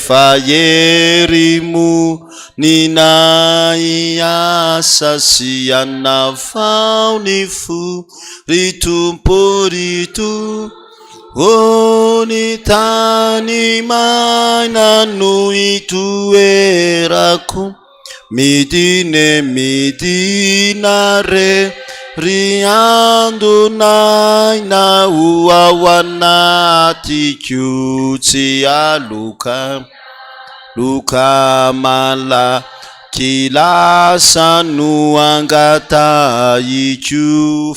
Fayerimu ninaiasa sianavao nifu ritumporitu oni tani maina nuitueraku midine midinare riando naina uawanati kyuti aluka luka mala kilasa nuangata ichu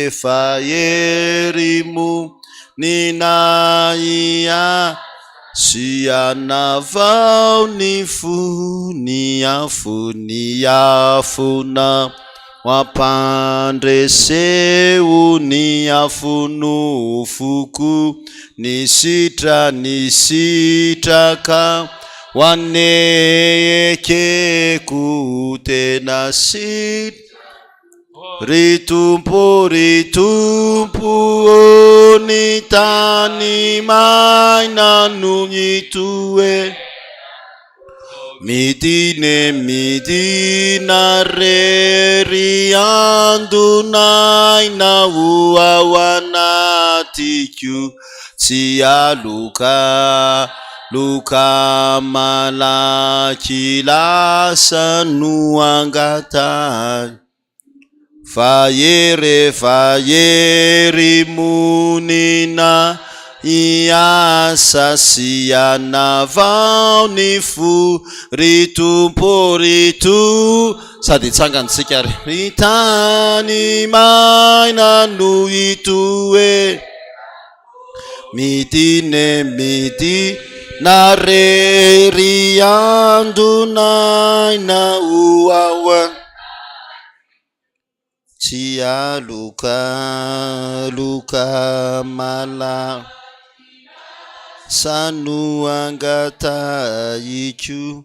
fayerimu ninaiya sianavao nifu niafuna wapandre seu niafunu fuku nisitaka waneke kutenasit ritumpu nitani maina nungitue midina riandu naina uawanatiku tia luka malakilasa nuangata fayeri munina iasa sianavao nifu ritu sady tsangantsika ry ritany maina no itue midi nare riando naina uawa tia luka mala sanuangata ichu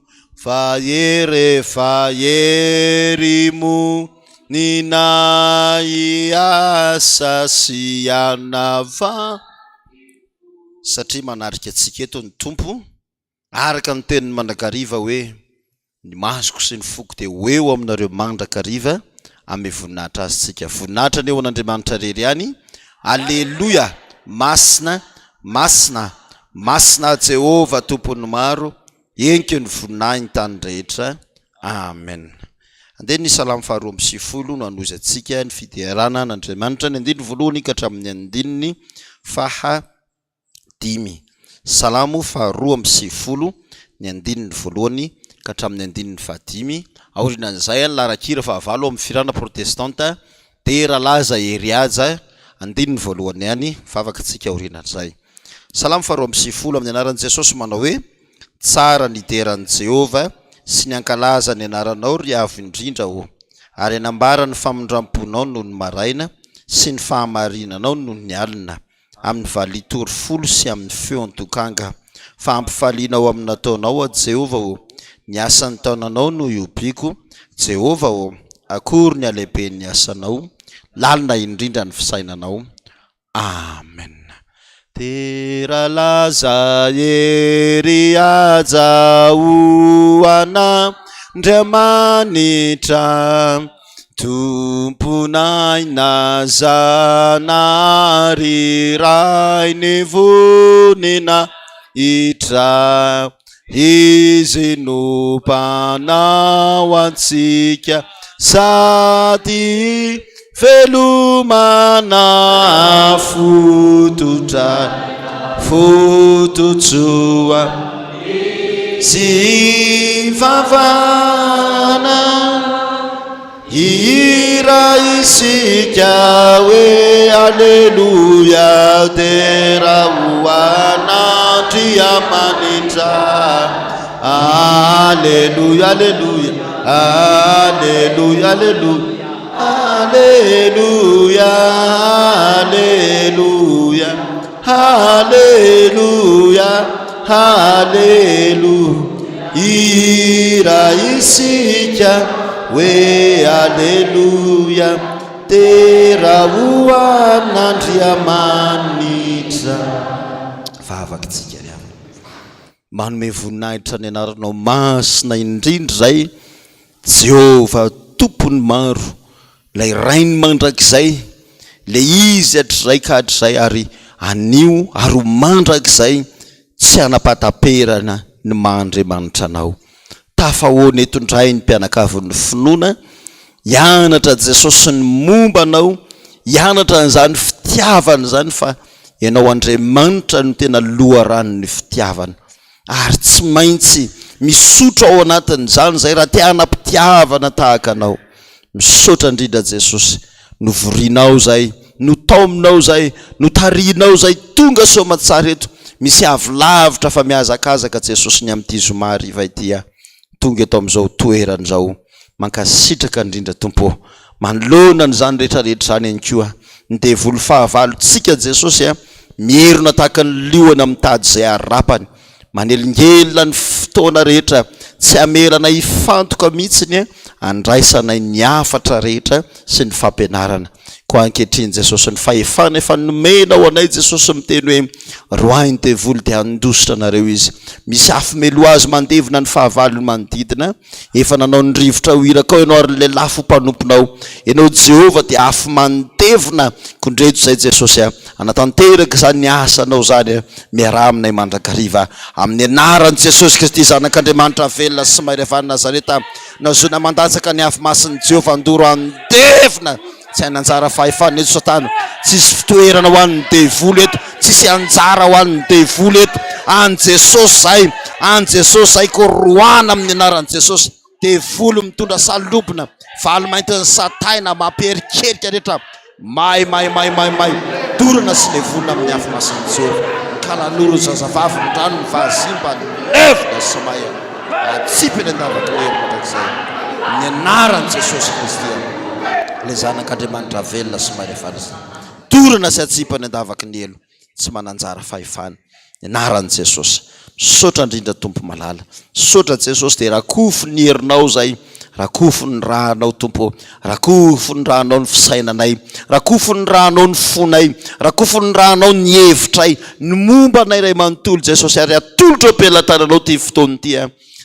fayerimu ninaiasa sianava satria manarika antsika eto ny tompo araka ny teniny mandrakariva hoe ny masoko sy ny foko dia hoeo aminareo mandrakariva ame voninahitra azy tsika voninahitra ny eo an'Andriamanitra rery ihany. Alleluia. Masina Jehova tompony maro enko ny voninahiny ny tany rehetra. Amen. Andeha ny salamo faharoa amby sivifolo no hanozy antsika ny fidiarana n'Andriamanitra ny andininy voalohany ka hatramin'ny andininy fahadimy. Salamo faharoa amby sivifolo ny andininy voalohany ka hatramin'ny andininy fahadimy. Aorinan'izay ny larakira fahavalo amin'ny firana protestanta tera laza eriaja andininy voalohany ihany favaka antsika aorinan'izay. Salamo faharoa amby sivifolo amin'ny anaran'i Jesosy manao hoe tsara ny deran'i Jehova sy ny ankalaza ny anaranao ry avo indrindra ho ary anambara ny famondramponao noho ny maraina sy ny fahamarinanao noho ny alina amin'ny valitory folo sy amin'ny feo an-tokanga fa ampifalianao amin'ny nataonao a Jehova ho ny asan'ny taonanao no iobiko Jehova ho akory ny alehiben'ny asanao lalina indrindra ny fisainanao. Amen. Tera laza ery ajahoana Andriamanitra tomponaina zanary rainy vonina itra izy no mpanao antsika sady velomana fototsoa sy vavana hihira isika hoe alleluia tera hoan'Andriamanitra alleluia alleluia alleluia alleluia Alleluia, alleluia, alleluia, alleluia. Ira isika we alleluia. Tera hoan'Andriamanitra. Vavaka tsika ry. manome voninahitra ny anaranao masina indrindra zay Jehova tompony maro, lay rainy mandrakizay, le izy hatrizay ka hatrizay ary anio ary mandrakizay tsy anapataperana ny Mahandriamanitra anao. Tafahoana eto indray ny mpianakavin'ny finoana, hianatra Jesosy ny momba anao, hianatra n'izany fitiavana zany fa ianao Andriamanitra no tena loharan'ny fitiavana ary tsy maintsy misotra ao anatin'izany zay raha te hanapitiavana tahaka anao. Misaotra indrindra Jesosy, no vorinao zay, no taominao zay, no tarinao zay tonga soamatsara eto. Misy avilavitra fa miazakazaka Jesosy ny amin'ity zoma hariva ity tonga eto amin'izao toeran'izao. Mankasitraka indrindra Tompo, manoloana n'izany rehetrarehetra zany ihany koa. Ny devoly fahavalontsika Jesosy mierona tahaka ny liona mitady zay arapany, manelingelina ny fotoana rehetra, tsy amerana hifantoka mihitsiny andraisanay ny afatra rehetra sy ny fampianarana. Koa ankehitriny Jesosy ny fahefana efa nomena ho anay Jesosy miteny hoe roainy devoly dia handositra anareo izy. Misy afo melo azy mandevina ny fahavalony manodidina, efa nanao ny rivotra ho iraka ao ianao ary le lafo mpanomponao. Ianao Jehova dia afo mandevina kondreto zay Jesosy anatanteraka zany ny asanao zany miara aminay mandrakariva. Amin'ny anaran'i Jesosy Kristy zanak'Andriamanitra velona sy mahery Nazareta, nazona mandatsaka ny afo masin'i Jehova andoro andevina. Tsy anjara fahefana eto Satana, tsisy fitoerana ho an'ny devoly eto, tsisy anjara ho an'ny devoly eto. An Jesosy zay, an Jesosy zay koroana amin'ny anaran'i Jesosy. Devoly mitondra salobina, valo mainty ny sataina mampiherikerika rehetra. May dorana sy levolona amin'ny afo masin'i Jehova. Kalanoro zazavavy ny rano ny vazimba nevina sy maya atsipy ny andavaka lery mandrakizay amin'ny anaran'i Jesosy Kristy le zanak'Andriamanitra velona sy marefana dorana sy atsipany andavaka ny elo tsy mananjara fahefana ny anaran'i Jesosy. Misaotra indrindra Tompo malala, misaotra Jesosy dia rakofo ny herinao zay, rakofo ny rahanao Tompo, rakofo ny rahanao ny fisainanay, rakofo ny rahanao ny fonay, rakofo ny rahanao ny hevitray, ny momba anay ray manontolo Jesosy ary atolotra am-pelantananao ty fotoana ity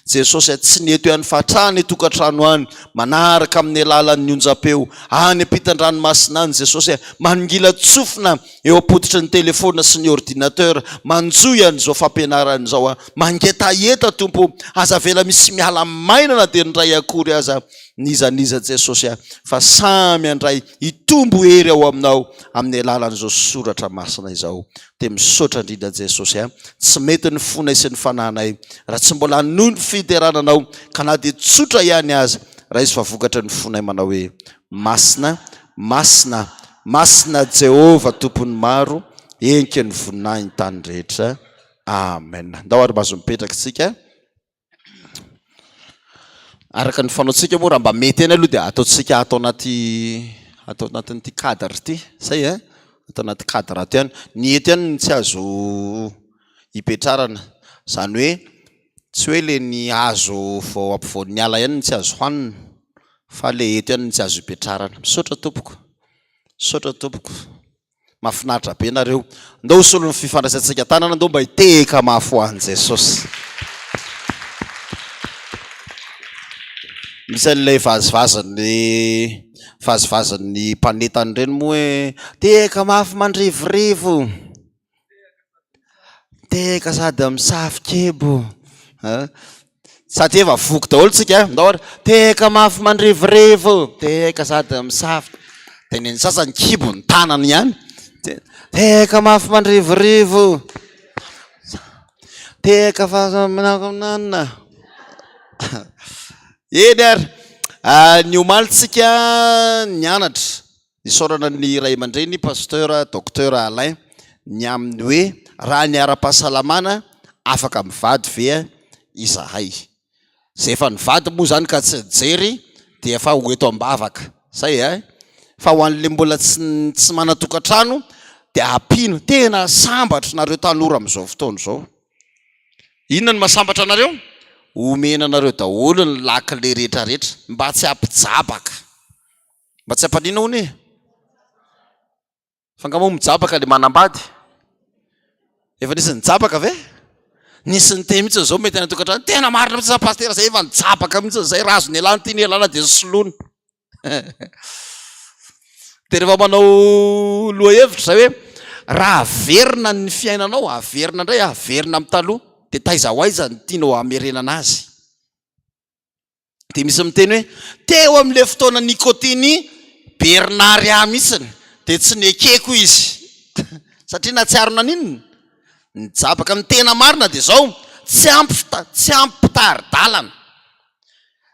Jesosy tsy neto ihany fa hatrany tokantrano any, manaraka amin'ny alalan'ny onjam-peo any ampitan-dranomasina any Jesosy mangila tsofina eo apoditra ny telefona sy ny ordinateur, manjoy an'izao fampianarana izao mangetaheta Tompo, aza vela misy miala mainana dia ndray akory aza nizaniza Jesosy fa samy andray hitombo hery ao aminao amin'ny alalan'izao soratra masina izao. Dia misaotra indrindra Jesosy tsy mety ny fonay sy ny fanahinay raha tsy mbola noho ny fiterananao ka na dia tsotra ihany azy raha izy fa vokatra ny fonay manao hoe masina, masina, masina Jehova tompony maro, enky ny voninahiny ny tany rehetra. Amen. Ndao ary mazo mipetraka tsika araka ny fanaontsika moa raha mba mety eny aloha dia ataontsika atao anatin'ity cadre ity zay atao anaty cadre ato ihany ny eto ihany tsy azo hipetrarana, zany hoe tsy hoe le ny azo vao ampovoan'ny ala ihany tsy azo hoanina fa le eto ihany tsy azo hipetrarana. Misaotra tompoko, misaotra tompoko, mahafinaritra be nareo. Ndao solo ny fifandraisantsika tanana ndao mba hiteka mafy ho an'i Jesosy. Misy an'ilay vazivazan'ny mpanetany ireny moa hoe teka mafy mandrivorivo, teka sady misafokebo sady efa voky daholo tsika ndao ary teka mafy mandrivorivo, teka sady misafoka. Teneny sasany kibo ny tanany ihany, teka mafy mandrivorivo, teka fahamanana. Eny ary ny omalitsika nianatra nisaorana ny ray aman-dreny pasteur docteur Alain ny amin'ny hoe raha ny ara-pahasalamana afaka mivady ve izahay. Zay efa nivady moa zany ka tsy jery dia efa ho eto ambavaka zay fa ho an'le mbola tsy manatokantrano dia apino. Tena sambatra nareo tanora amin'izao fotoana izao. Inona ny masambatra anareo? Omena anareo daholo ny lakile rehetrarehetra mba tsy hampijabaka, mba tsy hampanina hony. Fa ngamo mijabaka le manambady efa nisy nijabaka ve? nisy ny te mihitsy zao mety anatokantrano tena marina mihitsy pastera zay efa nitsapaka mihitsy zay razo ny alany ty ny alana de solona de rehefa manao loha hevitra zay hoe raha averina ny fiainanao averina indray averina amin'ny taloha de taiza ho aiza ny tianao amerenana azy. De misy miteny hoe teo amin'le fotoana nikotiny Bernard mihitsiny de tsy nekeko izy satria natsiarona ninona nijabaka amin'ny tena marina de zao tsy ampitaridalana.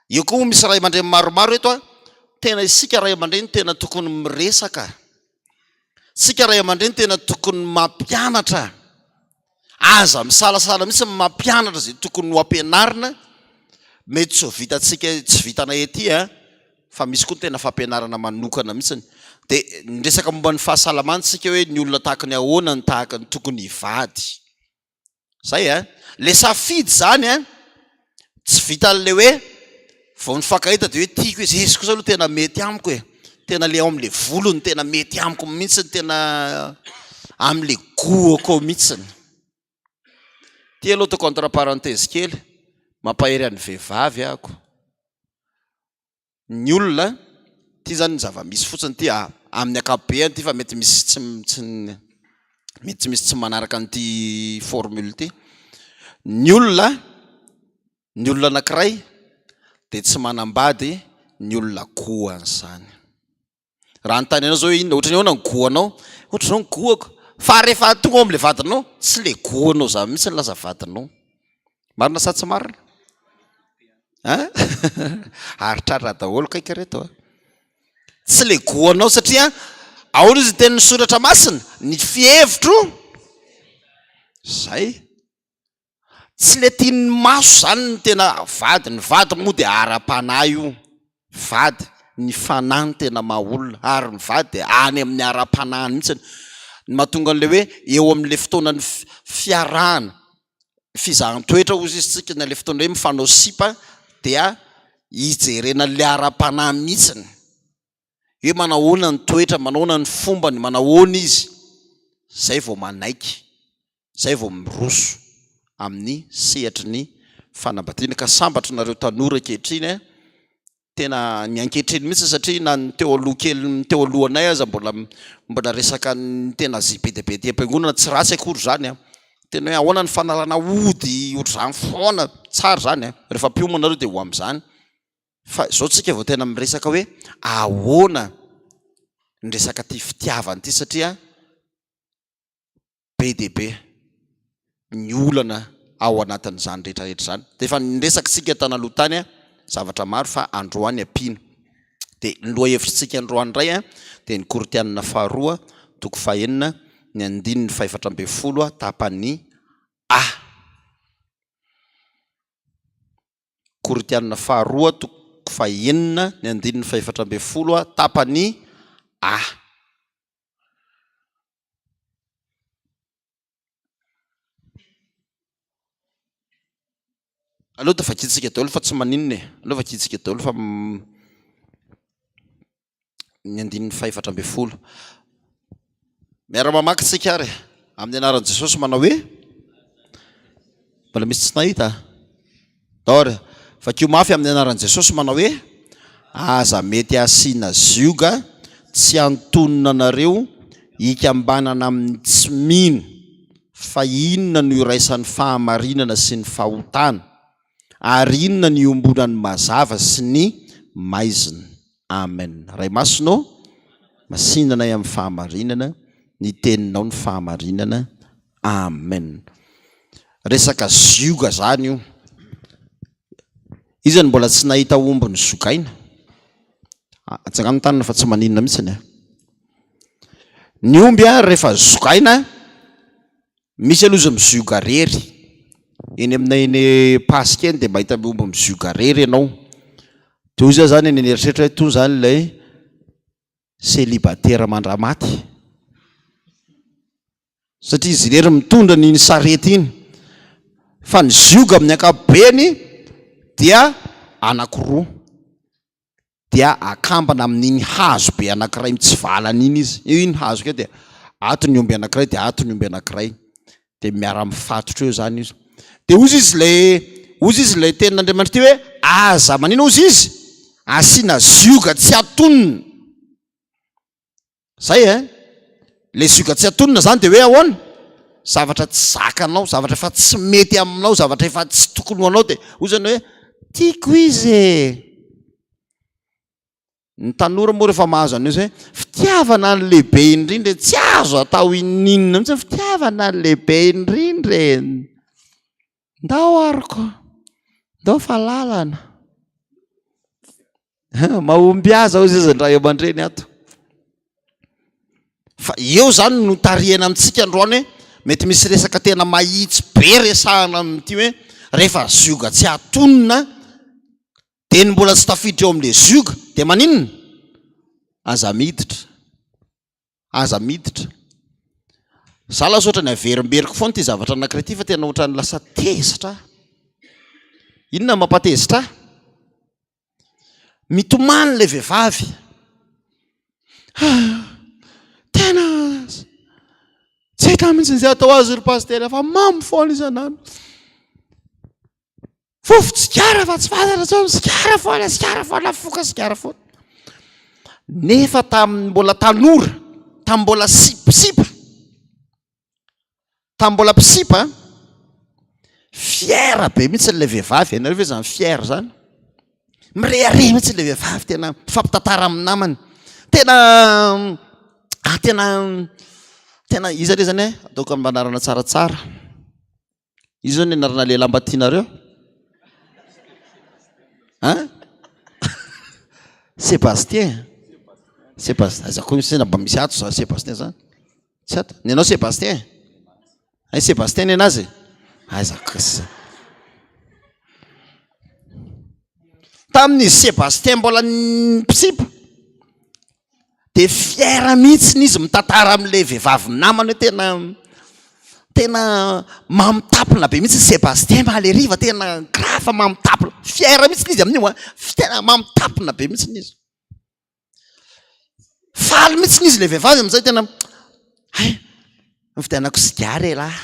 Io koa misy ray aman-dreny maromaro eto tena isika ray aman-dreny tena tokony miresaka, sika ray aman-dreny tena tokony mampianatra, aza misalasala mihitsy mampianatra zay tokony ho ampianarina. Mety tsy vitatsika tsy vitana ety fa misy koa tena fampianarana manokana mihitsy. De nresaka momba ny fahasalamantsika hoe ny olona tahaka ny ahoana ny tahaka ny tokony hivady zay le safidy zany tsy vita le hoe vao nifankahita de hoe tiako izy izy kosa aloha tena mety amiko tena le ao am'le volony tena mety amiko mihitsy tena am'le goako mihitsy. Ty aloha toko entre parenthèse kely mampahery an'ny vehivavy ako ny olona ty zany ny zava-misy fotsiny ty amin'ny ankapobeny ty fa mety misy tsy manaraka an'ity formule ty. Ny olona anankiray de tsy manambady ny olona goany zany. Raha nytany anao zao hoe inona ohatrany ahoana ny goanao ohatra zao ny goako fa rehefa tonga ao am'le vadinao tsy le goanao zany mihitsy ny lasa vadinao. Marina sa tsy marina? Aritraritra daholo kaiky reto tsy le goanao satria ahoana izy teny Soratra Masina ny fihevitro zay tsy le tian'ny maso zany ny tena vady. Ny vady moa de ara-panahy io vady ny fanahy ny tena mahaolona ary ny vady de any amin'ny ara-panahy mihitsy ny mahatonga an'le hoe eo amin'le fotoanany fiarahana fizahan-toetra ozy izy tsika na le fotoana hoe mifanao sipa dia hijerena le ara-panahy mihitsiny hoe manahoana ny toetra manahoana ny fombany manahoana izy zay vao manaiky zay vao miroso amin'ny sehatry ny fanambadiana. Ka sambatra nareo tanora ankehitriny tena ny ankehitriny mihitsy satria na ny teo aloha kely teo alohanay aza mbola resaka ny tena zay be de be ty am-piangonana tsy ratsy akory zany tena hoe ahoana ny fanalana ody ohatr'izany foana tsara zany rehefa mpiomana nareo de ho am'izany. Fa zao tsika vao tena miresaka hoe ahoana ny resaka ty fitiavany ty satria be de be ny olana ao anatin'izany rehetrarehetra zany. De efa niresaka tsika tanaloha tany zavatra maro fa androany ampino. De ny loha hevitrintsika androany indray de ny Korinthianina faharoa toko fahaenina ny 2:4 tapany A. Korinthianina faharoa toko fahaenina ny 2:4 tapany A. Aloha tafakitsika daholo fa tsy maninona aloha fakitsika daholo fa ny 2:4 miara-mamaky tsika ary amin'ny anaran'i Jesosy manao hoe mbola misy tsy nahita daholo fakio mafy amin'ny anaran'i Jesosy manao hoe aza mety asiana zioga tsy antonona anareo hikambanana amin'ny tsy mino fa inona no iraisan'ny fahamarinana sy ny fahotana ary inona ny ombonan'ny mazava sy ny maizina. Amen. Ray masonao masinana amin'ny fahamarinana ny teninao ny fahamarinana. Amen. Resaka zioga zany io izany mbola tsy nahita ombony zogaina atsangano tanana fa tsy maninona mihitsy ny omby rehefa zogaina misy aloha izy mizioga rery eny aminay eny pasika eny de mahita omby mizioga rery ianao de ozy zany eny eritreritra to zany lay célibataire mandramaty satria izy rery mitondra ny sarety iny fa ny zioga amin'ny ankapobeny dia anankiroa dia akambana amin'iny hazo be anankiray mitsivalana iny izy iny hazo ke de ato ny omby anankiray de ato ny omby anankiray de miara-mifatotra eo zany izy de ozy izy le tenin'Andriamanitra ty hoe aza manina ozy izy asiana zioga tsy atonona zay le zioga tsy atonona zany de hoe ahoana zavatra tsy zakanao, zavatra efa tsy mety aminao, zavatra efa tsy tokony ho anao de hoy zany hoe tiako izy ny tanora moa rehefa mahazo an'io zay fitiavana ny lehibe indrindra tsy azo atao ininona mitsy fitiavana ny lehibe indrindra ndao ariko ndao fa lalana mahomby aza ozy izy ndra eo aman-dreny ato fa eo zany no tarihana amintsika androany hoe mety misy resaka tena mahitsy be resahana amin'ity hoe rehefa zioga tsy atonona de ny mbola tsy tafiditra eo amin'le zioga de maninona aza miditra za lasa ohatra ny averimberiko foana ty zavatra anankiray ty fa tena ohatra ny lasa tezitra inona mampatezitra mitomany le vehivavy tena tsy hita mihitsy zay atao azy ry pastery fa mamy foana isan'andro fofo tsikara fa tsy fantatra tsao sikara foana foka sikara foana nefa tamin'ny mbola tanora tamin'ny mbola sipisipa tamin'ny mbola pisipa fiera be mihitsy le vehivavy ianareo ve zany fiera zany mirehare mihitsy le vehivavy tena fampitantara amin'ny namany tena iza le zany ataoko amin'ny manarana tsaratsara izy zao ny anarana lehilahy mba tianareo Sébastien azako misy mba misy ato za Sébastien zany tsy ato ny anao Sébastien ay Sébastien ny anazy azako tamin'izy Sébastien mbola pisipa de fiera mihitsy n'izy mitantara amin'le vehivavy namany hoe tena mamitapona be mihitsy Sébastien maleriva tena grafa mamitapona fiera mihitsy n'izy amin'io tena mamitapona be mihitsy n'izy faly mihitsy n'izy le vehivavy am'izay tena nividianako sigara lahy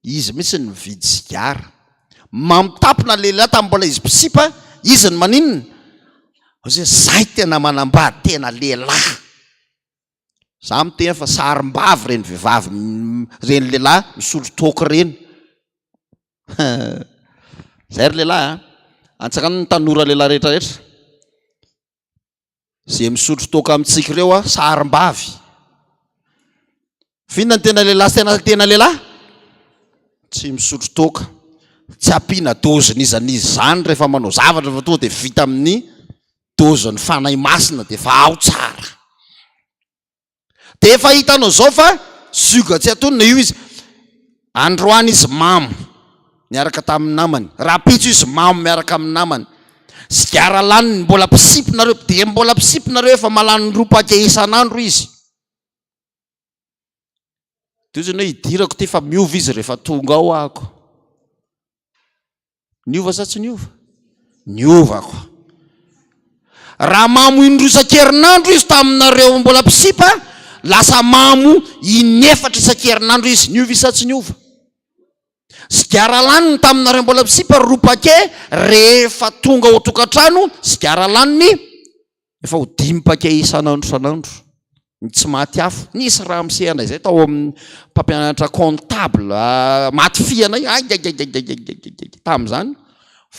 izy mihitsy ny mividy sigara mamitapona lehilahy tamin'ny mbola izy pisipa izy ny maninona ozy zay tena manambady tena lehilahy za mitena fa sarim-bavy reny vehivavy reny lehilahy misotro toka reny zay ry lehilahy antsaka ny tanora lehilahy rehetrarehetra zay misotro toka amintsika ireo sarim-bavy finona ny tena lehilahy tena lehilahy tsy misotro toka tsy ampiana dozin'izan'izy zany rehefa manao zavatra fa tonga de vita amin'ny dozin'ny fanahy masina de fa ao tsara de efa hitanao zao fa zioga tsy atonona io izy androany izy mamo miaraka tamin'ny namany rapitso izy mamo miaraka amin'ny namany sigara laniny mbola pisipinareo de mbola pisipinareo efa malan'ny roapaka isan'andro izy de zany hoe hidirako ty fa miova izy rehefa tonga ao ahako niova sa tsy niova niovako raha mamo indroisan-kerinandro izy taminareo mbola pisipa lasa mamo inefatra isan-kerinandro izy niova isa tsy niova sigara laniny taminareo mbola pisipa roapake rehefa tonga ao tokantrano sigara laniny efa ho 5 pake isan'andro tsy maty afo nisy raha misehana izay tao amin'ny mpampianatra comptable maty fiana tamin'izany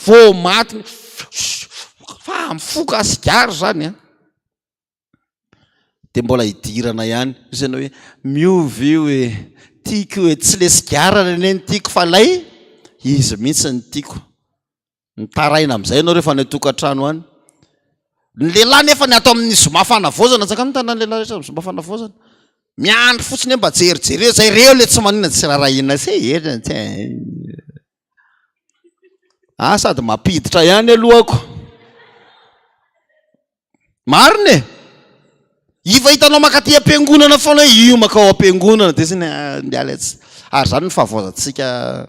vo maty fa mifoka sigara zany de mbola hidirana ihany zany hoe miova io hoe tiako hoe tsy le sigara reny tiako fa lay izy mihitsy ny tiako nitaraina amin'izay ianao rehefa ny tokantrano any ny lehilahy nefa ny atao amin'ny Zoma Fanavaozana tsaka ny tanany lehilahy rehetra Zoma Fanavaozana miandry fotsiny mba jerijereo zay reo le tsy manina tsy rarahina sady mampiditra ihany alohako marine iva hitanao makaty am-piangonana foana io makao am-piangonana de zany ndiala ary zany ny fahavoazantsika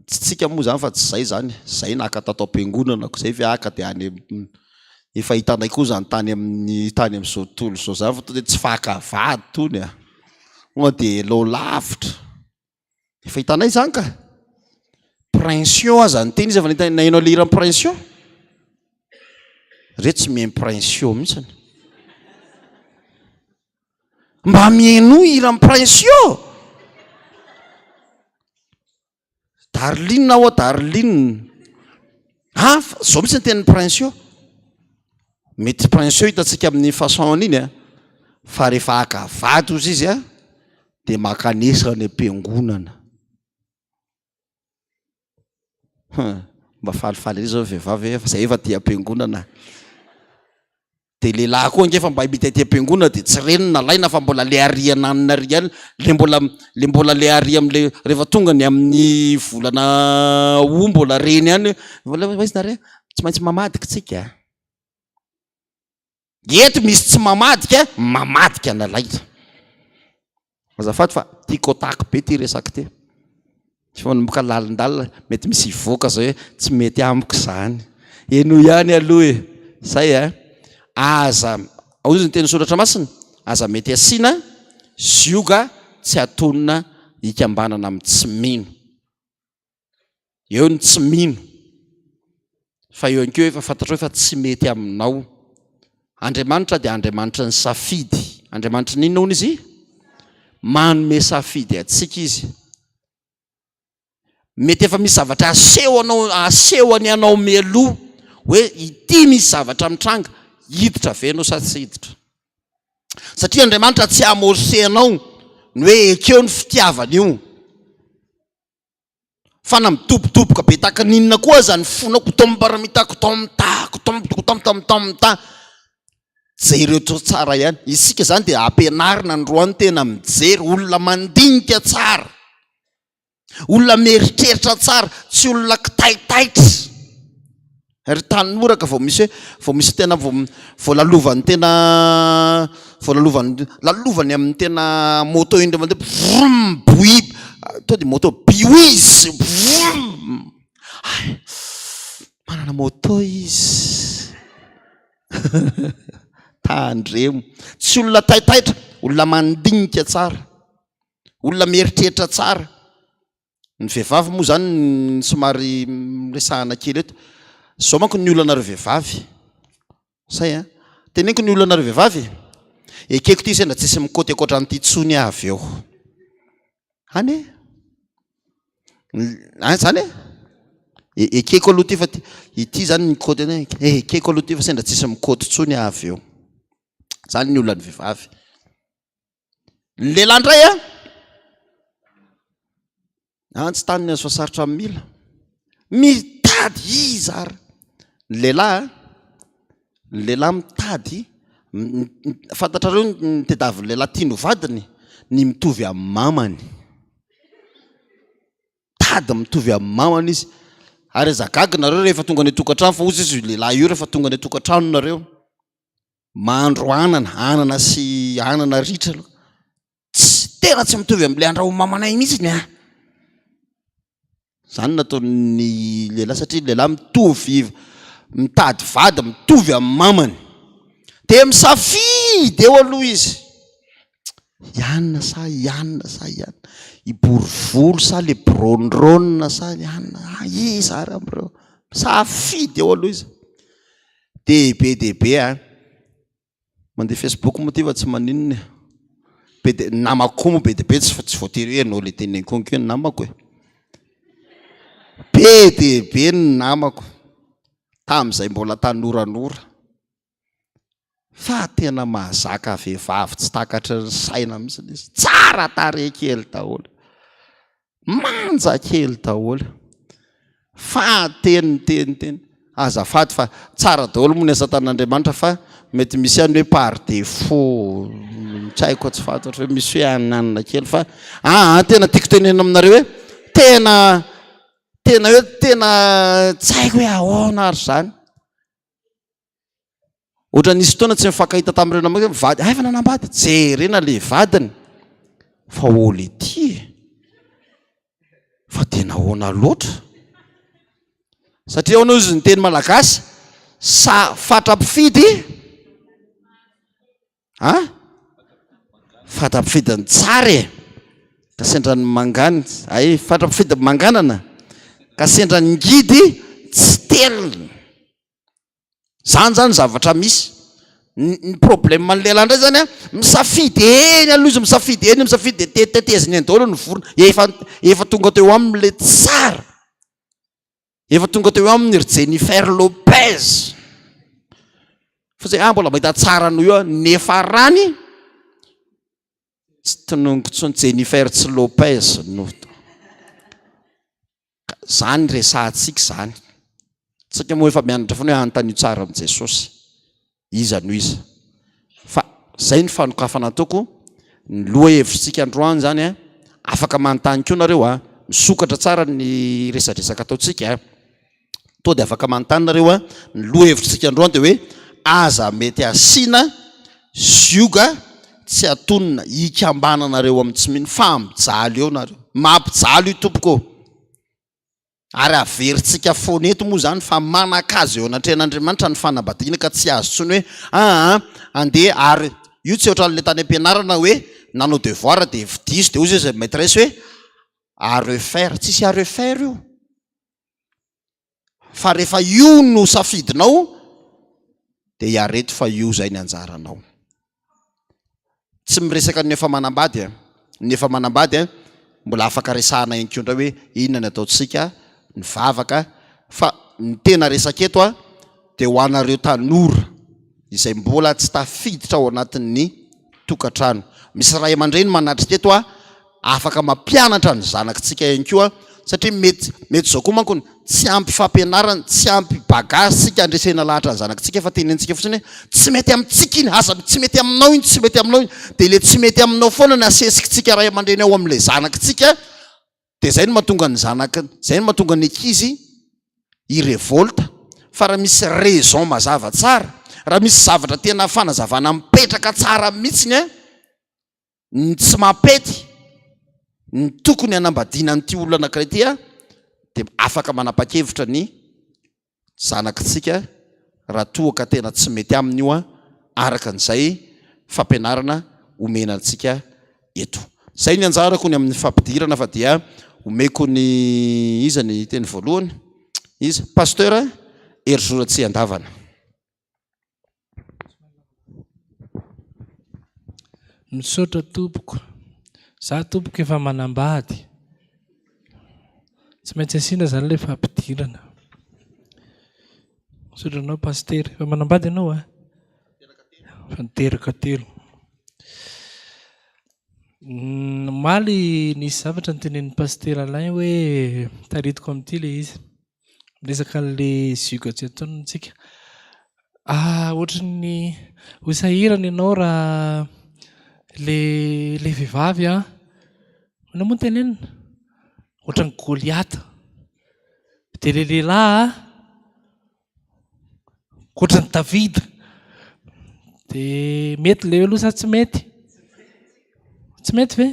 tsika moa zany fa tsy zay zany zay naka tato am-piangonana ko zay viaka de any efa hitanay koa zany tany amin'izao tontolo zao zany fa to de tsy fakavady tony de lo lavitra efa hitanay zany ka pression aza ny teny izy efa nainao le hira pression re tsy mien pression mihitsiny mba mieno hira pression darlina ao darlina zao mihitsy ny teny pression mety pression hitatsika amin'ny façon an'iny a fa rehefa akavado izy izy a de makanesaka ny am-piangonana mba falifaly izy zao vehivavy fa zay efa ty am-piangonana de lehilahy koa ngefa mba hibita ty am-piangonana de tsy renina laina fa mbola le ariananina riany le mbola le ari am'le rehefa tonga ny amin'ny volana mbola reny any izy tsy maintsy mamadika tsika eto misy tsy mamadika mamadika nalaina azafady fa tiako atako be ty resaky ty fa nomboka lalindalina mety misy ivoaka zao hoe tsy mety amiko zany eno ihany aloha e zay a aza ao izy ny teny soratra masina aza mety asiana zioga tsy atonina hikambanana amin'ny tsy mino eo ny tsy mino fa eo ankeo efa fantatra hoe fa tsy mety aminao Andriamanitra dia Andriamanitra ny safidy Andriamanitra ninona hono izy manome safidy atsika izy mety efa misy zavatra asehony anao mialoha hoe ity misy zavatra mitranga hiditra venao sa tsy hiditra satria Andriamanitra tsy amorseanao ny hoe ekeo ny fitiavana io fa na mitobotoboka be tahaka ninona koa zany fonao kotombaramita kotomta jery eto tsara ihany isika zany dia ampianarina androany tena mijery olona mandinika tsara olona meritreritra tsara tsy olona kitaitaitra ary tanoraka vao misy tena voalalovany tena lalovany amin'ny tena moto indra mandeha vrum boi to di moto biwiz vrum manana moto izy tandremo tsy olona taitaitra olona mandinika tsara olona meritreritra tsara ny vehivavy moa zany somary resahana kely eto zao manko ny olonareo vehivavy say a teneniko ny olonareo vehivavy ekeko ty sendra tsisy mikoty akoatra n'ity tsony avy eo any zany ekeko aloha ty fa ity zany mikoty ekeko aloha ty fa sendra tsisy mikoty tsony avy eo zany ny olona ny vehivavy ny lehilahy ndray tsy taniny azo fasarotra amin'ny mila mitady izy ary ny lehilahy mitady fantatrareo ny tedavy lehilahy tiano vadiny ny mitovy amin'ny mamany tady mitovy amin'ny mamany izy ary zagagy nareo rehefa tonga ny tokantrano fa ozy izy lehilahy io rehefa tonga ny tokantrano nareo mahandro anana sy anana ritra aloha tsy tena tsy mitovy amin'le andraho mamanay mihitsy ny zany nataon'ny lehilahy satria lehilahy mitovy mitady vady mitovy amin'ny mamany de misafidy eo aloha izy ianona sa ibory volo sa le brondrona sa ianona izy ary amreo misafidy eo aloha izy dehibe mandeha Facebook moa ty fa tsy maninona namako koa moa be de be tsy voatery hoe anao le teneniko konkeo ny namako be de be ny namako tam'izay mbola tanoranora fa tena mahazaka vehivavy tsy takatra ny saina mihitsy izy tsara tare kely daholo manja kely daholo fa teny azafady fa tsara daholo moa ny asa tan'Andriamanitra fa mety misy any hoe par défaut tsy haiko tsy fantatra hoe misy hoe ananina kely fa tena tiako tenena aminareo hoe tena tsy haiko hoe ahoana ary zany ohatra nisy fotoana tsy mifankahita tamin'ireo namako vady fa nanambady jerena le vadiny fa oly ity fa tena ahoana loatra satria ao izy ny teny malagasy fatrapifidy fatrapifidy ny tsara ka sendrany mangany ay fatrapifidy manganana ka sendrany ngidy tsy teliny zany zavatra misy ny problème ny lehilahy ndray zany a misafidy eny aloha izy misafidy eny misafidy de teteziny eny daholo ny vorona efa tonga teo am'le tsara efa tonga teo amin'ny ry Jennifer Lopez fa zay mbola mahita tsara noho io nefa rany tsy tonongotsony Jennifer tsy Lopez no zany resahantsika zany tsika moa efa mianatra foana hoe antanio tsara am' Jesosy iza no iza fa zay ny fanokafana ataoko ny loha hevitritsika androany zany a afaka manontany koa nareo a misokatra tsara ny resadresaka ataotsika to de afaka manontany nareo a ny loha hevitritsika androany de hoe aza mety asiana zioga tsy atonina ikambananareo amin'ny tsy mino fa mijaly eo nareo mampijaly io tompoko ary averintsika foana eto moa zany fa manakazy eo anatrehan'Andriamanitra ny fanambadiana ka tsy azo tsony hoe andeha ary io tsy ohatran'le tany am-pianarana hoe nanao devoir de vidiso de ozy zay maîtresse hoe à refaire tsisy à refaire io fa rehefa io no safidinao de iareto fa io zay ny anjaranao tsy miresaka ny efa manambady ny efa manambady mbola afaka resahana inkondra hoe inona ny ataotsika ny vavaka fa ny tena resaka eto de ho anareo tanora izay mbola tsy tafiditra ao anatin'ny tokantrano misy ray aman-dreny manatrika eto afaka mampianatra ny zanakitsika ihany koa satria mety zao koa manko tsy ampy fampianarana tsy ampy bagage sika andresena lahatra ny zanakitsika fa tenentsika fotsiny hoe tsy mety amintsika iny aza tsy mety aminao iny tsy mety aminao iny de le tsy mety aminao foana ny asesikitsika ray aman-dreny ao amin'le zanakitsika de zay no mahatonga ny zanaka zay no mahatonga ny ankizy irevolta fa raha misy raison mazava tsara raha misy zavatra tena fanazavana mipetraka tsara mihitsiny ny tsy mampety ny tokony hanambadiana n'ity olona anankiray ty de afaka manapa-kevitra ny zanakitsika raha toa ka tena tsy mety amin'io araka an'izay fampianarana omenantsika eto zay ny anjarako ny amin'ny fampidirana fa dia omeko ny iza ny teny voalohany iza pasteur Erzoratsy andavana misaotra tompoko za tompoko efa manambady tsy maintsy asiana zany le fampidirana misotranao pasteur efa manambady ianao fa niteraka telo maly nisy zavatra nytenen'ny pasteur Alain hoe taritiko amin'ity le izy resaka n'le ziga tsy ataontsika ohatran'ny hosahirana ianao raha le vehivavy na moa tenenina ohatran'ny Goliata de le lehilahy ohatran'ny Davida de mety le aloha sa tsy mety tsy mety ve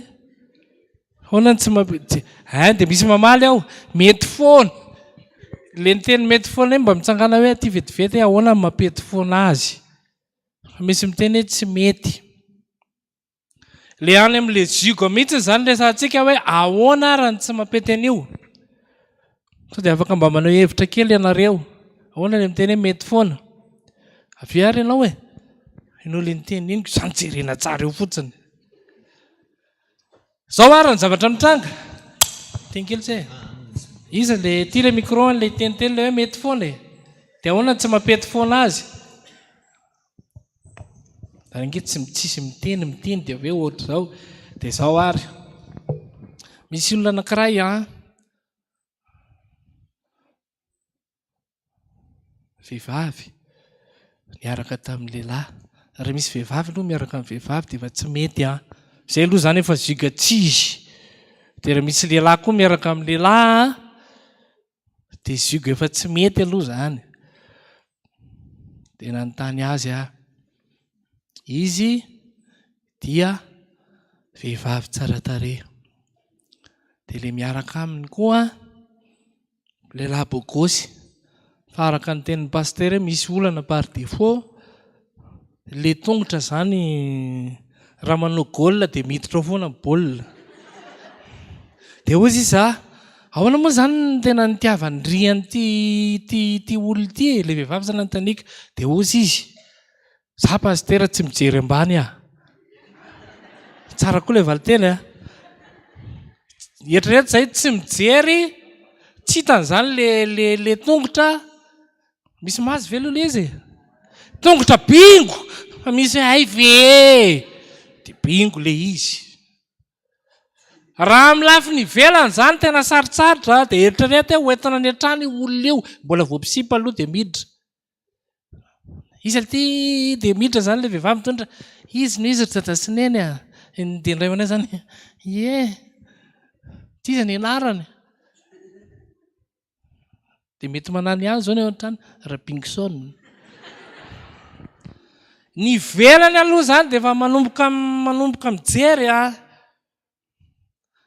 hoanany tsy de misy mamaly aho mety foana le nyteny mety foana mba mitsangana hoe aty vetivety ahoana mampety foana azy fa misy miteny hoe tsy mety le any am'le zigo mihitsy zany resantsika hoe ahoana raha ny tsy mampety an'io so de afaka mba manao hevitra kely ianareo ahoana le miteny hoe mety foana avy ary ianao ianao le niteny iny zany jerena tsara eo fotsiny zao ary ny zavatra mitranga teny kely tsy iza le ty le micro le teniteny le hoe mety foana de ahoana tsy mampety foana azy ange tsisy miteny de aveo ohatra zao de zao ary misy olona anankiray vehivavy miaraka tamin'ny lehilahy raha misy vehivavy aloha miaraka amin'ny vehivavy de efa tsy mety zay aloha zany efa ziga tsy izy de raha misy lehilahy koa miaraka amin'ny lehilahy de ziga efa tsy mety aloha zany de nanontany azy izy dia vehivavy tsara tarehy de le miaraka aminy koa lehilahy bogosy fa araka ny tenin'ny pasteur misy olana par défaut le tongotra zany raha manao gôlina de miditra foana baolina dia ozy izy ahoana moa zany ny tena nitiavany riany ty olo ty le vehivavy zany anontaniako. Dia ozy izy za pastera tsy mijery ambany tsara koa le valiteny eritrereto zay tsy mijery tsy hitan'izany le tongotra misy mazy velo le izy tongotra bingo fa misy hoe hay ve dia bingo le izy. Raha amin'ny lafiny ivelany zany tena sarotsarotra dia eritrereto hoe hoentina any an-trano io olona io mbola voampisipy aloha dia miditra. Izy alty dia miditra zany le vehivavy mitondra izy no izy ry dadasineny dia indray manay zany ty izy ny anarany dia mety manany azy zao ny ao an-trano Robinson. Ny velany aloha zany dia efa manomboka mijery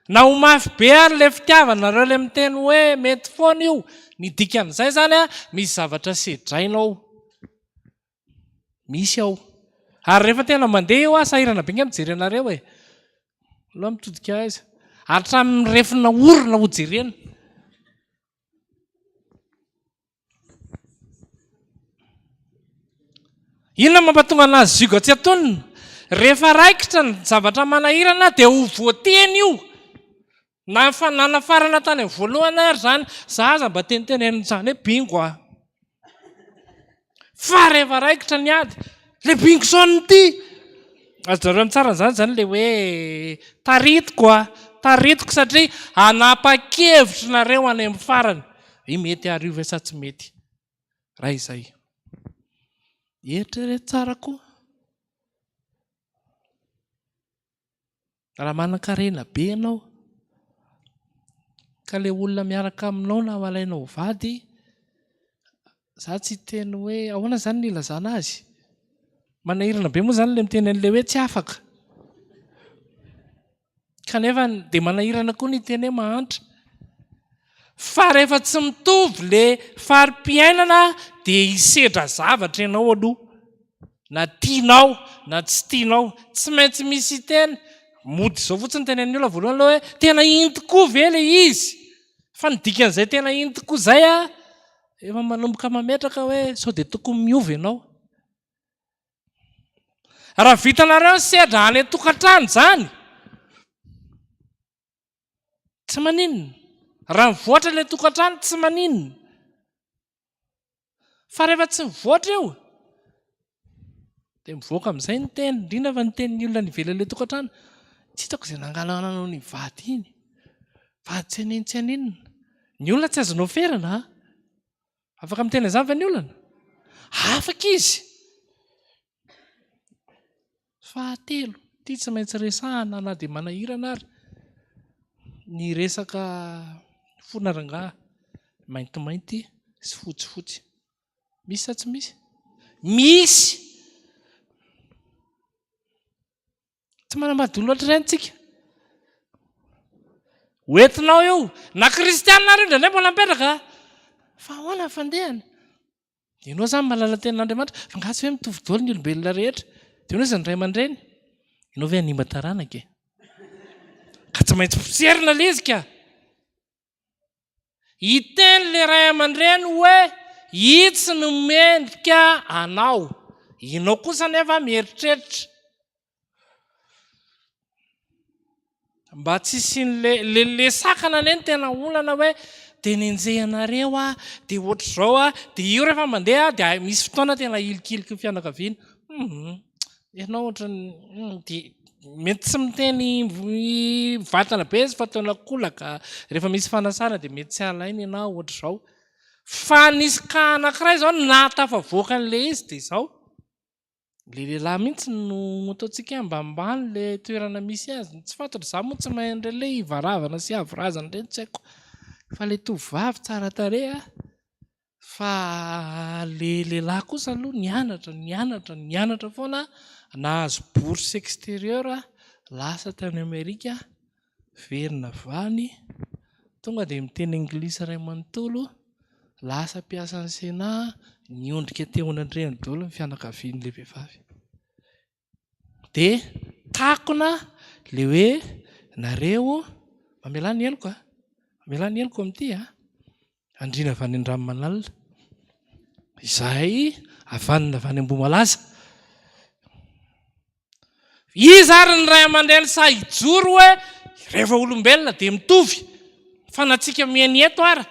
na ho mafy be ary le fitiavanareo le miteny hoe mety foana io. Ny dikan'izay zany misy zavatra sedrainao misy ao ary rehefa tena mandeha io sahirana be nga mijery anareo aloha mitodika azy hatramin'ny refina orona ho jerena. Inona mampatonga anazy zigo tsy atonina? Rehefa raikitra ny zavatra manahirana dia ho voateny io. Na nafarana tany amin'ny voalohany ary zany zaza mba tenitenen'izany hoe bingo fa rehefa raikitra ny ady le bingo sonny ty azareo tsara zany le hoe taritiko satria anapa-kevitra nareo any amin'ny farany i mety arivo sa tsy mety raha izay eritrereto tsara koa. Raha manan-karena be ianao ka le olona miaraka aminao na alainao vady za tsy teny hoe ahoana zany ny ilazana azy manahirana be moa zany le miteny an'le hoe tsy afaka kanefa dia manahirana koa ny teny hoe mahantra. Fa rehefa tsy mitovy le fari-piainana dia hisedra zavatra ianao aloha na tianao na tsy tianao tsy maintsy misy teny mody izao fotsiny teny an'ny olona voalohany hoe tena intikoa ve le izy fa ny dikan'izay tena intikoa zay efa manomboka mametraka hoe sao dia tokony miova ianao. Raha vitanareo sedra any an-tokantrano zany tsy maninona. Raha mivoatra le tokantrano tsy maninona fa rehefa tsy mivoatra eo dia mivoaka amin'izay ny teny indrindra fa ny tenin'ny olona nivelale tokantrano tsy hitako izay nangalanao ny vady iny vady tsy aninona ny olona tsy azonao ferana afaka miteny izany fa ny olana afaka izy. Fahatelo ity tsy maintsy resahana na dia manahirana ary ny resaka fonaranga maintimainty sy fotsifotsy misy sa tsy misy? Misy. Tsy manambady loatra ireny tsika hoentinao io na kristianina ry indray mbola mipetraka fa ahoana ny fandehany ianao zany mahalala tenin'Andriamanitra fa ngasy hoe mitovy daholo ny olombelona rehetra dia ianao izany ray aman-dreny ianao ve Ampandrana ke ka tsy maintsy poserina le izy ka hiteny le ray aman-dreny hoe itsy no mendrika anao ianao kosa nefa mieritreritra mba tsy isin'le sakana ane ny tena olana hoe tenenjehanareo dia ohatr'izao dia io rehefa mandeha dia misy fotoana tena ilikiliky ny fianakaviana ianao ohatrany dia mety tsy miteny vatana be izy fa taona kolaka rehefa misy fanasana dia mety tsy alaina ianao ohatr'izao fa nisy ka anankiray izao natafavoaka an'le izy dia izao le lehilahy mihitsy no ataontsika ambanimbany le toerana misy azy tsy fantatra za moa tsy mahay an'ireny hivaravana sy havorazana ireny tsy haiko fa le tovovavy tsara tarehy fa le lehilahy kosa aloha nianatra foana nahazo bourse extérieure lasa tany Amerika verina vany tonga dia miteny anglisy iray manontolo lasa mpiasa ny sena niondrika teo anandreny daholo ny fianakavian'le vehivavy dia takona le hoe nareo mamelany eloko a mamelany eloko amin'ity a andrina avy any Andranomanalina izahay avanina avy any Ambohimalaza izy ary ny ray aman-dreny sa hijoro hoe rehefa olombelona dia mitovy fa na tsika mihainy eto ara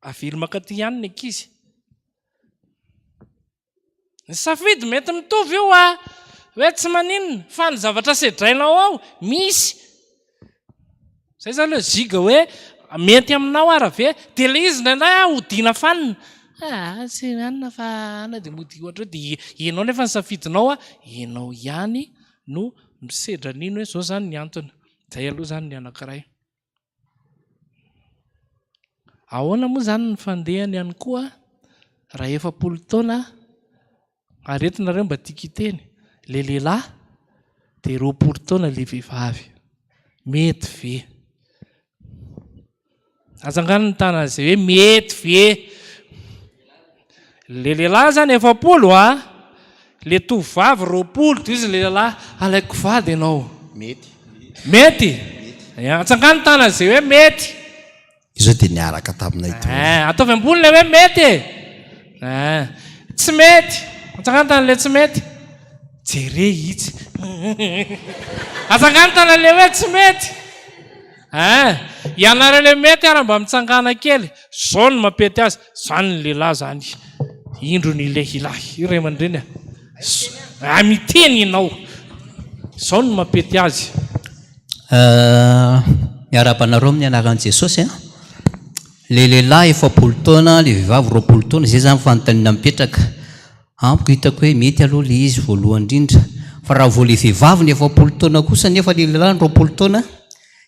avily makaty ihany ny ankizy ny safidy mety mitovy io a hoe tsy maninona fa ny zavatra sedrainao ao misy zay zany hoe ziga hoe mety aminao ara ve dia le izy ndraindray hodiana fanina tsy anina fa ana dia mody ohatra dia ianao nefa ny safidinao a ianao ihany no misedra nino hoe zao zany ny antony zay aloha zany ny anankiray ahoana moa zany ny fandehany ihany koa raha 70 taona aretinareo mba tiako iteny le lehilahy dia 20 taona le vehivavy mety ve azangano ny tana zay hoe mety ve le lehilahy zany 70 a le tovavy 20 izy le lehilahy alaiko vady ianao mety atsangano ny tana zay hoe mety izao dia niaraka taminay to ataovy ambony le hoe mety tsy mety atsangano tana le tsy mety jere itsy atsangano tana le hoe tsy mety ianareo le mety ara mba mitsangana kely zao ny mampety azy zany ny lehilahy zany indro ny lehilahy iray aman-dreny miteny ianao zao ny mampety azy miara-panareo amin'ny anaran'i Jesosy le lehilahy 70 taona le vehivavy 20 taona zay zany fanontaniana mipetraka ampiko hitako hoe mety aloha le izy voalohany indrindra fa raha vao le vehivavy ny 70 taona kosa nefa le lehilahy ny 20 taona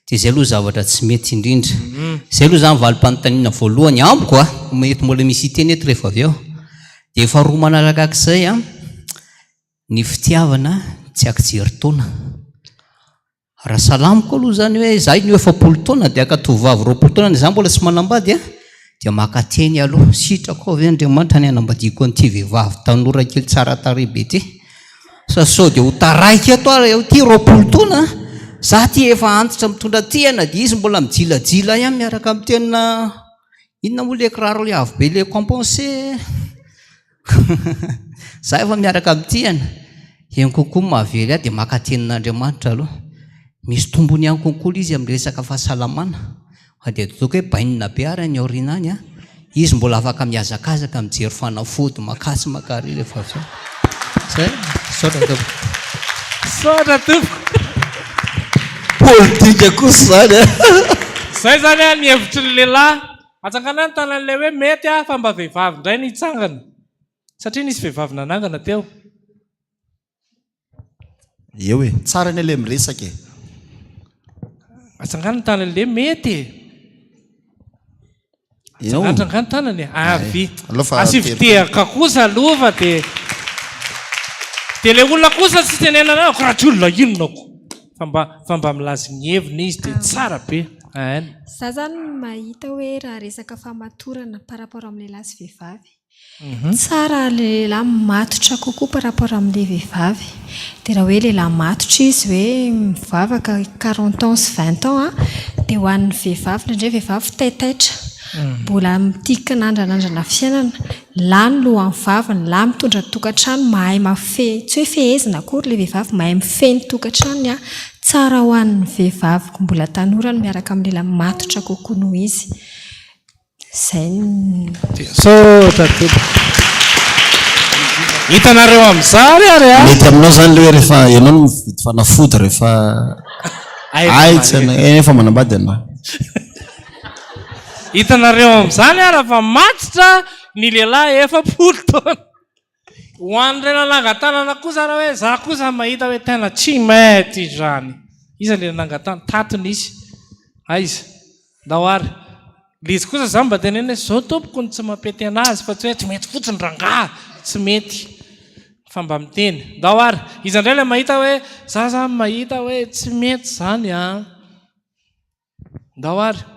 dia zay aloha zavatra tsy mety indrindra zay aloha zany valim-panontaniana voalohany ampiko mety mbola misy iteny eto rehefa avy eo dia efa roa manarak'izay ny fitiavana tsy akijery taona raha salamiko aloha zany hoe zahay ny 70 taona dia akatovavy 20 taona ny zany mbola tsy manambady dia makateny aloha sitrako avy Andriamanitra ny anambadiako an'ity vehivavy tanora kely tsara tarehy be ty sa sao dia ho taraiky eto ty 20 taona za ty efa antitra mitondra tiana dia izy mbola mijilajila ihany miaraka amin'ny tenina inona moa le kiraro le avo be le compensé za efa miaraka amin'ny tiana eny kokoa mahavely dia makatenin'Andriamanitra aloha misy tombony ihany konkola izy amin'ny resaka fahasalamana dia toko hoe bainina be ary ny aorinany izy mbola afaka miazakazaka mijery fanafody makasy makary rehefa zay sotra tompo politika kosa zany zay zany ny hevitry ny lehilahy atsangana ny tanan'le hoe mety fa mba vehivavy indray ny hitsangana satria nisy vehivavy nanangana teo eo e tsara ny le miresaka atsangana ny tanan'le mety atsangana tanany avy asivitehaka kosa aloha dia le olona kosa tsy tenenana karahaty olona inonako fa mba milazy ny heviny izy dia tsara be za zany mahita hoe raha resaka famatorana par rapport amin'ny lehilahy sy vehivavy tsara lehilahy matotra kokoa par rapport amin'le vehivavy dia raha hoe lehilahy matotra izy hoe mivavaka 40 ans sy 20 ans dia ho an'ny vehivavy ndraindray vehivavy taitaitra mbola mitika nandranandrana fiainana lahy ny lohan'ny vaviny lahy mitondra tokantrano mahay tsy hoe fehezina akory le vehivavy mahay mifeny tokantranony tsara ho an'ny vehivavy mbola tanorany miaraka amin'ny lehilahy matotra kokoa noho izy zay hitanareo amin'izany ary mety aminao zany le hoe rehefa ianao no mividy fanafody rehefa aitsana efa manambady anao hitanareo amin'izany ary fa matotra ny lehilahy 70 taona ho an'ireny nanangan-tanana kosa raha hoe za kosa mahita hoe tena tsy mety izany iza le nanangan-tana tatony izy aiza ndao ary le izy kosa za mba tenena hoe zao tompoko ny tsy mampety anazy fa tsy hoe tsy mety fotsiny rangahy tsy mety fa mba miteny ndao ary izy indray le mahita hoe za zany mahita hoe tsy mety zany ndao ary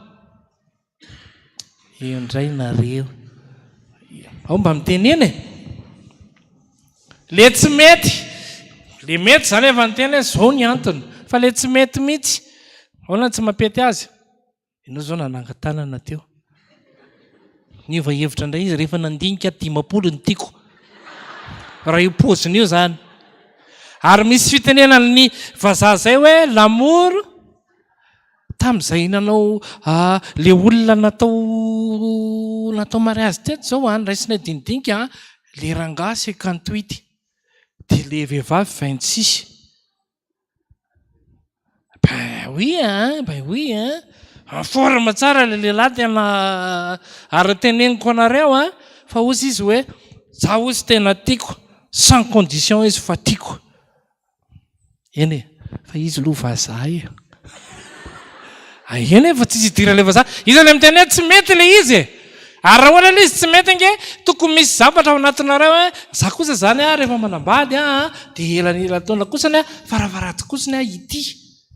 eo indray nareo ao mba miteny eny le tsy mety le mety zany efa niteny hoe zao ny antony fa le tsy mety mihitsy Ahoana tsy mampety azy? Ianao zao nanangan-tanana teo. Niova hevitra indray izy rehefa nandinika 50 ny tiako. Raha io paoziny io zany. Ary misy fitenenana ny vazaha zay hoe l'amour tamin'izay nanao le olona natao mariazy teto zao raisina dinidinika le rangahy 58 dia le vehivavy 26. Ben oui forme tsara le lehilahy tena ary teneniko anareo fa ozy izy hoe za ozy tena tiako sans condition izy fa tiako. Eny fa izy lo vazaha eny fa tsy idira le vazaha izy le miteny tsy mety le izy ary raha ohatra le izy tsy mety nge tokony misy zavatra ao anatinareo za kosa zany rehefa manambady dia elanela taona kosany faravarady kosany ity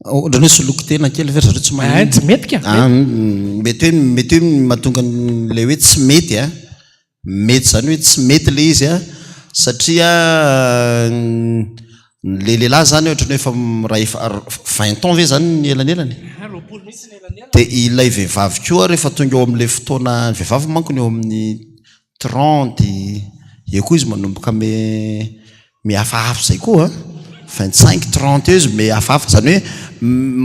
ohatrany hoe soloko tena kely fa zareo tsy mahay tsy mety mety hoe mahatonga le hoe tsy mety mety zany hoe tsy mety le izy satria le lehilahy zany ohatrany hoe raha 20 ans ve zany ny elanelany dia ilay vehivavy koa rehefa tonga eo amin'ilay fotoana ny vehivavy manko ny eo amin'ny 30 eo koa izy manomboka mihafahafa zay koa 25-30 eo izy mihafahafa zany hoe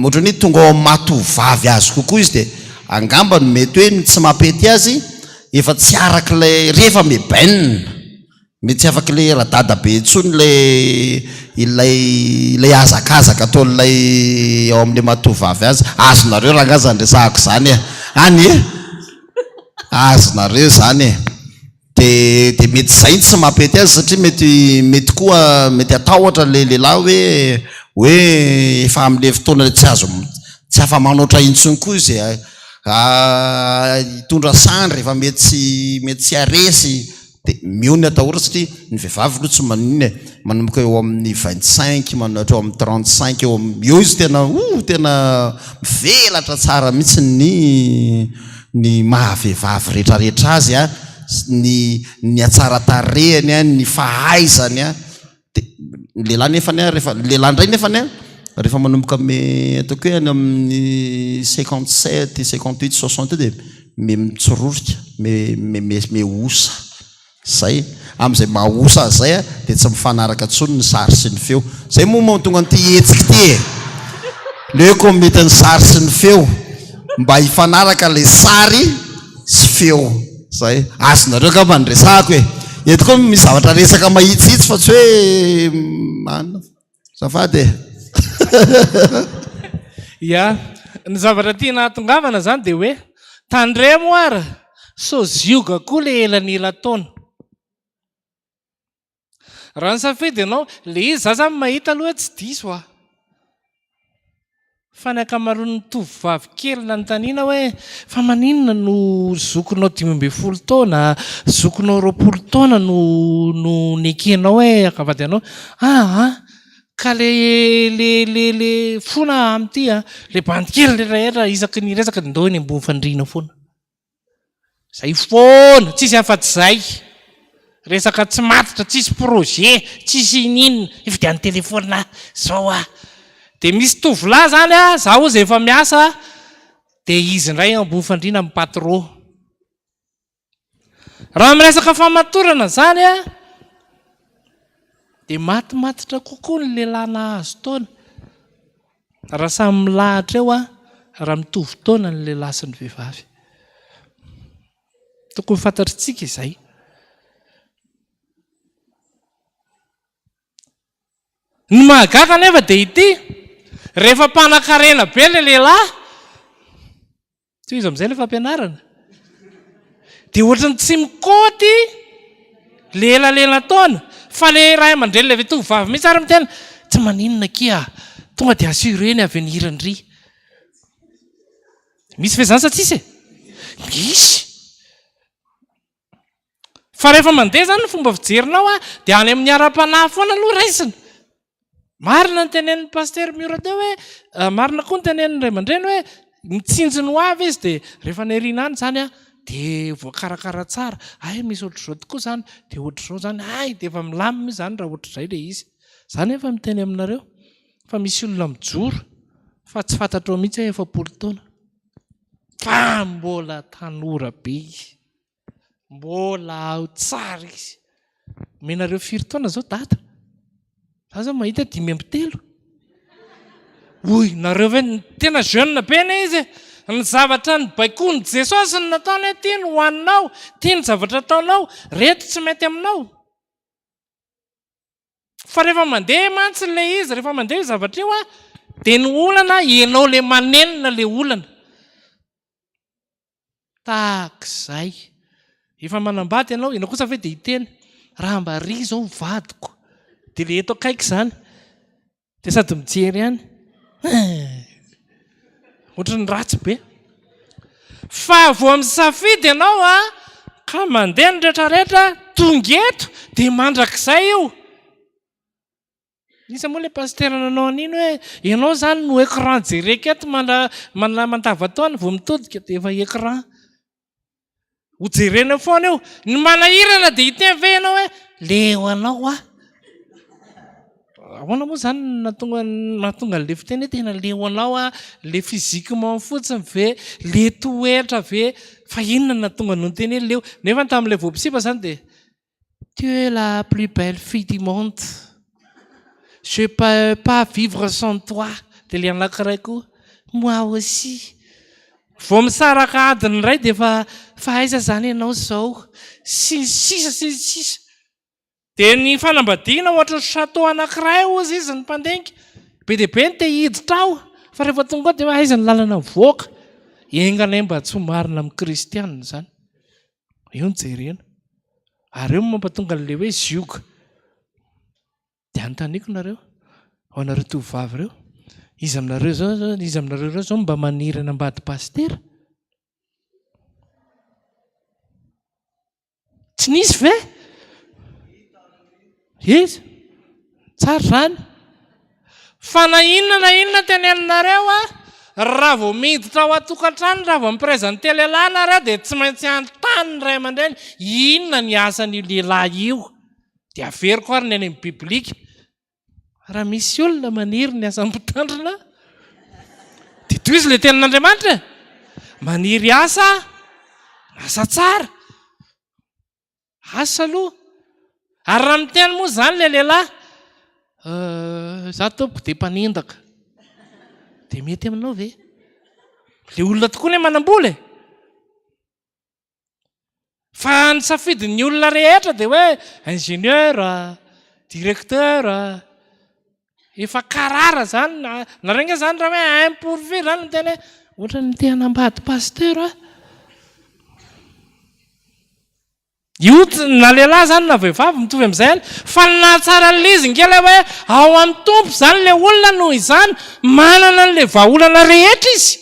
ohatrany hoe tonga ao amin'ny mahatovavy azy kokoa izy dia angamba no mety hoe tsy mampety azy efa tsy arak'ilay rehefa mebainina mety tsy afaka ilay radada be intsony ilay azakazaka ataon'ilay ao amin'ilay mahatovavy azy azonareo raha ngazy andresahako zany azonareo zany dia mety zay tsy mampety azy satria mety koa mety atahotra le lehilahy hoe efa amin'ilay fotoana tsy afa manoatra intsony koa izy hitondra sandry efa mety tsy aresy dia miony atahora satria ny vehivavy lo tsy maninona manomboka eo amin'ny 25 manatra eo amin'ny 35 eo izy tena mivelatra tsara mihitsy ny mahavehivavy rehetrarehetra azy ny atsaratarehany ny fahaizany dia lehilahy nefany rehefa lehilahy indray nefany rehefa manomboka ataoko hoe any amin'ny 57 58 60 dia mitsororika meosa zay amin'izay mahosa zay dia tsy mifanaraka tsony ny sary sy ny feo zay moa mahatonga nyty hetsika ty le hoe mety ny sary sy ny feo mba hifanaraka le sary sy feo zay azonareo ka mandresahako eto koa misy zavatra resaka mahitsitsy fa tsy hoe zafady ny zavatra tiana atongavana zany dia hoe tandremo ara sozioga koa le elanela taona raha ny safidy ianao le izy za zany mahita aloha tsy diso fa ny akamaroan'ny tovovavy kely na ny taniana hoe fa maninona no zokonao 12 taona zokonao 20 taona no nekenao hoe akavady anao ka le fona am'ty le bandikely rehetra isaky ny resaka ndao ny ambony fandriana foana zay foana tsisy afa-tsy zay resaka tsy matitra tsisy projet tsisy ininona efa dia ny telefona zao dia misy tovolahy zany za ozy efa miasa dia izy indray ambony fandriana amin'ny patro raha miresaka famatorana zany dia matimatitra kokoa ny lehilahy nahazo taona raha samy milahatra eo raha mitovy taona ny lehilahy sy ny vehivavy tokony fantatritsika izay ny mahagaga nefa dia ity rehefa mpanan-karena be le lehilahy tsy izy amin'izay le fampianarana dia ohatrany tsy mikoty le elalela taona fa le ray aman-dreny le tovovavy mihitsy ary mitena tsy maninona kia tonga dia assureny avenirandry misy ve zany sa tsisy misy fa rehefa mandeha zany ny fomba fijerinao dia any amin'ny ara-panahy foana aloha raisina marina ny tenen'ny paster miora teo hoe marina koa ny tenen'ny ray aman-dreny hoe mitsinjony ho avy izy dia rehefa ny Herinandro zany dia voakarakara tsara misy ohatr'izao tokoa zany dia ohatr'izao zany dia efa milamina zany raha ohatr'izay le izy zany efa miteny aminareo fa misy olona mijoro fa tsy fantatrao mihitsy hoe 70 taona fa mbola tanora be izy, mbola ao tsara izy. Menareo 4 taona zao data, za zao mahita 5 oy nareo ve tena jeune be ne izy, ny zavatra ny baikony Jesosy ny nataony hoe ty ny hoaninao, ty ny zavatra ataonao, reto tsy mety aminao. Fa rehefa mandeha mantsy le izy, rehefa mandeha zavatra io dia ny olana ianao le manenina le olana. Tak'izay efa manambady ianao kosa ve dia hiteny raha mba ry zao vadiko, dia le eto akaiky izany dia sady mijery ihany ohatran'ny ratsy be. Fa vao misafidy ianao ka mandeha ny rehetrarehetra tonga eto dia mandrakizay io. Nisy moa le pasteur nanao an'iny hoe ianao zany no écran jereka eto mandava-taona vao mitodika dia efa écran ho jerena foana io. Ny manahirana dia hiteny ve ianao hoe leo anao ahoana moa zany nahatonga le fiteny hoe tena leo anao le physiquement fotsiny ve le toetra ve, fa inona nahatonga no teny hoe leo. Nefa tamin'ilay voampisipa zany dia tu es la plus belle fille du monde, je peux pas vivre sans toi. Dia le anankiray koa moi aussi. Vao misaraka adiny iray dia fa aiza zany ianao zao, sisa. Dia ny fanambadiana ohatra chateau anankiray ozy izy ny mpandengy, be dia be ny te hiditra ao, fa rehefa tonga dia aiza ny lalana voaka, enganay mba tsy ho marina amin'ny kristianina zany. Io ny jerena. Ary eo mampatonga le hoe zioka. Dia anontaniako nareo, ao nareo tovavy ireo, izy aminareo ireo zao mba maniry ny ambady pastera? Tsy nisy ve? Izy tsara zany. Fa na inona teneninareo raha vao miditra ao atokantrano, raha vao miprezante lehilahy nareo dia tsy maintsy anontany ny ray aman-dreny inona ny asan'io lehilahy io. Dia averiko ary ny any amin'ny biblika, raha misy olona maniry ny asa mpitandrina dia toy izy le tenin'Andriamanitra, maniry asa tsara, asa aloha. Ary raha miteny moa zany le lehilahy, za tompoko dia mpanindaka, dia mety aminao ve? Le olona tokoa le manam-bola fa ny safidin'ny olona rehetra dia hoe ingénieur, directeur, efa karara zany. Nareo nge zany raha hoe impourvu zany ny teny hoe ohatra ny te hanambady pasteur io na lehilahy zany na vehivavy mitovy amin'izay any. Fa ny nahatsara an'izy ngela hoe ao amin'ny tompo zany le olona noho izany manana an'le vahaolana rehetra izy.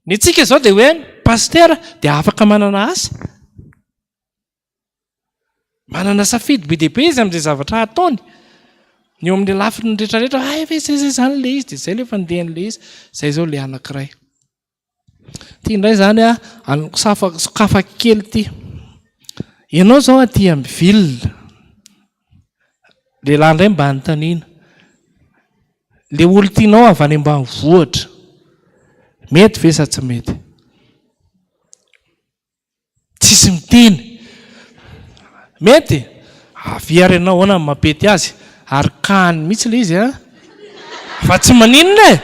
Ny tsika zao dia hoe pasteur dia afaka manana asa, manana safidy be dia be izy amin'izay zavatra ataony. Ny eo amin'le lafiny rehetrarehetra efa izay zany le izy dia izay le fandehan'le izy. Izay zao le anankiray. Ity indray zany sokafa kely ity. Ianao zao aty amin'ny ville, lehilahy indray mba anontaniana, le olo tianao avy any ambanivohitra, mety ve sa tsy mety? Tsisy miteny. Mety? Aviary ianao ahoana ny mampety azy, ary kany mihitsy le izy fa tsy maninona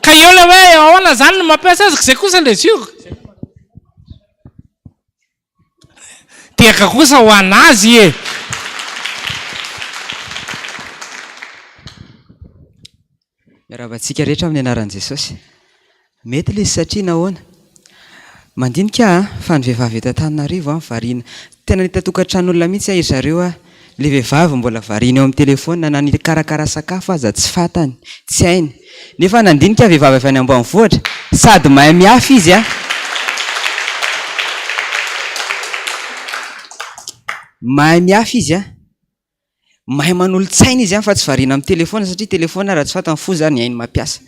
ka eo le hoe ahoana zany no mampiasa azy, izay kosa le zioka. Teka kosa ho anazy miaravantsika rehetra amin'ny anaran'i Jesosy. Mety le izy satria nahoana mandinika fa ny vehivavy eto Antananarivo variana tena nitatokantran'olona mihitsy izy zareo le vehivavy mbola variana eo amin'ny telefona na ny karakara sakafo aza tsy fantany, tsy hainy. Nefa nandinika vehivavy avy any ambanivohitra sady mahay miafy izy mahay miafy izy mahay manolo-tsaina izy fa tsy variana amin'ny telefona satria telefona raha tsy fantany fo zany hainy mampiasa.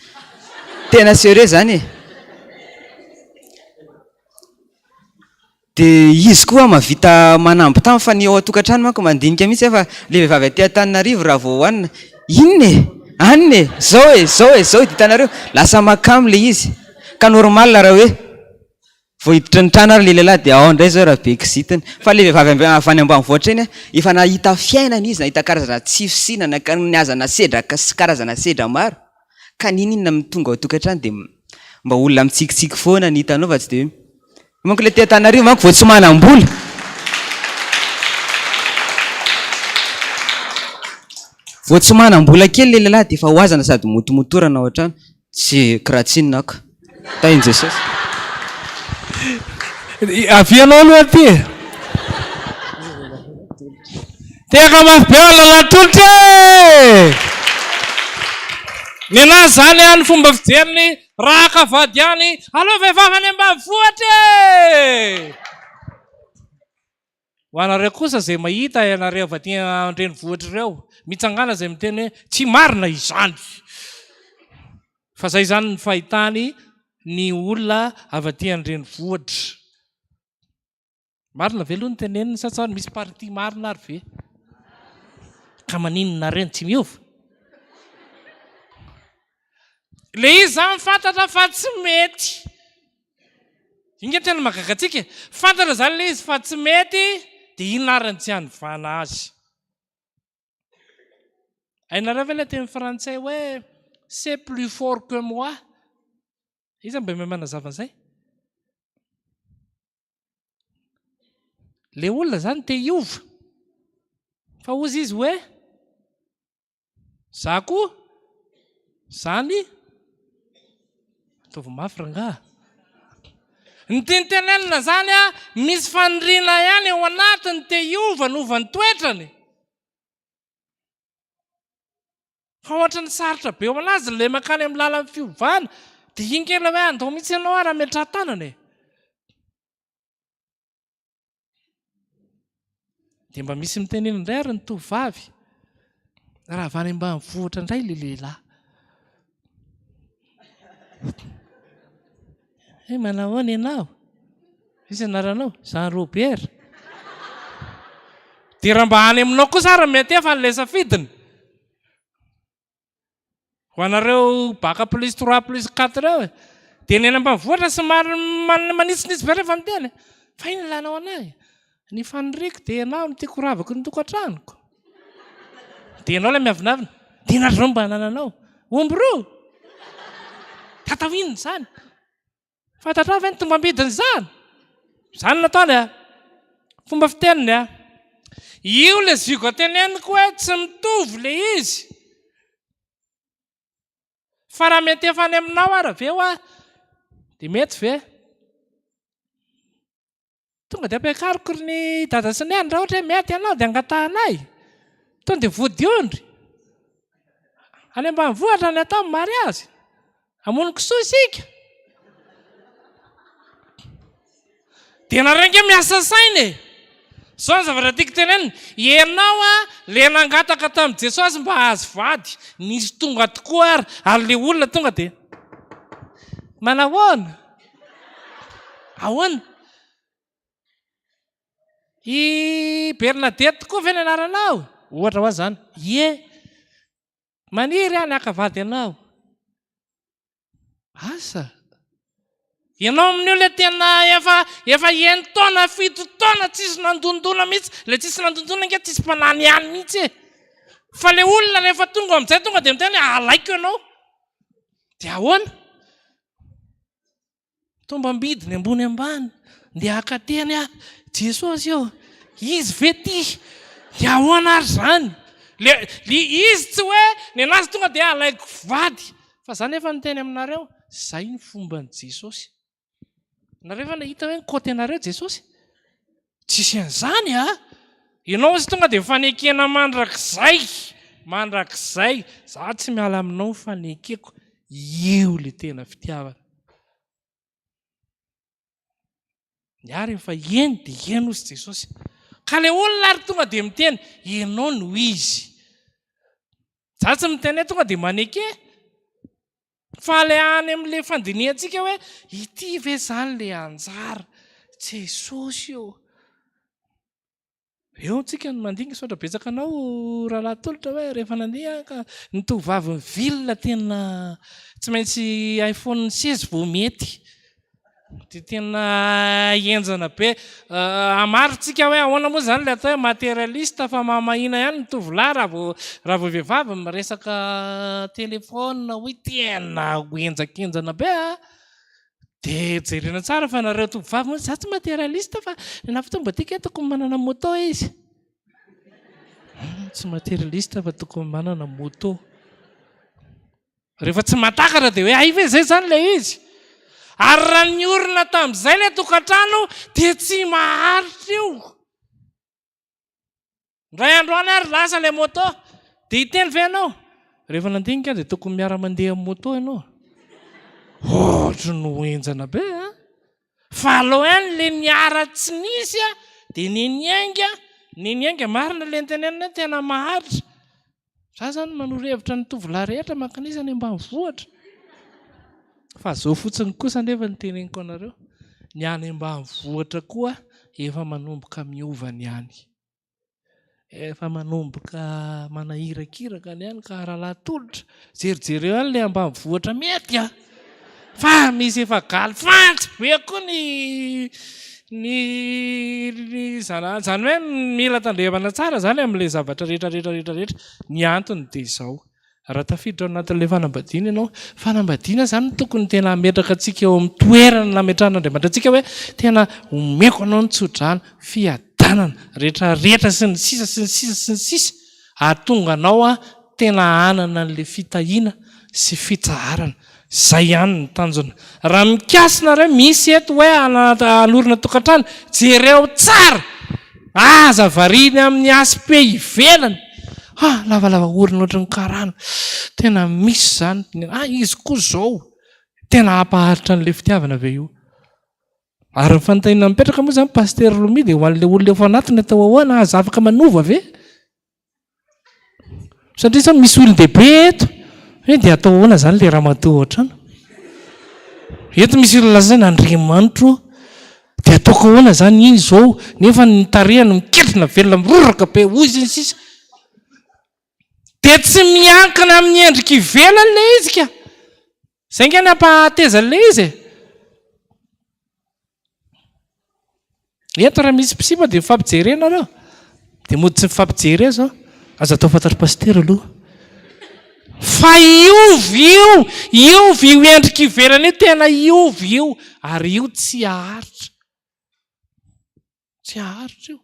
Tena sérieux zany dia izy koa mahavita manamby tamy fa ny ao atokantrano manko mandinika mihitsy fa le vehivavy aty Antananarivo raha vao hoanina inona Anne, zao hitanareo lasa makamo le izy. Ka normal raha hoe vao hiditra ny trano ary le lehilahy dia ao indray zao raha be kizitiny. Fa le vehivavy avy any ambanivohitra iny efa nahita fiainana izy, nahita karazana tsifisinana, niazana sedra sy karazana sedra maro. Ka ninona tonga ao tokantrano dia mba olona mitsikitsiky foana ny hitanao fa tsy dia manko le Antananarivo manko vao tsy manam-bola. Vao tsy manam-bola kely le lehilahy dia efa hoazana sady motomotorana ao an-trano. Tsy kiratsinonako. Tainy Jesosy. Avianao aloha ty. Teka mafy be lalatolotra e! Ny anazy zany any fomba fijeriny raha kavady any. Allo vehivavy any ambanivohitra e! Ho anareo kosa izay mahita ianareo avy aty an-drenivohitra ireo, mitsangana izay miteny hoe tsy marina izany. Fa izay zany ny fahitany ny olona avy aty an-drenivohitra. Marina ve aloha ny teneniny sa tsy misy parti marina ary ve? Ka maninona reny tsy miova? Le izy zany fantatra fa tsy mety. Inga tena mahagagantsika. Fantatra zany le izy fa tsy mety, dia inarany tsy hanovana azy. Hainareo ve le teny frantsay hoe c'est plus fort que moi? Iza mba mahay manazava an'izay? Le olona zany te hiova. Fa ozy izy hoe za koa zany ataovy mafy rangaha. Ny tentenenina zany misy faniriana ihany ao anatiny te hiova ny ova ny toetrany. Fa ohatra ny sarotra be ao anazy le makany amin'ny lalan'ny fiovana dia iny kely hoe andao mihitsy ianao ary ametraha tanana e. Dia mba misy mitenena indray ary ny tovavy. Raha avy any ambanivohitra indray le lehilahy. Manao ahoana ianao? Misy anaranao? Jean Robert. Dia raha mba any aminao kosa ary mety efa n'ilay safidiny. Ho anareo baka plus 3 plus 4 reo e. Dia ny any ambanivohitra somary manitsinitsy be rehefa miteny. Fa iny ilanao anahy. Ny faniriako dia ianao no tiako ravako ny tokantranoko. Dia ianao ilay miavinavina. Dia nareo mba nananao. Omby roa. Tatao inona izany? Fantatrao ve ny tombam-bidiny izany? Izany nataony a. Fomba fiteniny a. Io le zigo teneniko hoe tsy mitovy le izy. Fa raha mety efa any aminao ary ve ho dia mety ve? Tonga dia ampiakariko ny dada sy ny any raha ohatra hoe mety ianao dia angatahanay. Tonga dia vodiondry. Any ambanivohitra ny atao mariazy. Hamono kisoa isika. Dia nareo nge miasa saina e. Zao ny zavatra tiako tenenina. Ianao le nangataka tamin'i Jesosy mba hahazo vady. Nisy tonga tokoa ary le olona tonga dia manahoana? Ahoana? I Bernadette koa ve ny anaranao? Ohatra ho azy zany. Ie. Maniry any hakavady ianao. Asa. Ianao amin'io le tena efa taona 7 taona tsisy nandondona mihitsy. Le tsisy nandondona nge tsisy mpanany ihany mihitsy e. Fa le olona rehefa tonga amin'izay tonga dia miteny alaiko ianao. Dia ahoana? Tombam-bidiny ambony ambany. Dia haka teny Jesosy eo. Izy ve ty? Dia ahoana ary zany? Izy tsy hoe ny anazy tonga dia alaiko vady. Fa zany efa niteny aminareo. Zay ny fomban'i Jesosy. Nareo efa nahita hoe nikoty anareo Jesosy? Tsisy an'izany a. Ianao izy tonga dia fanekena mandrakizay. Mandrakizay. Za tsy miala aminao fanekeko. Io le tena fitiavana. Niary fa eny dia eny ozy Jesosy. Ka le olona ary tonga dia miteny ianao no izy. Za tsy miteny tonga dia maneke. Fa le any amin'ilay fandiniantsika hoe ity ve zany le anjara Jesosy io. eo tsika ny mandinga sotra betsaka anao rahalahy tolotra hoe rehefa nandeha ka ny tovavy vilona tena tsy maintsy iPhone 16 vao mety dia tena enjana be amaritsika hoe ahoana moa zany le atao hoe materialista fa mamahina ihany ny tovolahy raha vao vehivavy miresaka telefona hoe tena enjakenjana be dia jerena tsara fa nareo tovavy moa za tsy materialista fa na fotomba tika tokony manana moto izy tsy materialista fa tokony manana moto rehefa tsy matakatra dia hoe aive zay zany le izy ary raha ny orina tamin'izay le tokantrano dia tsy maharitra io ray androany ary lasa le moto dia hiteny ve ianao rehefa nandinika dia tokony miara-mandeha amin'ny moto ianao ohatra no enjana be fa aloha ihany le niara tsy nisy dia niniainga marina le ntenenina tena maharitra za zany manoro-hevitra ny tovolahy rehetra makanisa any ambanivohitra fa zao fotsiny kosa nefa ny teneniko anareo ny any ambanivohitra koa efa manomboka miova ny any efa manomboka manahirakiraka ny any ka rahalahy tolotra jerijereo any le ambanivohitra mety fa misy efa galy fantsy be koa ny zany hoe mila tandrevana tsara zany amin'ilay zavatra rehetra ny antony dia izao raha tafiditra anatin'ilay fanambadiana ianao fanambadiana zany tokony tena ametraka antsika eo amin'ny toerana nametrahan'Andriamanitra antsika hoe tena omeko anao ny tsodrano fiadanana rehetrarehetra sy ny sisa ahatonga anao tena anana n'ilay fitahiana sy fitsaharana zay ihany ny tanjona raha mikasina reo misy eto hoe anorina tokantrano jereo tsara aza variny amin'ny aspe ivelany lavalava orina ohatry ny karana tena misy zany izy koa zao tena ampaharitra n'ilay fitiavana ve io ary ny fanontaniana mipetraka moa zany paster Lomi dia ho an'ilay olona efa anatiny atao ahoana aza afaka manova ve satria zany misy olon-dehibe eto hoe dia atao ahoana zany le raha matao ohatrano eto misy olona lazana Andriamanitro dia ataoko ahoana zany iny zao nefa ny tarehany miketrina velona miroraka be ozy ny sisa dia tsy miankina amin'ny endrika ivelany le izy ka zay nga ny ampahatezan'le izy eto raha misy pisipa dia mifampijerena reo dia mody tsy mifampijery zao aza atao fantatro paster aloha fa iovy io endrika ivelany io tena iovy io ary io tsy aharitra io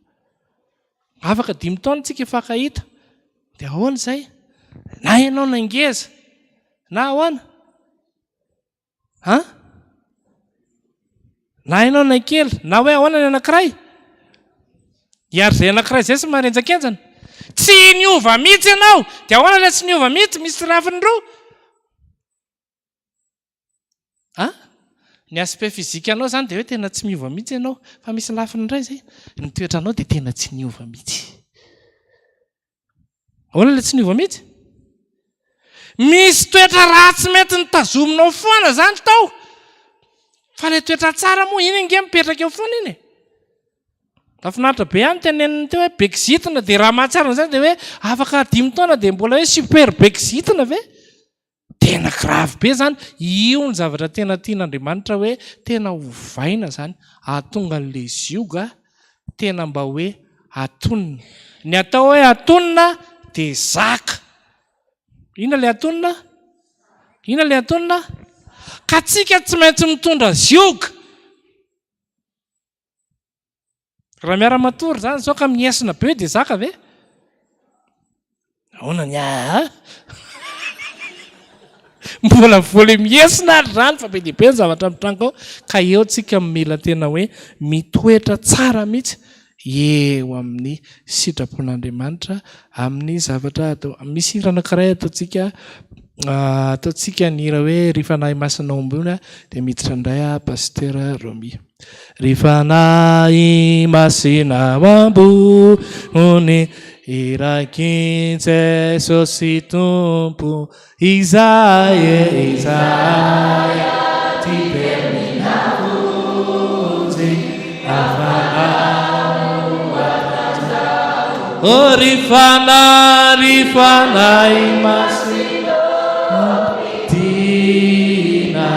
afaka 5 taona tsika fakahita dia ahoana izay na ianao nangeza na ahoana na ianao nankely na hoe ahoana ny anankiray iary izay anankiray izay sy maharenjakenjana tsy niova mihitsy ianao dia ahoana ilay tsy niova mihitsy misy rafiny roa ny aspect fizika anao zany dia hoe tena tsy miova mihitsy ianao fa misy lafiny indray zay ny toetra anao dia tena tsy niova mihitsy ahoana ilay tsy niova mihitsy misy toetra ratsy mety nitazominao foana zany tao fa ilay toetra tsara moa iny nge mipetraka eo foana iny lafinaritra be any teneniny teo hoe beksitina dia raha mahatsara zany dia hoe afaka 5 taona dia mbola hoe super beksitina ve tena gravy be zany io ny zavatra tena tian'Andriamanitra hoe tena hovaina zany ahatonga n'le zioga tena mba hoe atonina ny atao hoe atonina dia zaka inona le atonina ka tsika tsy maintsy mitondra zioga raha miara-matory zany zao ka miesina be dia zaka ve ahoana ny mbola voly miesina ary zany fa be dehibe ny zavatra mitrango ka eo tsika mila tena hoe mitoetra tsara mihitsy eo amin'ny sitrapon'Andriamanitra amin'ny zavatra atao misy hira anankiray ataontsika ny hira hoe rifanahy masina ombona dia miditra indray paster Romi rifanahy masina ombony iraky Jesosy tompo Isaia ti terminavuzi afanao atanda rifanay Masina Tina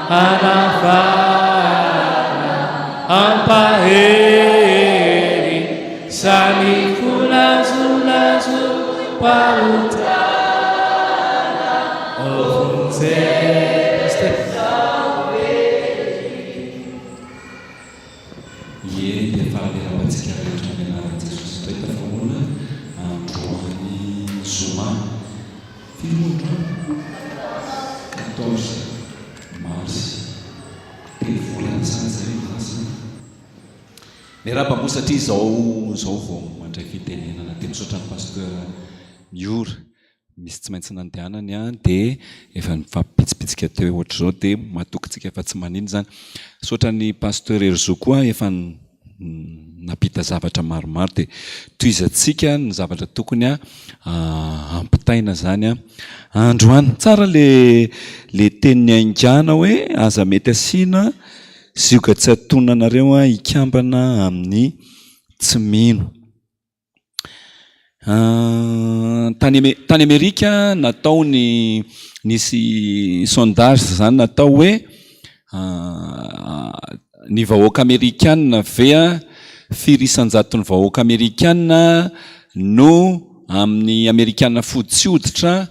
anafana ampaheri sani kulazulazu pautana Zoma, Finoana, 14 mars, volana zany vazana. Ny raha satria zao vao mandray fitenenana dia misaotra ny pasteur Miora, misy tsy maintsy nandehanany dia efa mifampitsipitsika teo ohatra zao dia matokintsika efa tsy manino zany. Misaotra ny pasteur Erzo koa efa napita zavatra maromaro dia toizantsika ny zavatra tokony ampitaina zany androany. Tsara le teniny aingana hoe aza mety asiana zioka tsy atonanareo ikambana amin'ny tsy mino. Tany Amerika natao nisy sondage zany natao hoe ny vahoaka Amerikanina ve firisan-jaton'ny vahoaka Amerikanina no amin'ny Amerikanina fotsy hoditra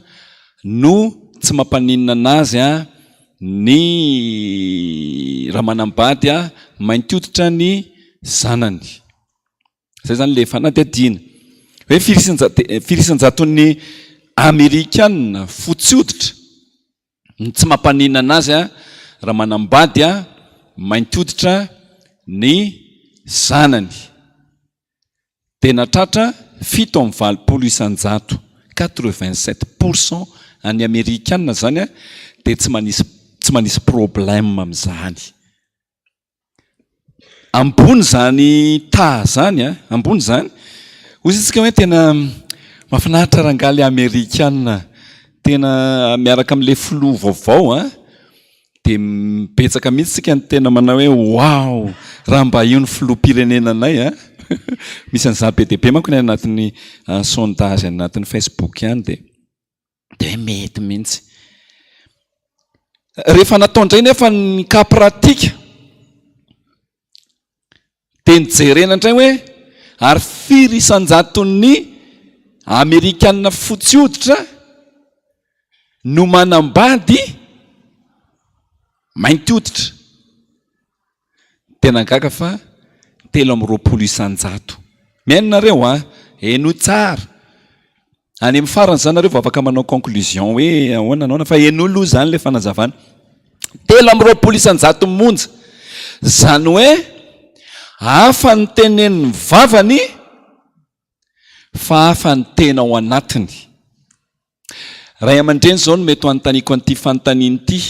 no tsy mampaninina anazy ny raha manambady mainty hoditra ny zanany. Zay zany le fanadihadiana hoe firisan-jaton'ny Amerikanina fotsy hoditra tsy mampaninina anazy raha manambady mainty hoditra ny zanany. Dia natratra 7,7 87% any Amerikanina zany dia tsy manisy problème amin'izany. Ambony zany zany ambony zany ozy isika hoe tena mahafinaritra rangaly Amerikanina tena miaraka amin'ilay filoha vaovao dia mipetsaka mihitsy sika ny tena manao hoe wow, raha mba io ny filoham-pirenenanay misy an'iza be dia be manko ny anatin'ny sondage anatin'ny Facebook ihany dia mety mihitsy. Rehefa natao indray nefa ny cas pratika dia nijerena indray hoe ary firisan-jaton'ny Amerikanina fotsy hoditra no manambady mainty hoditra tena gaga fa 320,000. Miainareo eno tsara any amin'ny farany zany nareo vao afaka manao conclusion hoe ahoana anao fa eno aloha zany le fanazavana 320,000 monja zany hoe hafa ny tenen'ny vavany fa hafa ny tena ao anatiny. Ray aman-dreny zao no mety ho antaniko an'ity fanontaniana ity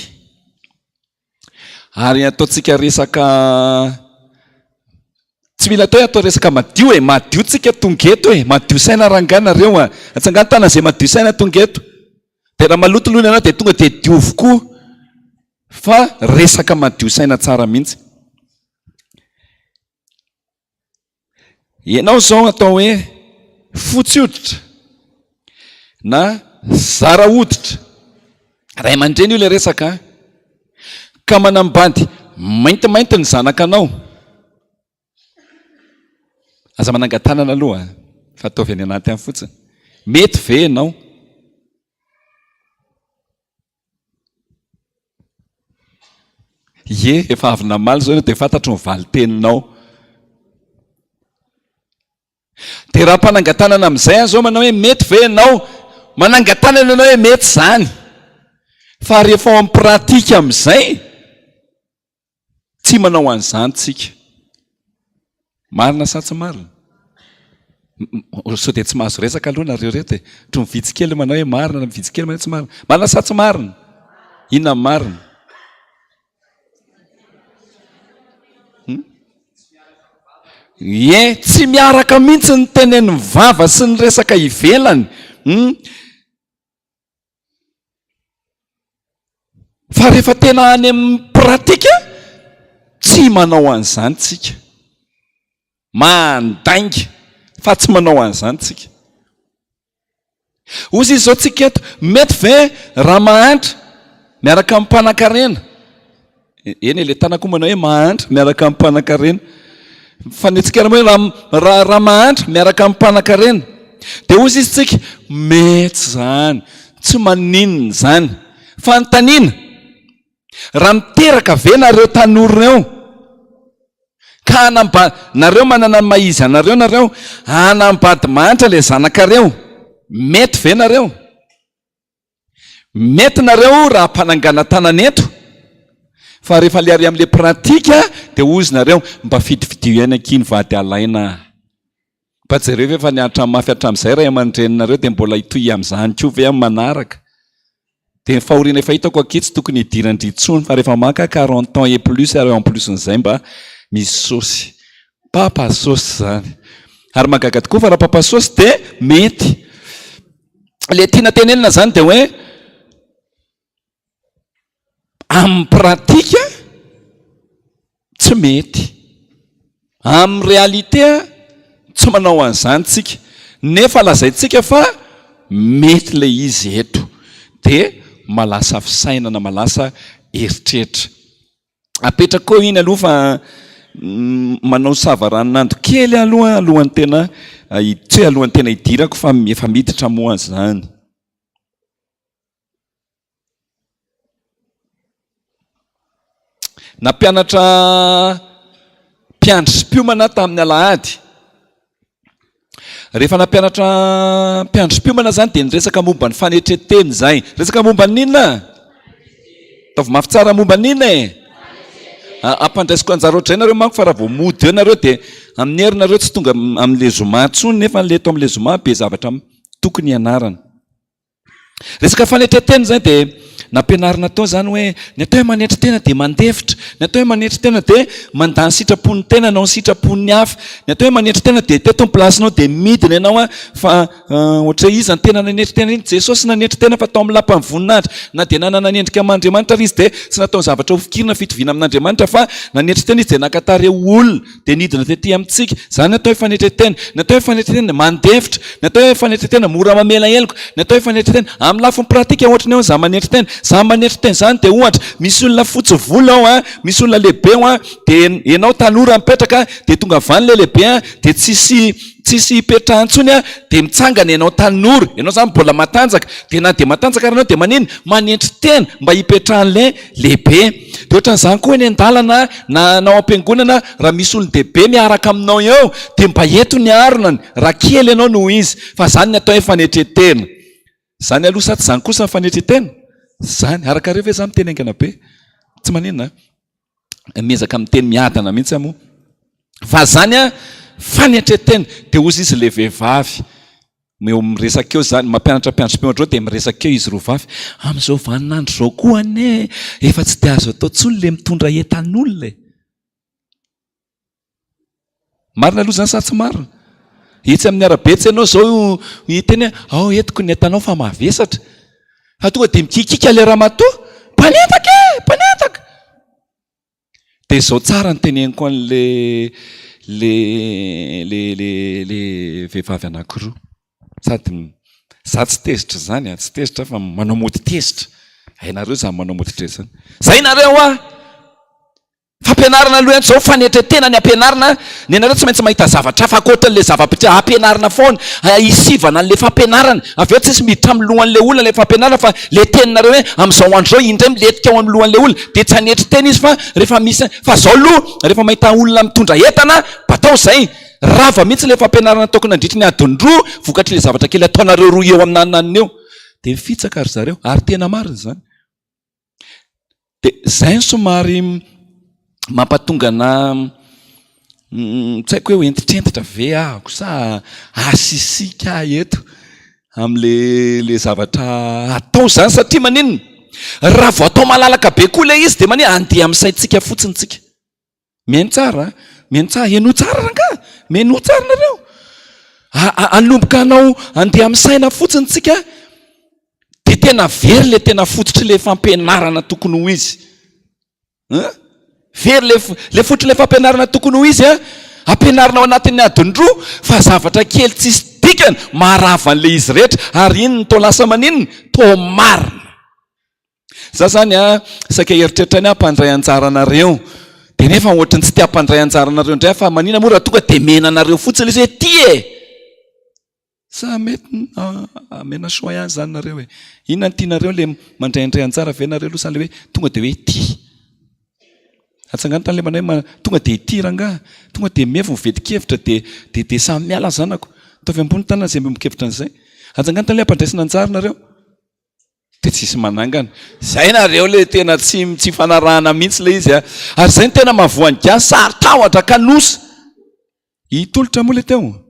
ary ataontsika resaka tsy mila atao resaka madio madio tsika tongeto madio saina ranganareo atsangano tana zay madio saina tongeto dia raha malotoloina anao dia tonga dia diovokoa fa resaka madio saina tsara mihitsy. Ianao zao atao hoe fotsy hoditra na zara hoditra ray aman-dreny io le resaka ka manambady maintimainty ny zanakanao aza manangatanana aloha fa ataovy any anaty any fotsiny mety ve ianao efa avy namaly zao dia fantatro ny valiteninao. Dia raha mpanangatanana amin'izay zao manao hoe mety ve ianao manangatanana ianao hoe mety zany fa rehefa ao amin'ny pratika amin'izay tsy manao an'izany tsika. Marina sa tsy marina? So dia tsy mahazo resaka aloha nareo reto tro mivitsy kely manao hoe marina na mivitsy kely manao tsy marina. Marina sa tsy marina? Inona marina? Tsy miaraka mihitsy ny tenen'ny vava sy ny resaka ivelany. Fa rehefa tena any amin'ny pratika tsy manao an'izany tsika. Mandainga fa tsy manao an'izany tsika. Ozy izy zao tsika eto mety ve raha mahantra miaraka amin'ny mpanan-karena? Eny le tanako manao hoe mahantra miaraka amin'ny mpanan-karena. Fanetsika hoe raha mahantra miaraka amin'ny mpanan-karena. Dia ozy izy tsika mety zany, tsy maninona zany. Fanontaniana, raha miteraka ve nareo tanora eo ka nareo manana maizy anareo nareo hanambady mantra le zanakareo, mety ve nareo? Mety nareo raha mpanangana tananeto, fa rehefa le ary amin'le pratika dia ozy nareo mba fidifidio iaina kiny vady alaina. Pajereo ve efa niatra mafy hatramin'izay ray aman-dreninareo dia mbola hitoy amin'izany koa ve amin'ny manaraka? Dia fahoriana efa hitako aky tsy tokony hidirandritsony, fa rehefa maka 40 ans et plus ary en plus n'izay mba misy saosy. Papa saosy zany. Ary magaga tokoa fa raha papa saosy dia mety. Le tiana tenenina zany dia hoe amin'ny pratika tsy mety. Amin'ny réalité tsy manao an'izany tsika. Nefa lazaintsika fa mety le izy eto. Dia malasa fisainana, malasa eritreritra. Apetraka koa iny aloha fa manao savaranandro kely alohan'ny tena tsy hoe alohan'ny tena hidirako fa efa miditra moa zany. Nampianatra mpiandry sy mpiomana tamin'ny Alahady. Rehefa nampianatra mpiandry sy mpiomana zany dia niresaka momba ny fanetreteny zay. Resaka momba ny inona? Taovy mafy tsara momba ny inona e? Ampandraisiko anjara ohatray nareo manko fa raha vao mody eo nareo dia amin'ny herinareo tsy tonga amin'le Zoma tsony, nefa le eto amin'le Zoma be zavatra tokony ianarana. Resaka fanetreteny zay dia nampianarina tao zany hoe ny atao hoe manetry tena dia mandefitra, ny atao hoe manetry tena dia mandany sitrapon'ny tena anao ny sitrapon'ny hafa, ny atao hoe manetry tena dia teto ny plasinao dia midina ianao fa ohatra izy ny tena nanetry tena iny Jesosy nanetry tena fa tao amin'ny lapan'ny voninahitra, na dia nanana ny endrika aman'Andriamanitra izy dia tsy natao zavatra hofikirina fitoviana amin'Andriamanitra fa nanetry tena izy dia nakatary olona dia nidina tetỳ amintsika. Zany ny atao hoe fanetretena. Ny atao hoe fanetretena mandefitra, ny atao hoe fanetretena mora mamela heloko, ny atao hoe fanetretena amin'ny lafiny pratika ohatrany eo za manetry tena. Za manetry tena zany dia ohatra misy olona fotsy volo ao misy olona lehibe ao dia ianao tanora mipetraka dia tonga avany le lehibe dia tsisy hipetrahantsony dia mitsangana ianao tanora, ianao zany mbola matanjaka dia na dia matanjaka ranao dia manino manetry tena mba hipetrahan'le lehibe. Dia ohatran'izany koa ny an-dalana na nao am-piangonana raha misy olona dehibe miaraka aminao eo dia mba eto ny aronany raha kely ianao noho izy, fa zany ny atao hoe fanetretena. Zany aloha sa tsy zany kosa ny fanetretena? Zany araka reo ve zany miteny aingana be? Tsy maninona miezaka amin'ny teny miadana mihitsy moa. Fa zany fanetretena dia ozy izy le vehivavy eo miresaka eo zany mampianatra mpiandry mpiomatra dia miresaka eo izy roa vavy. Amin'izao vaninandro zao koa ane efa tsy dia azo atao tsony le mitondra entan'olona. Marina aloha zany sa tsy marina? Hitsy amin'ny arabe tsy ianao zao hiteny ao etiko ny entanao fa mavesatra. Fa tonga dia mikikika le ramatoa, mpanetaka. Dia izao tsara ny teneniko an'le vehivavy anankiroa. Sady za tsy tezitra zany, tsy tezitra fa manao mody tezitra. Hainareo zany manao mody tezitra zany. Zay nareo fampianarana aloha zao fanetretena ny ampianarana, ny anareo tsy maintsy mahita zavatra hafa ankoatran'le zava-pitra ampianarana foana, isivana an'le fampianarana. Avy eo tsisy miditra amin'ny lohan'le olona le fampianarana fa le teninareo hoe amin'izao andro zao indray miletika ao amin'ny lohan'le olona dia tsy hanetry tena izy fa rehefa misy fa zao aloha rehefa mahita olona mitondra entana batao zay rava mihitsy le fampianarana ataoko nandritra ny adiny roa vokatry le zavatra kely ataonareo roa eo amin'ananany eo dia mifitsaka ary zareo ary tena marina zany. Dia zay somary mampatonga na tsy haiko hoe entitrentitra ve ahako sa asisika eto amin'le zavatra atao zany satria maninona raha vao atao malalaka be koa le izy dia manio andeha amin'ny saintsika fotsiny tsika. Mihaino tsara eno tsara ranga, meno tsara nareo anomboka anao andeha amin'ny saina fotsiny tsika dia tena very le tena fototry le fampianarana tokony ho izy. Very le fototry le fampianarana tokony ho izy ampianarina ao anatin'ny adiny roa fa zavatra kely tsisy dikany maravan'le izy rehetra ary inony to lasa maninony to marina. Za zany saka eritreritra ny ampandray anjaranareo de nefa ohatrany tsy tia ampandray anjaranareo indray fa manina moa raha tonga de menanareo fotsiny izy hoe ty sa mety mena soa ihany zany nareo hoe inona ny tianareo le mandraindray anjara ve nareo aloha zany le hoe tonga de hoe ty atsangany tany le manay tonga de ity ranga tonga de mevy mivedikevitra de samy miala zanako ataovy ambony tanana zay mikevitra an'izay atsangany tany le ampandraisana anjara nareo de tsisy manangana zay nareo le tena tsy fanarahana mihitsy le izy ary zay ny tena mavoan'ny gasy sary tahotra kanosa hitolotra moa le teo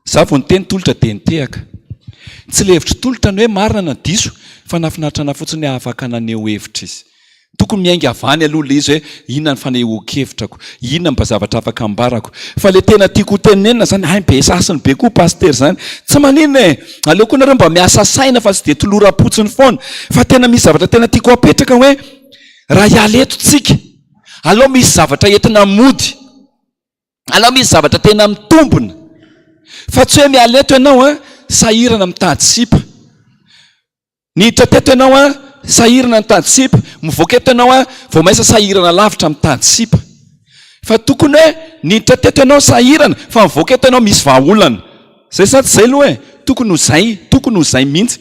za vo niteny tolotra de nitehaka tsy le hevitry tolotra ny hoe marina na diso fa nafinatrana fotsiny afaka naneho hevitra izy tokony miainga avany aloha le izy hoe inona ny fanehoan-kevitrako inona mba zavatra afaka ambarako fa le tena tiako tenenina zany ay be sasiny be koa paster zany tsy manina aleo koa nareo mba miasa saina fa tsy de tolora-potsiny foana fa tena misy zavatra tena tiako apetraka hoe raha hiala eto tsika aleo misy zavatra entina mody aleo misy zavatra tena mitombona fa tsy hoe miala eto ianao sahirana mitady sipa niditra teto ianao sahirana mitady sipa mivoaka eto ianao vao maisa sahirana lavitra mitady sipa fa tokony hoe niditra teto ianao sahirana fa mivoaka eto ianao misy vahaolana zay sa tsy zay aloha tokony ho zay mihitsy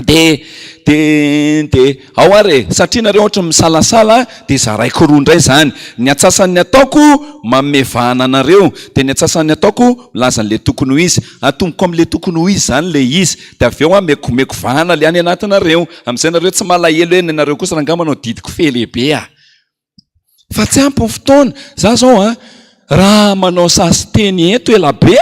de ao ary satria nareo ohatra misalasala de zaraiko roa indray zany ny atsasan'ny ataoko mamevahana anareo de ny atsasan'ny ataoko milazan'le tokony ho izy atomboko am'le tokony ho izy zany le izy de avy eo mekomeko vahana le any anatinareo am'izay nareo tsy malahelo eny nareo kosa rangamanao didiko fe lehibe fa tsy ampy ny fotoana za zao raha manao sasy teny eto elabe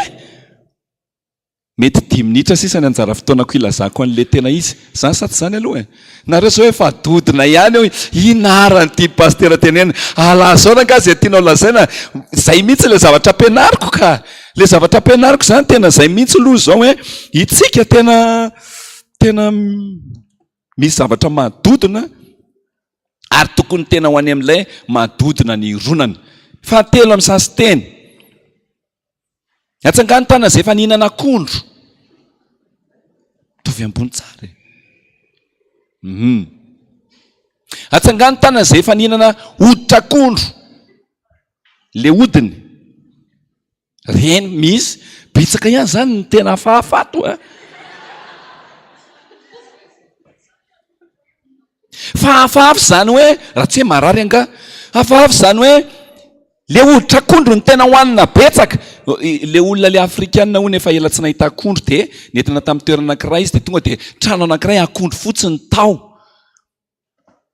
mety 10 minitra sisa ny anjara fotoanako ilazako an'le tena izy zany sa tsy zany aloha nareo zao hoe fadodina ihany hoe inarany ty pastera tenena alazao nanga zay tianao lazaina zay mihitsy le zavatra ampianariko ka le zavatra ampianariko zany tena zay mihitsy aloha zao hoe itsika tena misy zavatra mahadodina ary tokony tena ho any amin'ilay mahadodina ny ronany fa telo amin'ny sasy teny atsangany tana zay efa nihinana akondro tovy ambony tsara atsangany tana zay efa nihinana hoditra akondro le hodiny reny misy bitsaka ihany zany ny tena fahafato fahafahafa zany hoe raha tsy hoe marary anga hafahafa zany hoe le hoditra akondro ny tena hoanina betsaka le olona le afrikanina hoy efa ela tsy nahita akondro de nentina tamin'ny toerana anankiray izy de tonga de trano anankiray akondro fotsiny tao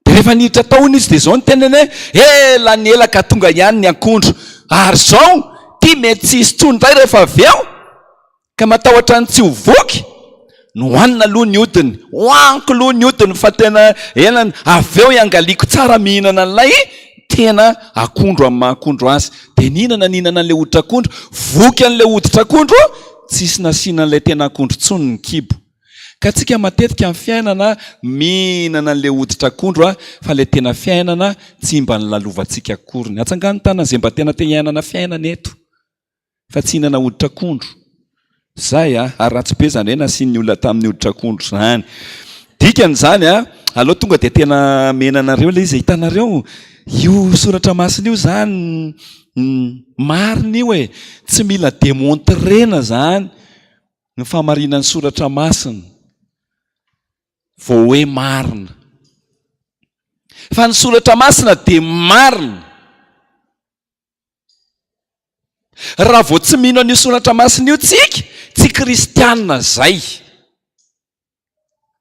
de rehefa niditra taony izy de zao ny tenany hoe ela ny ela ka tonga ihany ny akondro ary zao ty mety tsy isy tsondray rehefa avy eo ka matahotra ny tsy hovoky no hoanina aloha ny hodiny hoaniko aloha ny hodiny fa tena elany avy eo iangaliko tsara mihinana an'ilay tena akondro amin'ny mahakondro azy de nihinana an'le hoditra akondro voky an'le hoditra akondro tsisy nasiana an'ilay tena akondro tsony ny kibo ka tsika matetika amin'ny fiainana mihinana an'le hoditra akondro fa le tena fiainana tsy mba nilalovantsika akoriny atsangany tana zay mba tena iainana fiainana eto fa tsy hinana hoditra akondro zay ary ratsy be zany hoe nasiany olona tamin'ny hoditra akondro zany dikany zany aloha tonga de tena menanareo le izy hitanareo io soratra masina io zany marina io tsy mila demontrena zany ny famarinan'ny soratra masina vao hoe marina fa ny soratra masina de marina raha vao tsy mino an'io soratra masina io tsika tsy kristianina zay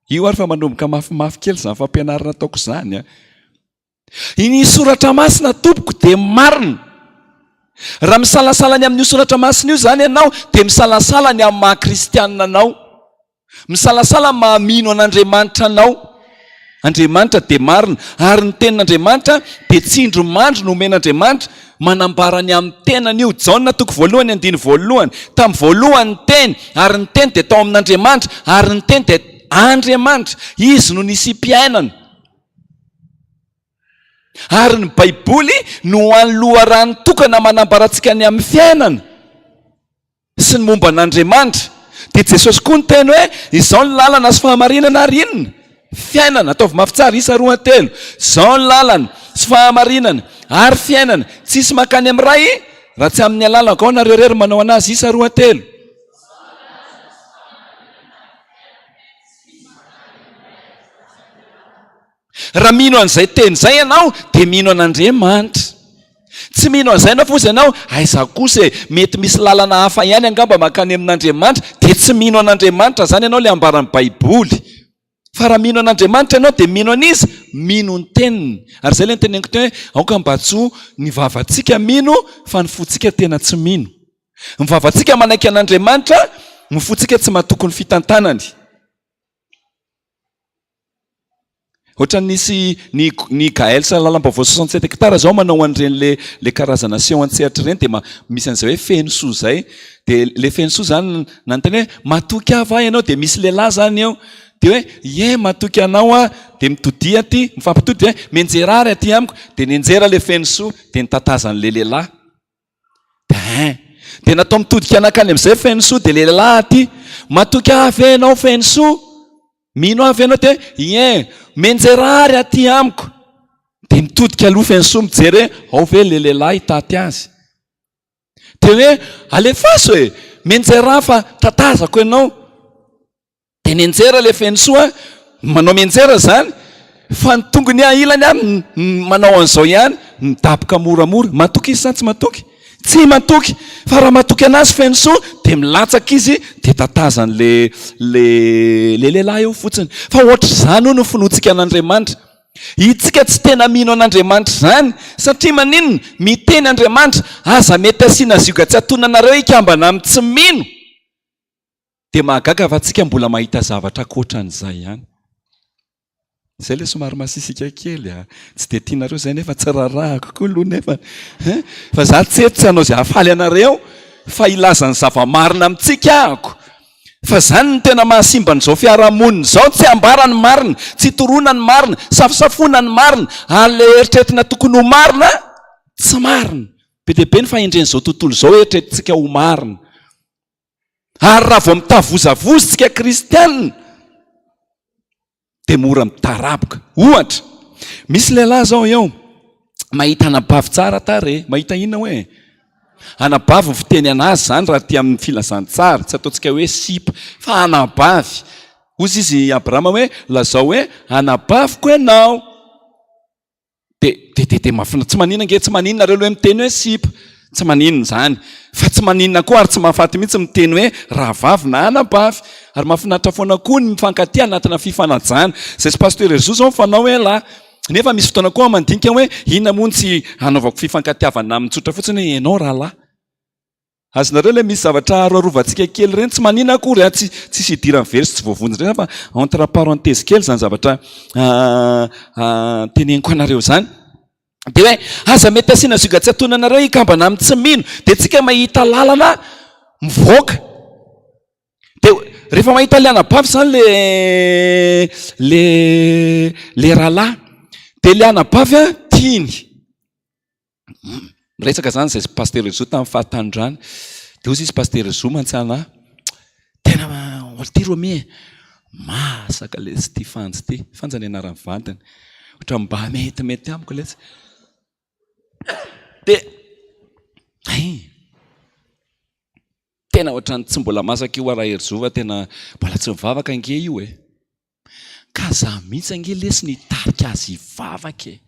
io ary fa manomboka mafimafy kely zany fampianarana ataoko zany iny soratra masina tompoko de marina raha misalasalany amin'io soratra masina io zany ianao de misalasalany amin'ny mahakristianina anao misalasala mahamino an'Andriamanitra anao Andriamanitra de marina ary ny tenin'Andriamanitra de tsindro mandro no omen'Andriamanitra manambarany amin'ny tenany io Jaona toko voalohany andiny voalohany tamin'ny voalohany ny teny ary ny teny de tao amin'Andriamanitra ary ny teny de Andriamanitra izy no nisy mpiainana Ary ny baiboly no anoloharany tokana manambarantsika ny amin'ny fiainana sy ny momba an'Andriamanitra. Dia Jesosy koa ny teny hoe izao ny lalana sy fahamarinana ary inona? Fiainana. Ataovy mafy tsara isa 2-3. Izao ny lalana sy fahamarinana ary fiainana. Tsisy makany amin'ny ray raha tsy amin'ny alalako ao nareo rery manao anazy. Isa 2-3. Raha mino an'izay teny izay ianao dia mino an'Andriamanitra. Tsy mino an'izay ianao fotsy ianao aiza kosa mety misy lalana hafa ihany angamba makany amin'Andriamanitra, dia tsy mino an'Andriamanitra zany ianao le ambaran'ny baiboly. Fa raha mino an'Andriamanitra ianao dia mino an'izy, mino ny teniny. Ary izay ilay nyteneniko teny hoe aoka mba tsy ho ny vavantsika mino fa ny fontsika tena tsy mino. Ny vavantsika manaiky an'Andriamanitra, ny fontsika tsy mahatoky ny fitantanany. Ohatra nisy ny Gaël sa lalam-baovao 67 hectares zao manao an'ireny le karazana seho an-tsehatra ireny, dia misy an'izay hoe fenosoa zay. Dia le fenosoa zany nanontany hoe matoky ava ianao, dia misy lehilahy zany eo dia hoe matoky anao a, dia mitody aty mifampitody hoe menjerary aty amiko, dia nenjera le fenosoa dia nitatazan'le lehilahy. Dia natao mitodika anakany amin'izay fenosoa, dia le lehilahy aty matoky ava ianao fenosoa, mino avy ianao dia menjerary aty amiko, dia mitodika aloha fenosoa mijery hoe ao ve le lehilahy hitaty azy. Dia hoe alefaso hoe menjerary fa tatazako ianao. Dia nenjera le fenosoa, manao menjera zany, fa ny tongony ilany any manao an'izao ihany, midaboka moramora. Matoky izy sa tsy matoky? Tsy matoky. Fa raha matoky anazy fenosoa dia milatsaka izy dia tatazany le lehilahy eo fotsiny. Fa ohatra izany no finoantsika an'Andriamanitra. Itsika tsy tena mino an'Andriamanitra zany satria maninona? Miteny Andriamanitra aza mety asiana zioka tsy atonanareo ikambana amin'ny tsy mino. Dia mahagaga fa tsika mbola mahita zavatra ankoatran'izay ihany. Izay le somary masisika kely tsy dia tianareo zay nefa tsy rarahako koa aloha nefa. Fa za tsy hanao izay hafaly anareo fa ilazany zava-marina amintsika ahako. Fa zany ny tena mahasimba n'izao fiarahamonina izao, tsy ambara ny marina, tsy toroana ny marina, safosafona ny marina, ale eritreretina tokony ho marina, tsy marina. Be dia be ny fahendren'izao tontolo izao eritreretintsika ho marina. Ary raha vao mitavozavozitsika kristianina dia mora mitaraboka. Ohatra, misy lehilahy zao eo mahita anabavy tsara tare, mahita inona hoe anabavy ny fiteny anazy zany raha ty amin'ny filazantsara, tsy ataontsika hoe sipa fa anabavy. Ozy izy Abrahama hoe lazao hoe anabaviko ianao. Dia mafina tsy maninona nge, tsy maninona reo hoe miteny hoe sipa, tsy maninona zany. Fa tsy maninona koa ary tsy mahafaty mihitsy miteny hoe rahavavy na anabavy. Ary mahafinaritra foana koa ny mifankatia anatina fifanajana. Zay sy pasteur Ezo zao mifanao hoe lahy. Nefa misy fotoana koa mandinika hoe inona moa tsy hanaovako fifankatiavana mitsotra fotsiny hoe ianao rahalahy. Azonareo le misy zavatra aroarovatsika kely ireny tsy maninona akory, tsy sidiran'ny very sy tsy voavonjy fa entre parenthèse kely zany zavatra teneniko anareo zany. Dia hoe aza mety asiana zioka tsy atonanareo ikambana amin'ny tsy mino, dia tsika mahita lalana mivoaka. Dia rehefa mahita le anabavy zany le rahalahy, dia le anabavy tiany. Miresaka zany izay pasteur Ezo tamin'ny fahatandrana. Dia ozy izy pasteur Ezo mantsana tena ty romi masaka le sy ty fanjy ty, fanjany anaran'ny vantany. Ohatra mba metimety amiko le tsy. Dia tena ohatrany tsy mbola masaka io raha Erzova, tena mbola tsy mivavaka ange io e. Ka za mihitsy ange lesy nitarika azy hivavaka e.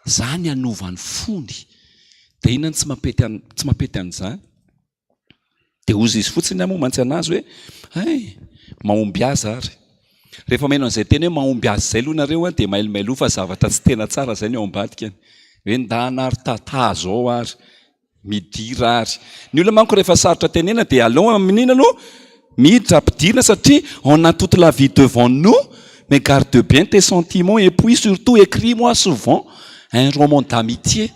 Za ny anovany fony. Dia inona tsy mampety an'izany? Dia ozy izy fotsiny moa mantsy anazy hoe mahomby azy ary. Rehefa maheno an'izay teny hoe mahomby azy izay aloha nareo dia mailomailo fa zavatra tsy tena tsara izay ny ao ambadika. Hoe ndana ary tatazo ao ary midira ary. Ny olona manko rehefa sarotra tenena dia aleo amin'ina aloha miditra ampidirina satria on a toute la vie devant nous, mais garde bien tes sentiments et puis surtout écris-moi souvent un roman d'amitié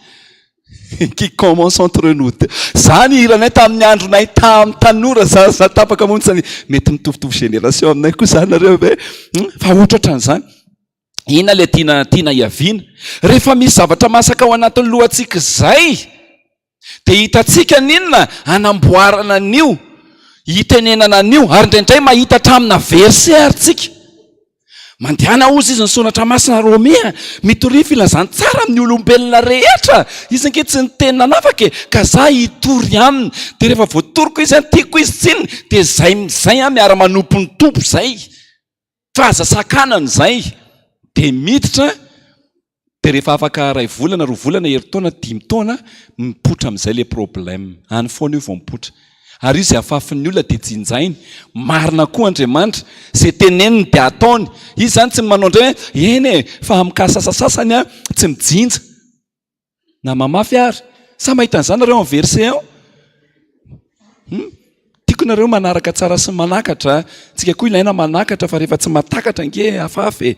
qui commence entre nous. Zany iranay tamin'ny andronay tamin'ny tanora za tapaka montsy mety mitovitovy génération aminay koa zany nareo hoe fa ohatra ohatran'izany. ina le tiana iaviana rehefa misy zavatra masaka ao anatin'ny lohantsika zay dia hitatsika ninona anamboarana an'io hitenenana an'io ary indraindray mahita tramina verse arytsika mandehana ozy izy ny sonatra masina romea mitory filazany tsara amin'ny olombelona rehetra izy nke tsy ny tena nafake ka za hitory aminy dia rehefa voatoriko izy tiako izy tsiny dia zay miara-manopy ny tompo zay fahazasakanany zay dia miditra dia rehefa afaka 2 volana 2 volana heritaona 5 taona mipotra amin'izay le problème any foana io vao mipotra ary io zay afafin'ny olona dia jinjainy marina koa Andriamanitra zay teneniny dia ataony izy zany tsy manao indray hoe eny fa amikasasasasany a tsy mijinja na mamafy ary sa mahita an'izany nareo amin'ny verset ao tiako nareo manaraka tsara sy manakatra tsika koa ilaina manakatra fa rehefa tsy matakatra nge afafy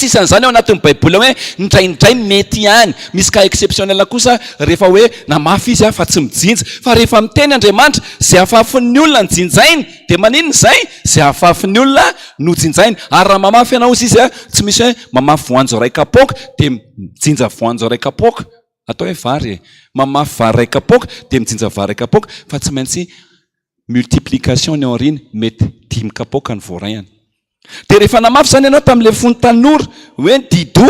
tsisy an'izany ao anatin'ny baiboly hoe indraindray mety ihany misy ka exceptionnel kosa rehefa hoe namafy izy fa tsy mijinja fa rehefa miteny Andriamanitra zay afafin'ny olona njinjainy dia maninona zay zay afafin'ny olona no jinjainy ary raha mamafy ianao izy tsy misy hoe mamafy voanjo ray kapoaka dia mijinja voanjo ray kapoaka atao hoe vary mamafy vary ray kapoaka dia mijinja vary ray kapoaka fa tsy maintsy multiplication ny aoriny mety 5 kapoaka ny voarayany dia rehefa namafy zany ianao tamin'ilay fony tanora hoe dido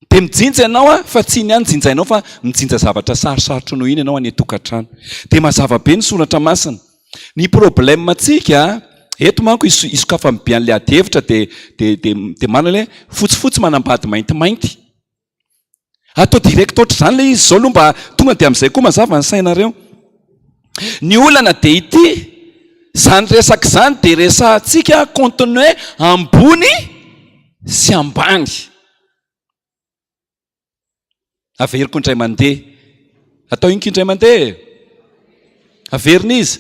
dia mijinja ianao fa tsy iny any jinjainao fa mijinja zavatra sarosarotro no iny ianao any tokantrano dia mazava be ny soratra masina ny problème tsika eto manko isokafa mibe an'ilay adihevitra dia manana hoe fotsifotsy manambady maintimainty atao direct oatra zany le izy zao aloha mba tonga dia amin'izay koa mazava ny sainareo ny olana dia ity zany resaka zany dia resahantsika contenu ambony sy ambany averiko indray mandeha atao inko indray mandeha averin'izy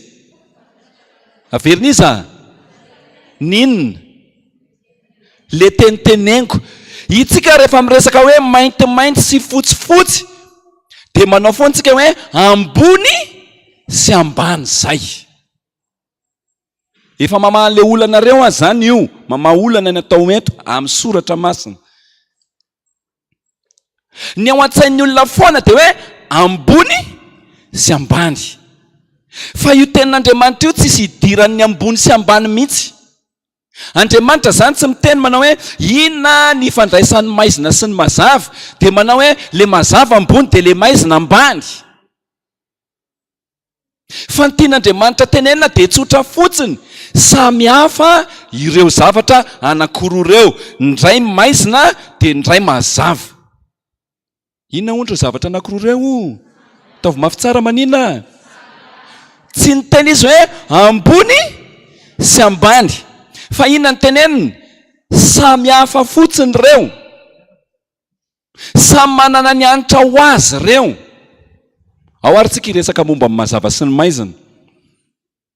ninona le tenitenengo itsika rehefa miresaka hoe maintimainty sy fotsifotsy dia manao foantsika hoe ambony sy ambany zay efa mamahan'le olanareo azy zany io mamaolana ny atao eto amin'ny soratra masina ny ao an-tsain'ny olona foana dia hoe ambony sy ambany fa io tenin'Andriamanitra io tsisy hidiran'ny ambony sy ambany mihitsy Andriamanitra zany tsy miteny manao hoe inona ny fandraisan'ny maizina sy ny mazava dia manao hoe le mazava ambony dia le maizina ambany fa ny tian'Andriamanitra tenenina dia tsotra fotsiny samy hafa ireo zavatra anankiroa ireo ndray maizina dia ndray mazava inona ondro zavatra anankiroa ireo ataovy mafy tsara maninona tsy niteny izy hoe ambony sy ambany fa inona ny teneniny samy hafa fotsiny ireo samy manana ny anitra ho azy ireo ao ary tsika iresaka momba amin'ny mazava sy ny maizina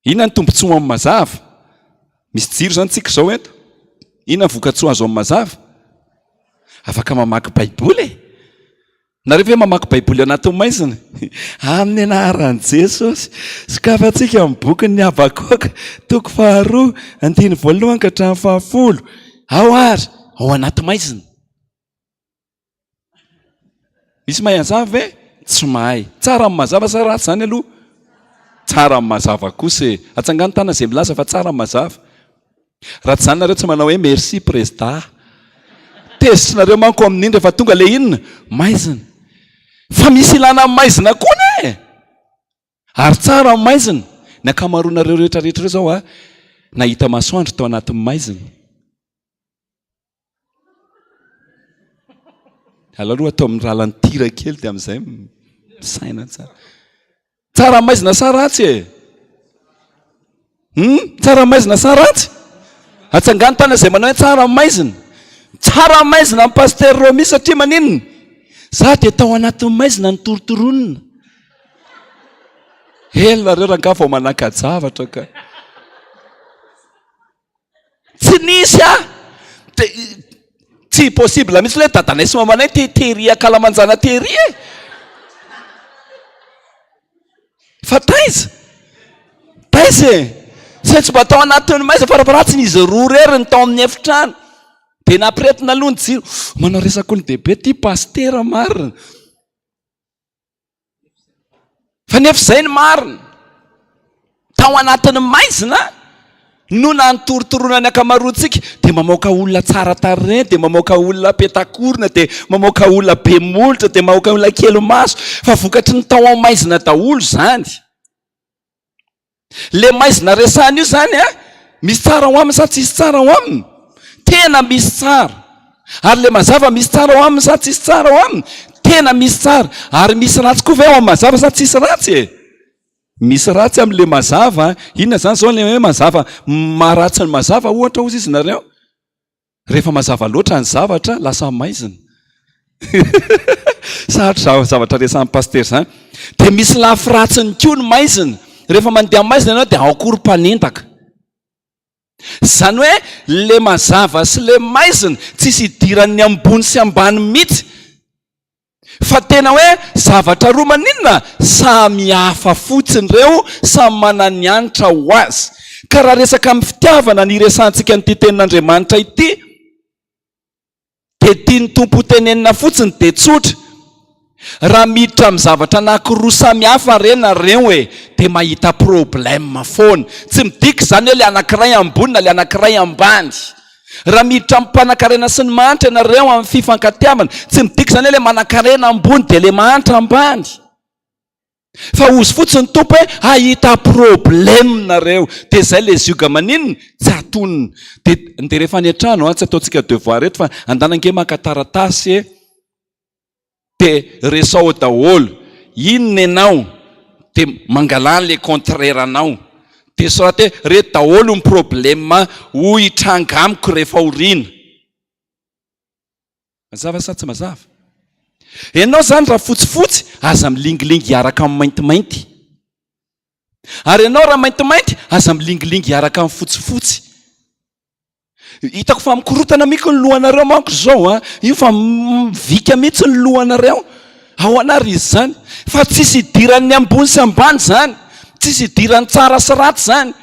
inona ny tombontsoa amin'ny mazava misy jiro zany tsika zao eto inona ny vokatsoa azo amin'ny mazava afaka mamaky baiboly nareo hoe mamaky baiboly anatin'ny maizina amin'ny anaran'i Jesosy sokafantsika amin'ny bokyny Habakoka 2:1-10 ao ary ao anaty maizina misy mahay anzava ve tsy mahay tsara amin'ny mazava sa ratsy zany aloha tsara amin'ny mazava kosa atsangano tana zay milaza fa tsara amin'ny mazava raha tsy zany nareo tsy manao hoe merci président tezitrynareo manko amin'iny rehefa tonga le inona maizina fa misy ilana amin'ny maizina koa ne ary tsara amin'ny maizina ny akamaroanareo rehetrarehetra reo zao nahita masoandro tao anatin'ny maizina alaloha atao amin'ny ralany tira kely dia amin'izay saina tsara tsara amin'ny maizina sa ratsy tsara amin'ny maizina sa ratsy atsangano tana zay manao hoe tsara amin'ny maizina tsara amin'ny maizina amin'ny paster Romi satria maninona za dia tao anatin'ny maizina ny torotoronina nareo raha vao manakajavatra ka tsy nisy tsy possible misy le dadanay sy mamanay tery akalamanjana tery fa taiza say tsy mba tao anatin'ny maizina fa raha tsy nizy roa rery ny tao amin'ny efitrano dia nampiretina aloha ny jiro manao resaka olo dehibe ty pastera marina fa nefa izay ny marina tao anatin'ny maizina no nanotorotoroana ny akamaroantsika dia mamoaka olona tsara tareny dia mamoaka olona petakorona dia mamoaka olona be molotra dia mamoaka olona kely maso fa vokatry ny tao ao maizina daholo zany. Le maizina resahana io zany misy tsara ho aminy sa tsisy tsara ho aminy? Tena misy tsara. Ary le mazava misy tsara ho aminy sa tsisy tsara ho aminy? Tena misy tsara. Ary misy ratsy koa ve ao amin'ny mazava sa tsisy ratsy misy ratsy amin'le mazava. Inona zany zao le hoe mazava maharatsy ny mazava ohatra ozy izy nareo? Rehefa mazava loatra ny zavatra lasa maizina. Sarotry zavatra resan'ny paster zany. Dia misy lafiratsiny koa ny maizina. Rehefa mandeha maizina ianao dia akorom-panendaka. Zany hoe le mazava sy le maizina tsisy idiran'ny ambony sy ambany mihitsy. Fa tena hoe zavatra roa maninona samy hafa fotsiny reo, samy manana ny anitra ho azy. Ka raha resaka amin'ny fitiavana ny resantsika n'ity tenin'Andriamanitra ity dia tiany tompo tenenina fotsiny dia tsotra. Raha miditra amin'ny zavatra anankiroa samy hafa rena reo dia mahita problème foana. Tsy midika zany hoe le anankiray ambony na le anankiray ambany. Raha miditra amin'ny mpanan-karena sy ny mahantra ianareo amin'ny fifankatiavana, tsy midika zany hoe le manan-karena ambony dia le mahantra ambany. Fa ozy fotsiny tompo hoe ahita problème nareo. Dia izay le zioga maninona tsy atonina. Dia rehefa any an-trano tsy ataontsika devoir eto fa andanange maka taratasy dia resao daholo inona ianao dia mangalany le contraire anao. Dia soratra hoe reto daholo ny problème ho hitranga amiko rehefa oriana. Mazava sa tsy mazava? Ianao zany raha fotsifotsy aza milingilingy hiaraka amin'ny maintimainty. Ary ianao raha maintimainty aza milingilingy hiaraka amin'ny fotsifotsy. Hitako fa mikorotana mihitsy ny lohanareo manko zao io fa mivika mihitsy ny lohanareo. Ao anary izy zany. Fa tsisy idiran'ny ambony sy ambany zany. Tsisy idiran'ny tsara sy ratsy zany.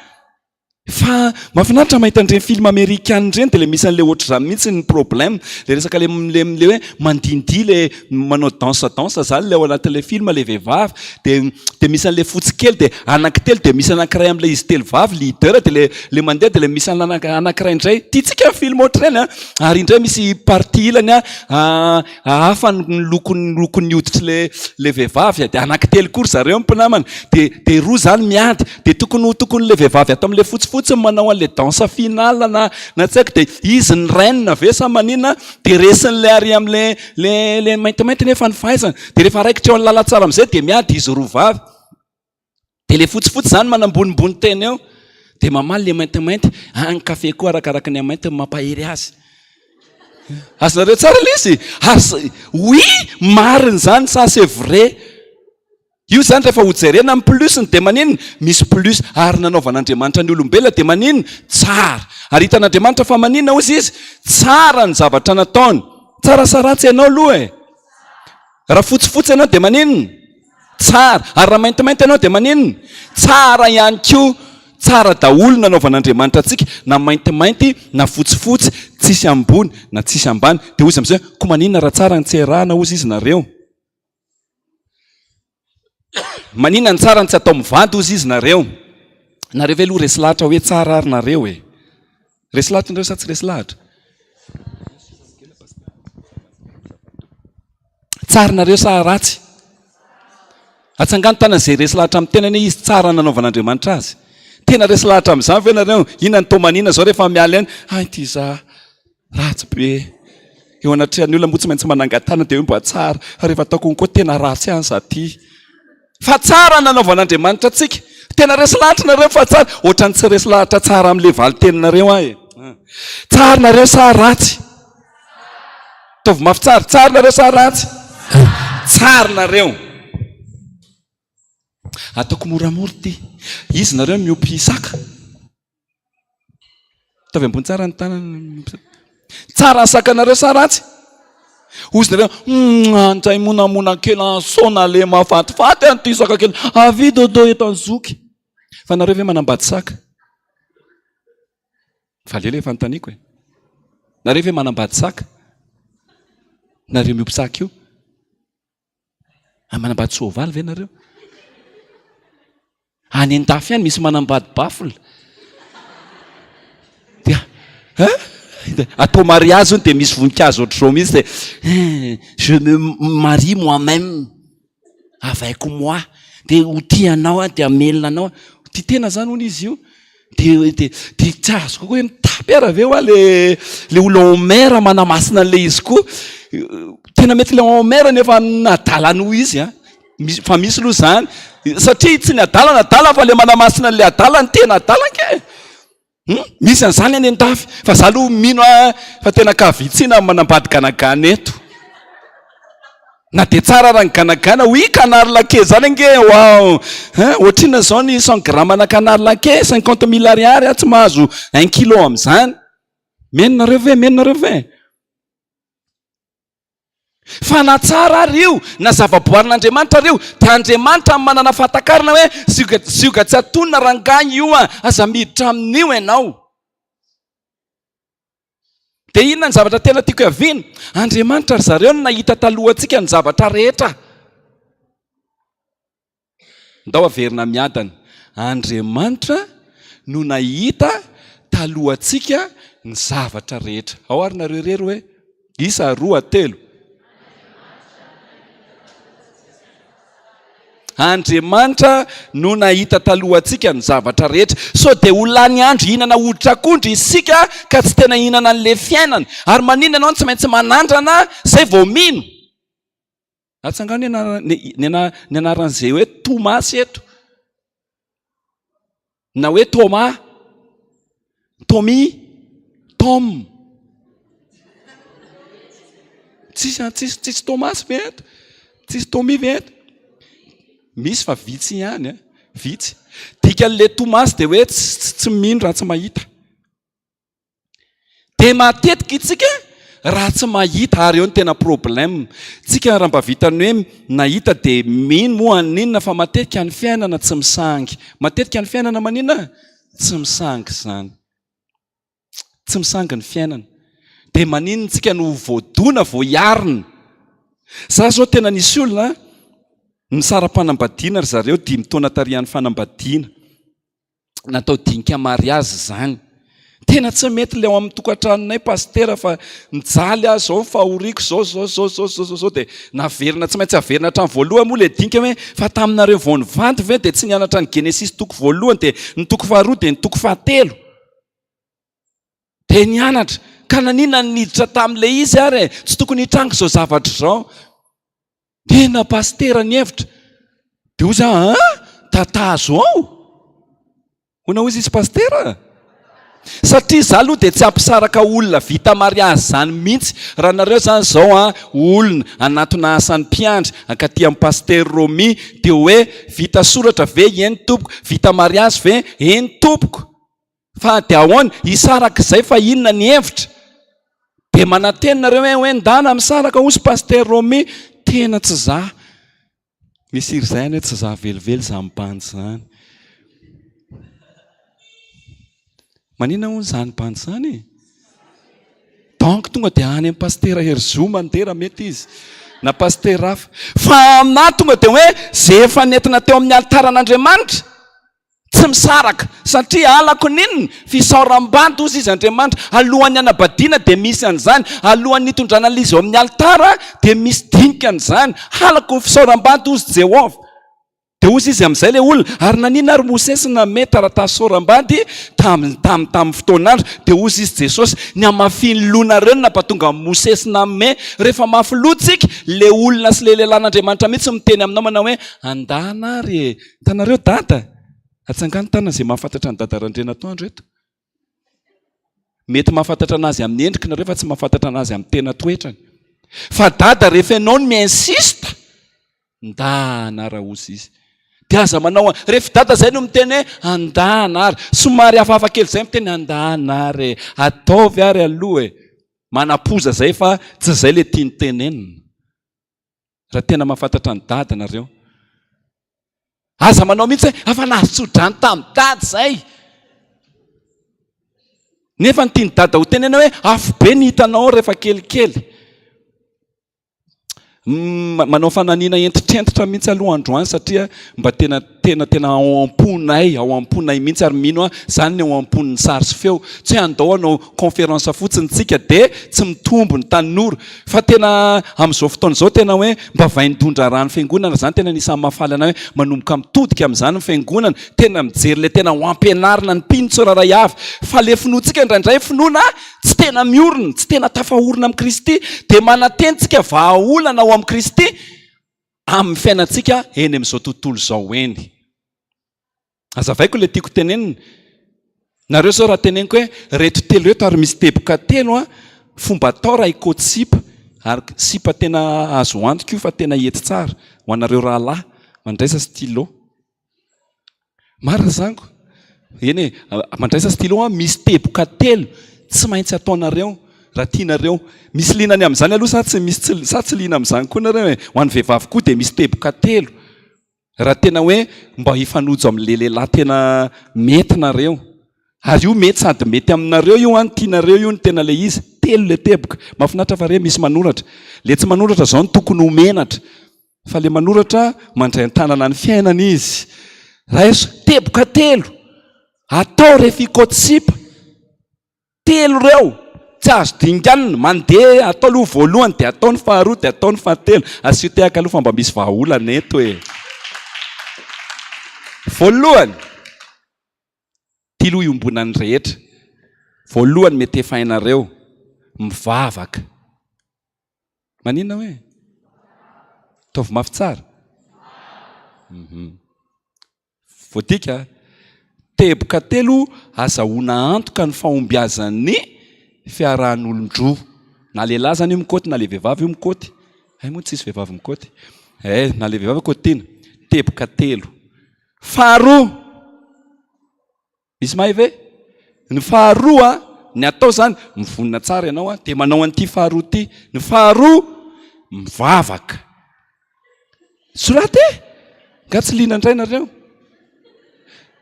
Fa mahafinaritra mahita an'ireny film américain ireny dia le misy an'ilay ohatra izany mihitsy ny problème. Le resaka le hoe mandindihy le manao dansa zany le ao anatin'ilay film le vehivavy dia misy an'ilay fotsikely dia anankitelo dia misy anankiray amin'ilay izy telo vavy leader dia le mandeha dia le misy anankiray indray tiatsika film ohatrany ary indray misy partie ilany hafa ny lokony hoditra le vehivavy dia anankitelo kory zareo mpinamana dia roa zany miady dia tokony le vehivavy ato amin'ilay fotsy manao an'le dansa finale na tsy haiko dia izy ny reine ve sa manina dia resin'le ary amin'le maintimainty nefa ny fahaizana dia rehefa raikitra eo ny lala tsara amin'izay dia miady izy roa vavy dia le fotsifotsy zany manambonimbony tena eo dia mamaly le maintimainty ny kafe koa arakaraka ny mainty mampahery azy. Azonareo tsara le izy oui mariny zany ça c'est vrai. Io zany rehefa hojerena amin'ny plusny dia maninona misy plus ary nanaovan'Andriamanitra ny olombelona dia maninona tsara. Ary hitan'Andriamanitra fa maninona ozy izy tsara ny zavatra nataony. Tsara sa ratsy ianao aloha raha fotsifotsy ianao dia maninona tsara. Ary raha maintimainty ianao dia maninona tsara ihany koa. Tsara daholo nanaovan'Andriamanitra antsika na maintimainty na fotsifotsy tsisy ambony na tsisy ambany. Dia ozy amin'izay koa maninona raha tsara ny tserahana ozy izy nareo. Maninona ny tsara ny tsy atao mivandy ozy izy nareo. Nareo ve aloha resy lahatra hoe tsara ary nareo resy lahatra nareo sa tsy resy lahatra? Tsara nareo sa ratsy? Atsangano tanan'izay resy lahatra amin'ny tenany izy tsara nanaovan'Andriamanitra azy. Tena resy lahatra amin'izany ve nareo? Inona ny tomanina zao rehefa miala eny ty za ratsy be. Eo anatrehan'ny olona moa tsy maintsy manangatana dia hoe mba tsara. Rehefa ataoko koa tena ratsy ihany za ty. Fa tsara nanaovan'Andriamanitra antsika. Tena resy lahatra nareo fa tsara. Ohatrany tsy resy lahatra tsara amin'le valiteninareo Tsara nareo sa ratsy? Tovy mafy tsara. Tsara nareo sa ratsy? Tsara nareo. Ataoko moramora ty. Izy nareo miopy saka. Tavy ambony tsara ny tanany. Tsara ny saka nareo sa ratsy? Ozy nareo andray monamona kely ansona le mafatifaty an'ity saka kely avy dodo eto anzoky. Fa nareo ve manambady saka? Fa lele efa notaniako nareo ve manambady saka nareo miompy saka io manambady soavaly ve nareo any an-tafy ihany misy manambady bafle dia atao mariazy ony dia misy voninkazo ohatr'izao mihitsy dia je me marie moi-même avec moi dia ho tianao a dia amelona anao ty tena zany hony izy io de tsy azoko koa hoe mitapy ara ve ho a le olo en mer manamasina an'le izy koa tena mety le en mer nefa nadalany ho izy a fa misy aloha zany satria tsy ny adala fa le manamasina an'le adala ny tena adalanke misy an'izany any an-tafy fa za aloha mino a fa tena kavitsina manambady ganagana eto na de tsara raha ny ganagana hoy canard laqué zany ange wow ohatrina zao ny 100 grammes na canard laqué 50 000 ariary tsy mahazo 1 kilo am'izany menonareo ve fa na tsara ary io na zavaboarin'Andriamanitra rio dia Andriamanitra manana fatakarana hoe zioga tsy atonina rangany io aza miditra amin'io ianao dia inona ny zavatra tena tiako hiaviana Andriamanitra ry zareo no nahita talohantsika ny zavatra rehetra ndao averina miadana Andriamanitra no nahita talohantsika ny zavatra rehetra ao ary nareo rery hoe isa 2 3 Andriamanitra no nahita talohantsika ny zavatra rehetra so dia ho lany andro hihinana hoditra-kondry isika ka tsy tena hihinana an'le fiainana ary maninona ianao tsy maintsy manandrana zay vao mino atsangano ny anaran'izay hoe Tomasy eto na hoe Thomas Tommy Tom tsisy Tomasy ve eto tsisy Tommy ve eto misy fa vitsy ihany vitsy dikan'le Tomasy dia hoe tsy mino raha tsy mahita dia matetika itsika raha tsy mahita ary eo ny tena problème tsika raha mba vitany hoe nahita dia mino moa aninona fa matetika ny fiainana tsy misangy matetika ny fiainana maninona tsy misangy zany tsy misangy ny fiainana dia maninona tsika no voadona voiarina za zao tena nisy olona ny sara-panambadiana ry zareo 5 taona tarihan'ny fanambadiana natao dinika mariazy zany tena tsy mety le ao amin'ny tokantranonay pastera fa mijaly azy zao fahoriako zao dia naverina tsy maintsy averina hatrany voalohany moa le dinika hoe fa taminareo vao nivandy ve dia tsy nianatra ny Genesis toko voalohany dia ny toko faharoa dia ny toko fahatelo dia nianatra ka nanina niditra tamin'le izy ary tsy tokony hitrango zao zavatra zao tena pastera ny hevitra dia ozy tatazo ao hona ozy izy pastera satria za aloha dia tsy ampisaraka olona vita mariazy zany mihitsy raha nareo zany zao olona anatona asan'ny mpiandry akaty amin'ny paster Romy dia hoe vita soratra ve eny tompoko vita mariazy ve eny tompoko fa dia ahoana isarak'izay fa inona ny hevitra dia mananteny nareo hoe ndana misaraka ozy paster Romy tena tsy za misy iry zay any hoe tsy za velively za mibandy zany manina hono zany bandy zany donc tonga dia any amin'ny pastera Zoma ndera mety izy na pastera hafa fa amina tonga dia hoe zay efa nentina teo amin'ny altaran'Andriamanitra tsy misaraka satria alako ninona fisaoram-bandy ozy izy Andriamanitra alohan'ny anabadiana dia misy an'izany alohan'ny hitondrana izy ao amin'ny altara dia misy dinika an'izany halako fisaoram-bandy ozy Jehova dia ozy izy amin'izay le olona ary nanina ary Mosesy nanome taratasy saoram-bandy tamin'ny fotoan'andro dia ozy izy Jesosy ny amafiny loanareo nampahatonga Mosesy nanome rehefa mafy lotsika le olona sy le lehilahin'Andriamanitra mihitsy miteny aminao manao hoe andana ary tanareo dada atsangano tana izay mahafantatra ny dadarandrena atoandro eto mety mahafantatra anazy amin'ny endrika nareo fa tsy mahafantatra anazy amin'ny tena toetrany fa dada rehefa ianao no miinsista ndana raha ozy izy dia aza manao rehefa dada zay no miteny hoe andana ary somary hafahafa kely zay miteny andana ary ataovy ary aloha manapoza zay fa tsy zay le tia ny tenenina raha tena mahafantatra ny dada nareo aza manao mihitsy hoe afa nahazotsodra ny tamin'ny dady zay nefa ny tiany dada ho tenena hoe afo be ny hitanao rehefa kelikely. Manao fananina entitrentitra mihitsy aloha androany satria mba tena ao amponay mihitsy ary mino zany ny ao ampon'ny sary sy feo. Tsy hoe andao anao conférence fotsiny tsika de tsy mitombo ny tanora fa tena amin'izao fotoana izao tena hoe mba vaindondra raha ny fiangonana zany tena nisan'ny mafalana hoe manomboka mitodika amin'izany ny fiangonana tena mijery le tena ho ampianarina ny mpino tsoraray avy fa le finoantsika indraindray finoana tsy tena miorina tsy tena tafahorina amin'ny Kristy de manatentsika vahaolana ao amin'ny Kristy amin'ny fiainantsika eny amin'izao tontolo izao eny. Azavaiko le tiako tenenina. Nareo zao raha teneniko hoe reto telo reto ary misy teboka telo fomba atao raha ikôty sipa ary sipa tena azo antoka io fa tena hety tsara ho anareo rahalahy mandraisa stylo. Marina zango. Eny mandraisa stylo misy teboka telo tsy maintsy ataonareo raha tianareo. Misy linany amin'izany aloha sa tsy lina amin'izany koa nareo ho an'ny vehivavy koa dia misy teboka telo. Raha tena hoe mba hifanojo amin'le lehilahy tena mety nareo. Ary io mety sady mety aminareo io any tianareo io ny tena le izy. Telo le teboka. Mahafinaritra fa re misy manoratra. Le tsy manoratra zao ny tokony homenatra. Fa le manoratra mandray an-tanana ny fiainana izy. Raha eso teboka telo. Atao rehefa ikôty sipa. Telo reo. Tsy azo dinganina mandeha atao aloha voalohany dia atao ny faharoa dia atao ny fahatelo. Asio tehaka aloha fa mba misy vahaolana eto e. Voalohany tilo iombonany rehetra. Voalohany mety efa hainareo mivavaka. Manina hoe? Taovy mafy tsara. Voadika teboka telo azahoana antoka ny fahombiazan'ny fiarahan'olon-droa. Na lehilahy zany io mikoty na le vehivavy io mikoty. Moa tsisy vehivavy mikoty. Na le vehivavy kotiana. Teboka telo. Faharoa. Misy mahay ve? Ny faharoa ny atao zany mivonina tsara ianao dia manao an'ity faharoa ity. Ny faharoa mivavaka. Sorata e? Nga tsy lina indray nareo.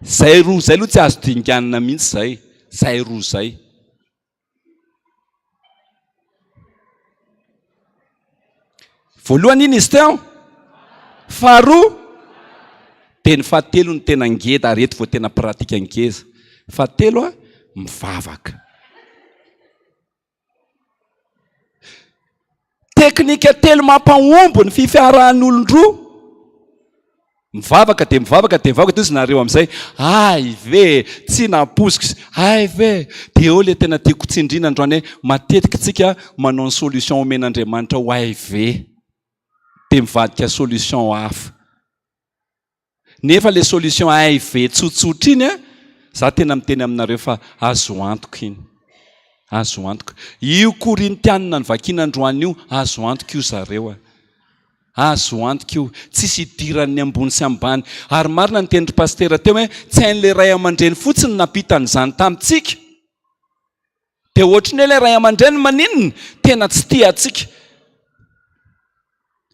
Zay roa zay aloha tsy azo dinganina mihitsy zay. Zay roa zay. Voalohany iny izy teo. Faharoa. Dia ny fahatelo ny tena ngeda ary eto vao tena pratika ngeza. Fahatelo mivavaka. Teknika telo mampahombo ny fifiarahan'olon-droa. Mivavaka dia mivavaka dia mivavaka dia nareo amin'izay. Ay ve tsy naposika. Ay ve dia eo le tena tiako tsindrina androany hoe matetika tsika manao ny solution omen'Andriamanitra ho ay ve. Dia mivadika solution hafa. Nefa le solution ay ve tsotsotra iny za tena miteny aminareo fa azo antoka iny. Azo antoka. Io Korintianina ny vakian'androany io azo antoka io zareo. Azo antoka io. Tsisy idiran'ny ambony sy ambany. Ary marina ny tenitry pastera teo hoe tsy hain'le ray aman-dreny fotsiny napitan'izany tamintsika. Dia ohatrany hoe le ray aman-dreny maninona tena tsy tia atsika.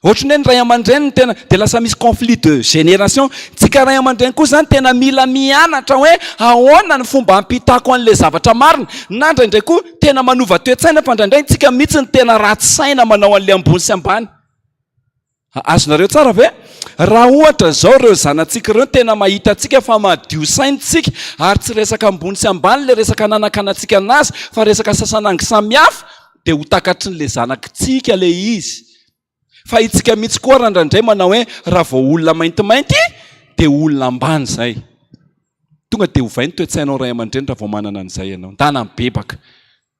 Ohatrany hoe ny ray aman-dreny tena dia lasa misy conflit de génération. Tsika ray aman-dreny koa zany tena mila mianatra hoe ahoana ny fomba hampitako an'le zavatra marina. Na indraindray koa tena manova toe-tsaina fa indraindray tsika mihitsy ny tena ratsy saina manao an'le ambony sy ambany. Azonareo tsara ve? Raha ohatra zao reo zanatsika ireo tena mahita atsika fa madio saintsika ary tsy resaka ambony sy ambany le resaka nanakanatsika anazy fa resaka sasanangy samihafa dia ho takatry n'le zanakitsika le izy. Fa itsika mihitsy koa raha indraindray manao hoe raha vao olona maintimainty dia olona ambany zay. Tonga dia ho vainy toe-tsainao ray aman-dreny raha vao manana an'izay ianao. Ndana mibebaka.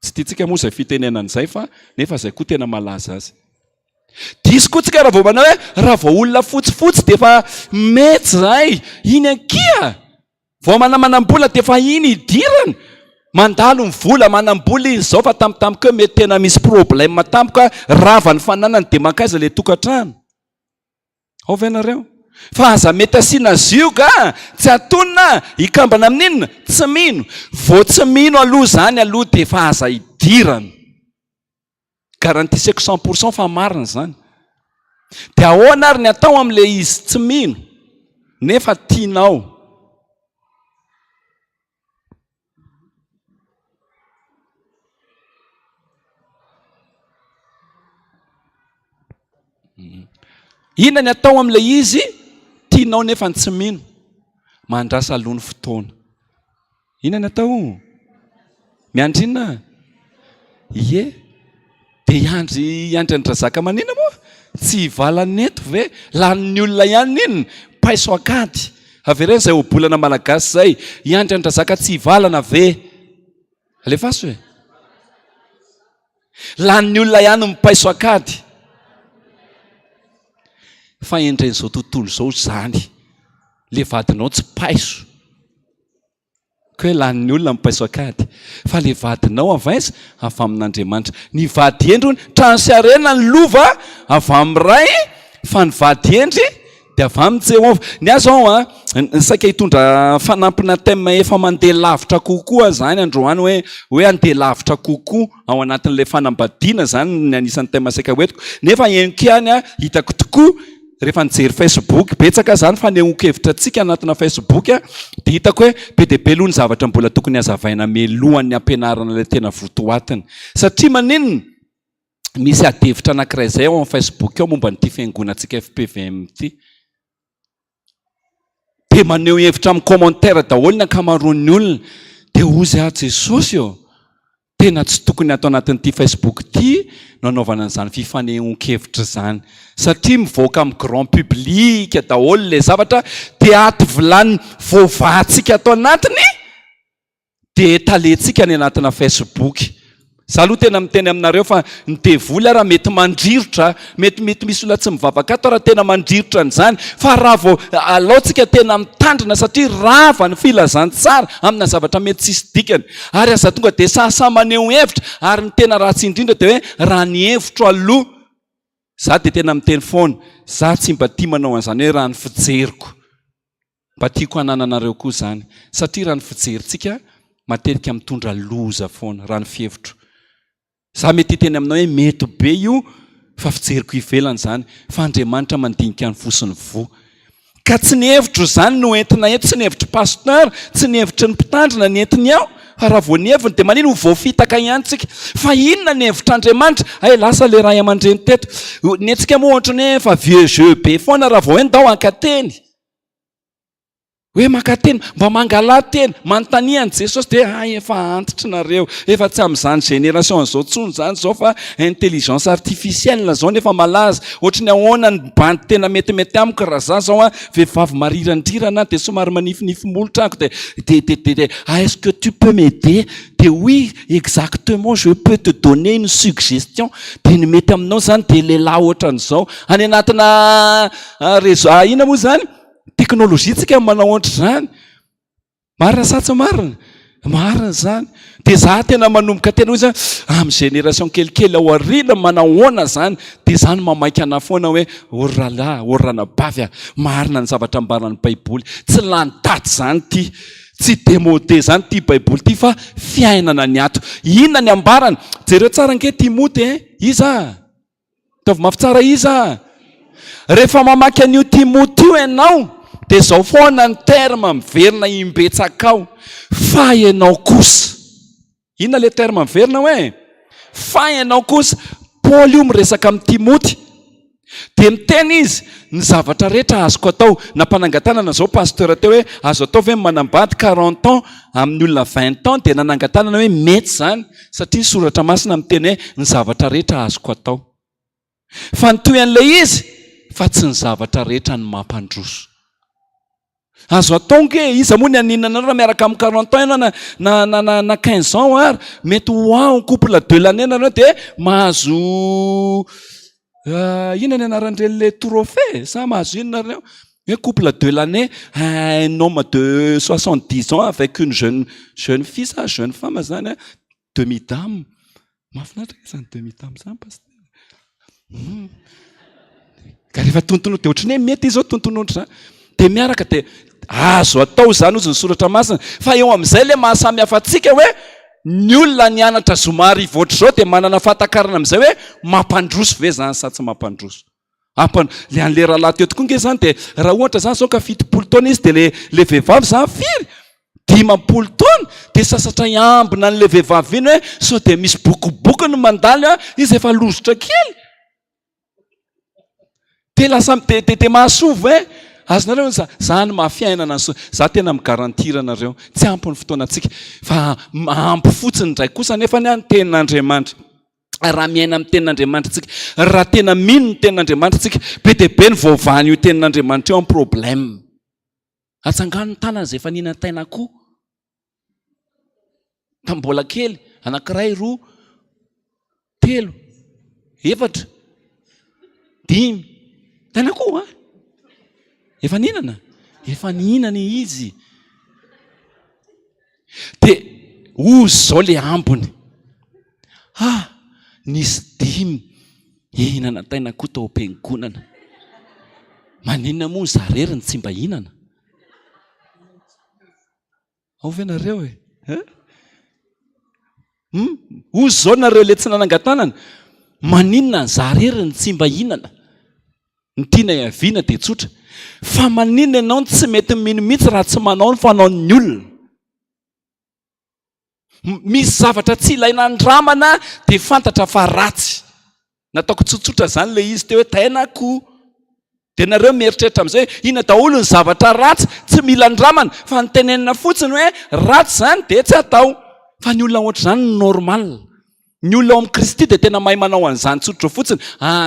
Tsy tiantsika moa izay fitenena an'izay fa nefa izay koa tena malaza azy. Diso koa tsika raha vao manao hoe raha vao olona fotsifotsy dia efa mety zay. Iny ankia. Vao manambola dia efa iny idirana. Mandalo ny vola manambola izy zao fa tampotampoka mety tena misy problème tampoka rava ny fananany dia makaiza le tokantrano. Ao ve nareo? Fa aza mety asiana zio ka tsy atonina ikambana amin'inona tsy mino. Vao tsy mino aloha zany aloha dia efa aza idirana. Garantiseko 100% fa marina zany. Dia ahoana ary ny atao amin'le izy tsy mino nefa tianao. Inona ny atao amin'ilay izy tianao nefa tsy mino, mandrasa alony fotoana. Inona ny atao? Miandrinina? Ie, dia iandry andrazaka manina moa, tsy hivalany eto ve? Lanin'ny olona ihany iny, paiso akady. Avereny izay obolana malagasy izay, iandry andrazaka tsy hivalana ve? Alefaso e? Lanin'ny olona ihany mipaiso akady. Fa endren'izao tontolo izao zany, le vadinao tsy paiso. Ka hoe lanin'ny olona mipaiso akady. Fa le vadinao avaiza avy amin'Andriamanitra. Ny vady endrony trano sy harena ny lova avy amin'iray, fa ny vady endry dia avy amin'ny Jehova. Ny azo ao ny saika hitondra fanampina thème efa mandeha lavitra kokoa zany androany, hoe andeha lavitra kokoa ao anatin'ilay fanambadiana zany ny anisan'ny thème saika hoetiko. Nefa enkihany hitako tokoa rehefa nijery Facebook, betsaka zany fanehoan-kevitra antsika anatina Facebook, dia hitako hoe be dia be aloha ny zavatra mbola tokony hazavaina melohan'ny ampianarana ilay tena votoatiny. Satria maninona? Misy adevitra anankiray izay ao amin'ny Facebook ao momba n'ity fiangonantsika FPVM ity. Dia maneho hevitra amin'ny commentaire daholo ny ankamaroan'ny olona, dia ozy Jesosy eo. Tena tsy tokony atao anatin'ity Facebook ity no anaovana an'izany fifanehoan-kevitra izany. Satria mivoaka amin'ny grand public daholo ilay zavatra, dia aty vilany voavantsika atao anatiny, dia talentsika ny anatina Facebook. Za aloha tena miteny aminareo fa ny devoly raha mety mandrirotra, mety misy olona tsy mivavaka ato raha tena mandrirotra an'izany, fa raha vao alaontsika tena mitandrina satria rava ny filazany tsara amina zavatra mety tsisy dikany. Ary aza tonga dia sasa maneho hevitra, ary ny tena ratsy indrindra dia hoe raha ny hevitro aloha. Za dia tena miteny foana, za tsy mba tia manao an'izany hoe raha ny fijeriko. Mba tiako hanananareo koa izany. Satria raha ny fijerintsika matetika mitondra loza foana raha ny fihevitro. Za mety teny aminao hoe mety be io fa fijeriko ivelany zany, fa Andriamanitra mandinika ny fosiny vo. Ka tsy ny hevitro zany no entina eto, tsy ny hevitro pasteur, tsy ny hevitry ny mpitandrina ny entiny ao. Raha vao ny heviny dia manino ho voafitaka ihany tsika. Fa inona ny hevitr'Andriamanitra? Ay, lasa le ray aman-dreny teto. Ny antsika moa ohatrany hoe fa vieux jeu be foana raha vao hoe ndao ankateny. Hoe makateny, mba mangala teny, manontaniany Jesosy dia efa antitra nareo, efa tsy amin'izany génération izao tsony zany zao fa intelligence artificielle zao nefa malaza. Ohatrany ahoana ny bandy tena metimety amiko raha za zao vehivavy marirandrirana dia somary manifinify molotra ako dia est-ce que tu peux m'aider? Dia oui, exactement, je peux te donner une suggestion. Dia ny mety aminao zany dia lehilahy ohatran'izao any anatina réseau ina moa zany? Teknôlôjia tsika manao ohatra zany. Marina sa tsy marina? Marina zany. Dia za tena manomboka tena hoe zany amin'ny génération kelikely ao aoriana manao ahoana zany, dia zany mamaika ana foana hoe orala, orana bavy marina ny zavatra ambaran'ny Baiboly. Tsy lany daty zany ity, tsy démodé zany ity Baiboly ity, fa fiainana ny ato. Inona ny ambarana? Jereo tsara anke Timoty iza? Taovy mafy tsara iza? Rehefa mamaky an'io Timoty io ianao, dia izao foana ny terme miverina imbetsaka ao. Fa ianao kosa. Inona le terme miverina hoe? Fa ianao kosa. Paul io miresaka amin'ny Timoty. Dia miteny izy, ny zavatra rehetra azoko atao. Nampanangatanana zao pasteur teo hoe azo atao ve manambady 40 ans amin'ny olona 20 ans, dia nanangatanana hoe mety zany. Satria soratra masina miteny hoe ny zavatra rehetra azoko atao. Fa ny toy an'ilay izy, fa tsy ny zavatra rehetra ny mampandroso. Azo atao nke iza moa ny aninana raha miaraka amin'ny 40 ans ianao na 15 ans ary mety ho ao couple de l'année nareo dia mahazo inona ny anaran'ireny le trophée sa mahazo inona nareo hoe couple de l'année, un homme de 70 ans avec une jeune fille sa jeune femme zany demi-dame. Mahafinaritra izany demi-dame zany pasteur. Ka rehefa tontono dia ohatrany hoe mety izy ao tontono ohatra zany. Dia miaraka dia azo atao zany ozy ny soratra masina. Fa eo amin'izay le mahasamy hafa antsika hoe ny olona nianatra zomary voatra zao dia manana fahatakarana amin'izay hoe mampandroso ve zany sa tsy mampandroso. Le an'le rahalahy teo tokoa nge zany dia raha ohatra zany zao ka 70 taona izy dia le vehivavy zany firy 50 taona dia sasatra iambina an'le vehivavy iny hoe sao dia misy bokoboky ny mandaly izy efa lozotra kely. de lasa te mahasova e azonareo zany mahafiainana za tena migarantir anareo tsy ampy ny fotoanantsika fa ampy fotsiny ndray kosa nefa ny any tenin'Andriamanitra raha miaina amin'ny tenin'Andriamanitra tsika raha tena mino ny tenin'Andriamanitra tsika be dia be ny vaovany io tenin'Andriamanitra eo amin'ny problème atsangano ny tanana izay efa ninan-taina koa tambola kely anankiray 2 3 4 5 taina koa efa ninana izy dia ozy zao le ambony nisy 5 hinana taina koa tao am-piangonana maninona moa zareriny tsy mba hinana ao ve nareo ozy zao nareo le tsy nanangatanana maninona ny zareriny tsy mba hinana ny tiana iaviana dia tsotra fa maninona ianao tsy mety mino mihitsy raha tsy manao ny fanaon'ny olona misy zavatra tsy ilaina andramana dia fantatra fa ratsy nataoko tsotsotra zany le izy teo hoe tainako dia nareo mieritreritra amin'izay ina daholo ny zavatra ratsy tsy mila andramana fa nytenenina fotsiny hoe ratsy zany dia tsy atao fa ny olona ohatr' izany ny normal ny olona ao amin'ny Kristy dia tena mahay manao an'izany tsotra fotsiny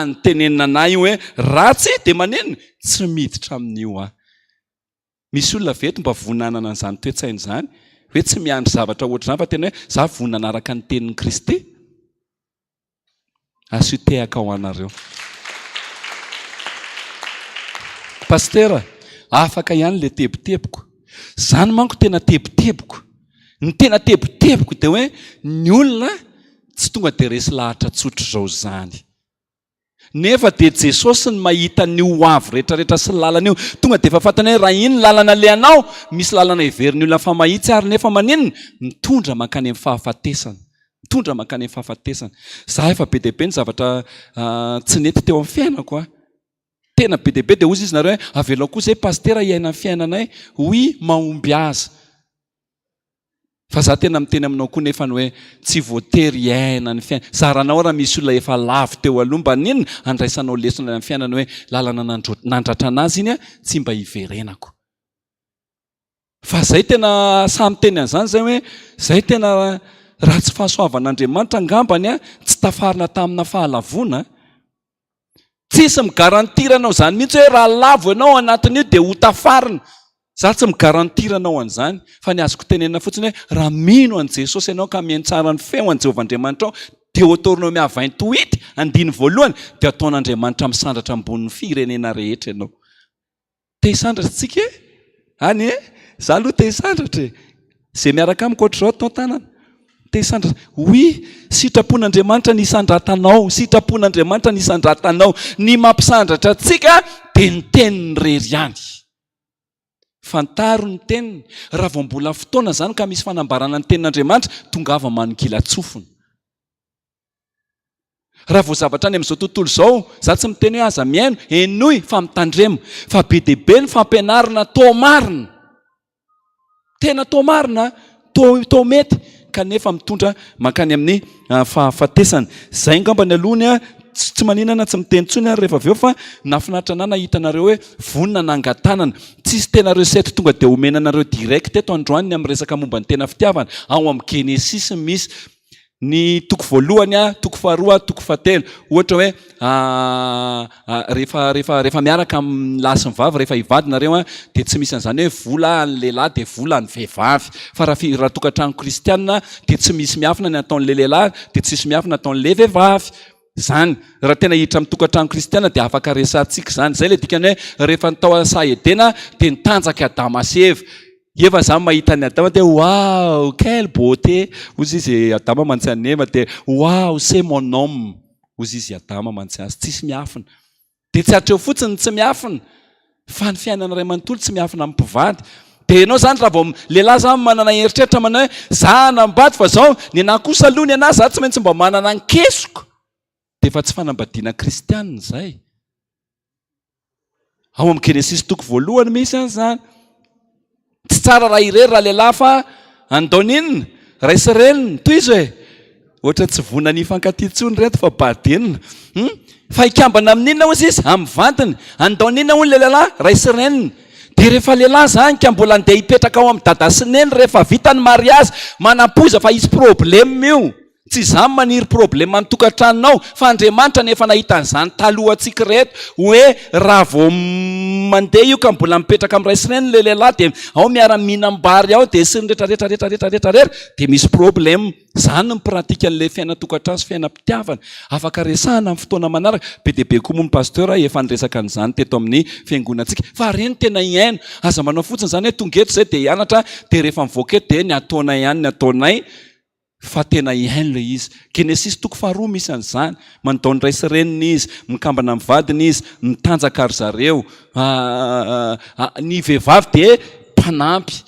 ny tenenina anahy io hoe ratsy dia manenina tsy miditra amin'io misy olona veto mba vonanana an'izany toetsaina izany hoe tsy miandry zavatra ohatr'izany fa tena hoe za vonana araka ny tenin'ny Kristy aso tehaka ho anareo pastera afaka ihany le teboteboko zany manko tena teboteboko ny tena teboteboko dia hoe ny olona tsy tonga dia resy lahatra tsotra izao zany nefa dia Jesosy ny mahita ny hoavy rehetrarehetra sy ny lalana io tonga dia efa fantany hoe raha iny ny lalana lehanao misy lalana iverin'ny olona fa mahitsy ary nefa maninona mitondra mankany amin'ny fahafatesana za efa be dia be ny zavatra tsy nety teo amin'ny fiainako tena be dia be dia ozy izy nareo hoe avelao koa izay pastera hiaina amin'ny fiainanay hoy mahomby aza fa za tena miteny aminao koa nefa ny hoe tsy voatery hiaina ny fiaina zaranao raha misy olona efa lavo teo aloha mba ninona andraisanao lesona amin'ny fiainana hoe lalana nandratra anazy iny tsy mba hiverenako fa zay tena samy teny an'izany zay hoe zay tena raha tsy fahasoavan'Andriamanitra angambany tsy tafarina tamina fahalavona tsisy migarantiranao zany mihitsy hoe raha lavo ianao anatin'io dia ho tafarina za tsy migarantiranao an'izany fa ny azoko tenenina fotsiny hoe raha mino an' Jesosy ianao ka mihaino tsara ny feo an' Jehovahandriamanitra ao dia otorinao miavainy tohity andiny voalohany dia ataon'Andriamanitra misandratra ambonin'ny firenena rehetra ianao te hisandratra tsika any za aloha te hisandratra zay miaraka amiko ohatr'izao atao tanana te hisandratra sitrapon'Andriamanitra ny isandratanao sitrapon'Andriamanitra ny isandratanao ny mampisandratra tsika dia ny teniny rery ihany fantaro ny teniny raha vao mbola fotoana zany ka misy fanambarana ny tenin'Andriamanitra tongava manokila tsofony raha vao zavatra any amin'izao tontolo izao za tsy miteny hoe aza miaino enoy fa mitandremo fa be dia be ny fampianarana tao marina tena tao marina tao mety kanefa mitondra mankany amin'ny fahafatesana zay ngambany alohany tsy maninana tsy miteny tsony ary rehefa aveo fa nafinaritra ana nahitanareo hoe vonina nangatanana tsisy tena resety tonga dia omenanareo direct eto androaniny amin'ny resaka momba ny tena fitiavana ao amin'ny Genesis misy ny toko voalohany toko faharoa toko fahatelo ohatra hoe rehefa miaraka amin'ny lahy sy ny vavy rehefa hivadinareo dia tsy misy an'izany hoe vola ny lehilahy dia vola ny vehivavy fa raha tokantrano kristianina dia tsy misy miafina ny ataon'le lehilahy dia tsy misy miafina ataon'le vehivavy zany raha tena hiditra amin'ny tokantrano kristiana dia afaka resantsika zany zay le dikany hoe rehefa nitao asa edena dia nitanjaka Adama sy Eva za mahita ny Adama dia wow quelle beauté ozy izy Adama mantsy any Eva dia wow c'est mon homme ozy izy Adama mantsy azy tsisy miafina dia tsy hatreo fotsiny tsy miafina fa ny fiainana ray manontolo tsy miafina amin'ny mpivady dia ianao zany raha vao lehilahy zany manana heritreritra manao hoe za hanambady fa zao ny anahy kosa aloha ny anahy za tsy maintsy mba manana ny kesoko dia efa tsy fanambadiana kristianina izay ao amin'ny Genesis toko voalohany misy an'izany tsy tsara raha irery raha lehilahy fa andaoninina raha sy renina toy izy hoe ohatra tsy vonana hifankatia tsony reto fa badenina fa ikambana amin'inona ozy izy amivantiny andaon'inona hono le lehilahy raisy reniny dia rehefa lehilahy zany ka mbola andeha hipetraka ao amin'ny dada sy neny rehefa vitany mariazy manampoza fa isy problema io tsy izany maniry problema ny tokantranonao fa Andriamanitra nefa nahitan'izany talohantsika reto hoe raha vao mandeha io ka mbola mipetraka amin'ny raisy reny le lehilahy dia ao miara-minam-bary ao dia sy ny rehetrarehetrarehetrarehetrarehetra dia misy problema zany ny pratika an'ilay fiaina-tokantrano sy fiainam-pitiavana afaka resahana amin'ny fotoana manaraka be dia be koa moa ny pasteur efa niresaka an'izany teto amin'ny fiangonantsika fa reny tena iaino aza manao fotsiny zany hoe tongeto zay dia hianatra dia rehefa mivoaka eto dia ny ataonay ihany ny ataonay fa tena iaino le izy Genesis toko faharoa misy an'izany manodao ny raisy reniny izy mikambana amin'ny vadiny izy mitanjaka ry zareo ny vehivavy dia mpanampy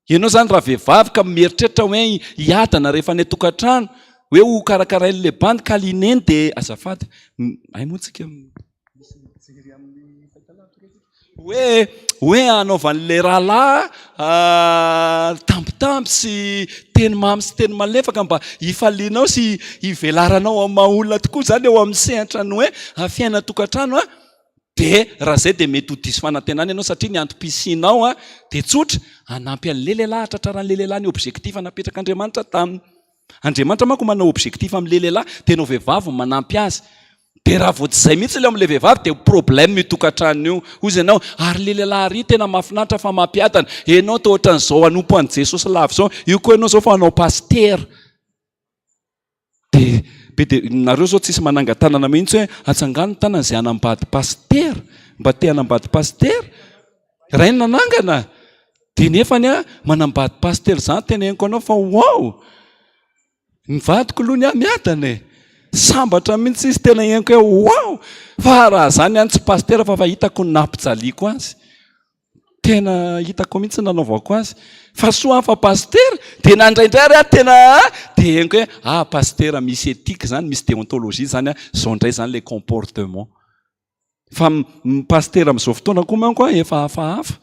ianao zany raha vehivavy ka mieritreritra hoe hiadana rehefa ny tokantrano hoe ho karakarain'le bandy ka lineny dia azafady ay moa tsika hoe anaovan'le rahalahy tampitampi sy teny mamy sy teny malefaka mba hifalianao sy hivelaranao amin'ny maha-olona tokoa zany eo amin'ny sehatra ny hoe fiaina tokantrano dia raha zay dia mety ho diso fanantenana ianao satria ny antom-pisinao dia tsotra hanampy an'le lehilahy hatratraran'le lehilahy ny objectif napetraka Andriamanitra taminy Andriamanitra manko manao objectif amin'le lehilahy dia nao vehivavy manampy azy dia raha vao tsy izay mihitsy ilay amin'ilay vehivavy dia problème mitokantrano io hozy ianao ary le lehilahy ry tena mahafinaritra fa mampiadana ianao toa ohatran'izao hanompo an' Jesosy lava izao io koa ianao zao fa hanao pastera dia be dia nareo zao tsisy manangan-tanana mihitsy hoe atsangano ny tanana izay hanambady pastera mba te hanambady pastera ray nanangana dia nefany manambady pastera zany tena henoko anao fa wow mivadiko aloha ny miadana sambatra mihitsy izy tena henoko hoe wow fa raha zany ihany tsy pastera fa hitako nampijaliako azy tena hitako mihitsy nanaovako azy fa soa fa pastera dia nandraindray ary tena dia henoko hoe pastera misy etika zany misy déontologie zany zao ndray zany le comportement fa pastera amin'izao fotoana koa manko efa hafahafa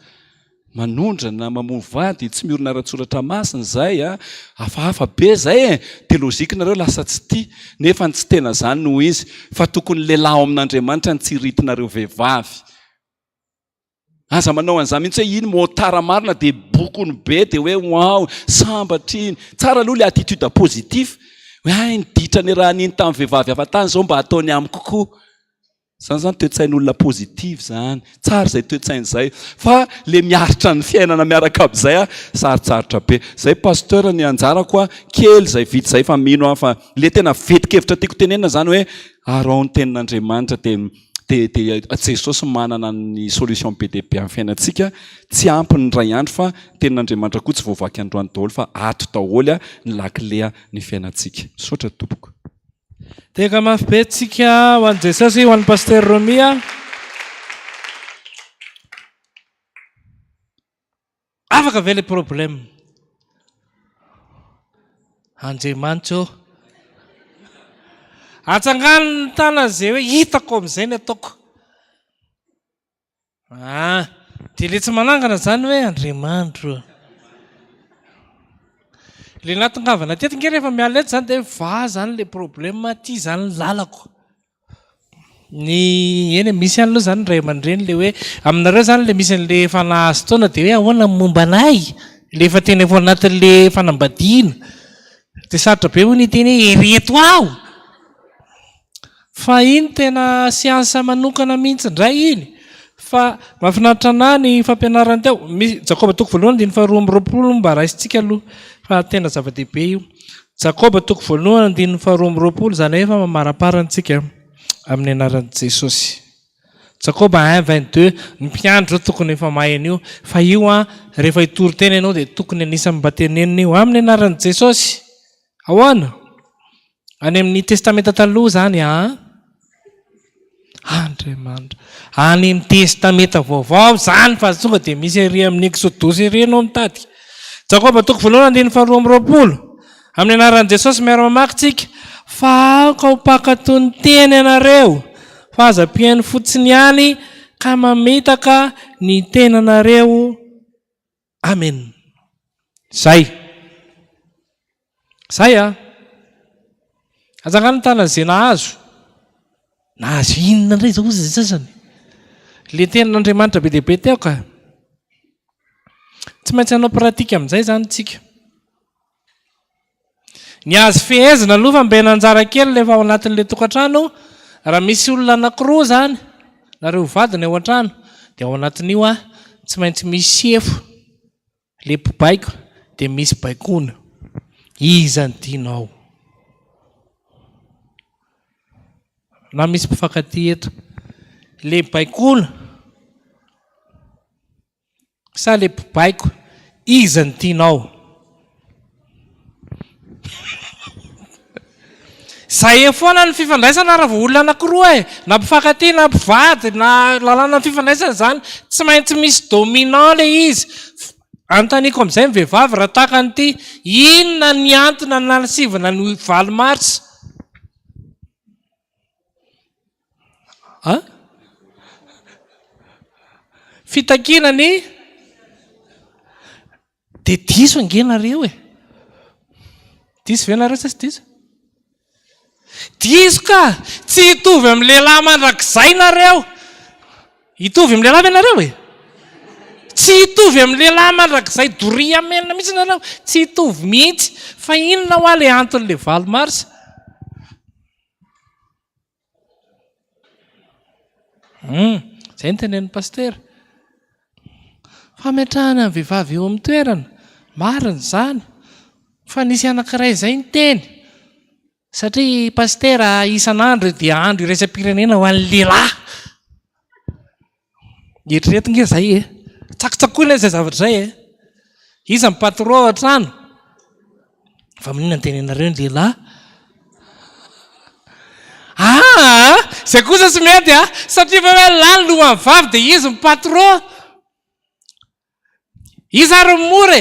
manondrana mamono vady tsy miorina ara-tsoratra masina zay hafahafa be zay dia lozikinareo lasa tsy tia nefa tsy tena zany noho izy fa tokony lehilahy ao amin'Andriamanitra ny tsiritinareo vehivavy aza manao an'izany mihitsy hoe iny motara marina dia bokony be dia hoe wow sambatra iny tsara aloha le attitude positif hoe niditra ny raha niny tamin'ny vehivavy hafa tany zao mba ataony aminy kokoa zany zany toe-tsain'olona pozitive zany tsara zay toe-tsainy zay fa le miaritra ny fiainana miaraka amin'izay sarotsarotra be zay pasteur ny anjarako kely zay vity zay fa mino fa le tena vetikevitra tiako tenenina zany hoe arao ny tenin'Andriamanitra dia Jesosy manana ny solution be dia be amin'ny fiainantsika tsy ampy ny ray andro fa tenin'Andriamanitra koa tsy voavaky androany daholo fa ato daholo ny lakile ny fiainantsika misaotra tompoko teka mafy be tsika ho an'i Jesosy ho an'ny paster Romia afaka ve le problème Andriamanitra atsangano ny tana zay hoe hitako amin'izay ny ataoko dia le tsy manangana zany hoe Andriamanitra le natongavana tetika rehefa miala eto zany dia va zany le problème ty zany lalako ny eny misy any aloha zany ray aman-dreny le hoe aminareo zany le misy an'le efa nahazo taona dia hoe ahoana momba anay le efa tena efa anatin'le fanambadiana dia sarotra be hoy ny teny hoe ereto aho fa iny tena siansa manokana mihitsy indray iny fa mahafinaritra ana ny fampianarany teo misy Jakoba toko voalohany andiny faharoa amby roapolo mba raisitsika aloha fa tena zava-dehibe io Jakoba toko voalohany andiny faharoa amby roapolo zany hoe efa mamaraparantsika amin'ny anaran'i Jesosy Jakoba 1:22 ny mpiandro tokony efa mahay an'io fa io rehefa hitory tena ianao dia tokony anisany mba tenenina io amin'ny anaran'i Jesosy ahoana any amin'ny testamenta taloha zany Andriamanitra any amin'ny testamenta vaovao zany fa tonga dia misy ery amin'ny Exodosy ery ianao mitady Jakoba toko voalohany andiny faharoa amby roapolo amin'ny anaran'i Jesosy miara-mamakitsika fa aoka ho mpakatony teny ianareo fa aza piainy fotsiny ihany ka mamitaka ny tenanareo amen zay azangano tana zay nahazo na azo inona indray zao ozy sasany le tenin'Andriamanitra be dehibe teo ka tsy maintsy hanao pratika amin'izay zany tsika. Ny azo fehezina aloha fa mbe nanjara kely lefa ao anatin'le tokantrano raha misy olona anankiroa zany nareo vadiny ao an-trano dia ao anatin'io tsy maintsy misy sefo le mpibaiko dia misy baikona izany tianao na misy mpifankatia eto le baikona sa le mpibaiko izany tianao. Zay foana ny fifandraisana raha vao olona anankiroa na mpifankatia na mpivady na lalàna ny fifandraisana zany tsy maintsy misy dominant le izy. Antaniko amin'izay ny vehivavy raha tahaka an'ity inona ny antony nalsivana ny valo martsa fitakinany de diso angenareo diso venareo sa sy diso diso ka tsy hitovy amin'ny lehilahy mandrakizay nareo hitovy amin'ny lehilahy venareo tsy hitovy amin'ny lehilahy mandrakizay doria menina mihitsy nareo tsy hitovy mihitsy fa inona ho le anton'le valo marsa zay ny tenen'ny paster fametrahana ny vehivavy eo amin'ny toerana marina zany fa nisy anankiray zay ny teny satria pastera isan'andro dia andro iraisam-pirenena ho an'ny lehilahy eritreretinge zay tsakotsakoina izay zavatra zay iza mipatro ao an-trano fa minina ny tenenareo ny lehilahy zay kosa tsy mety satria fa hoe lany lohan'ny vavy dia izy mipatro izy ary mora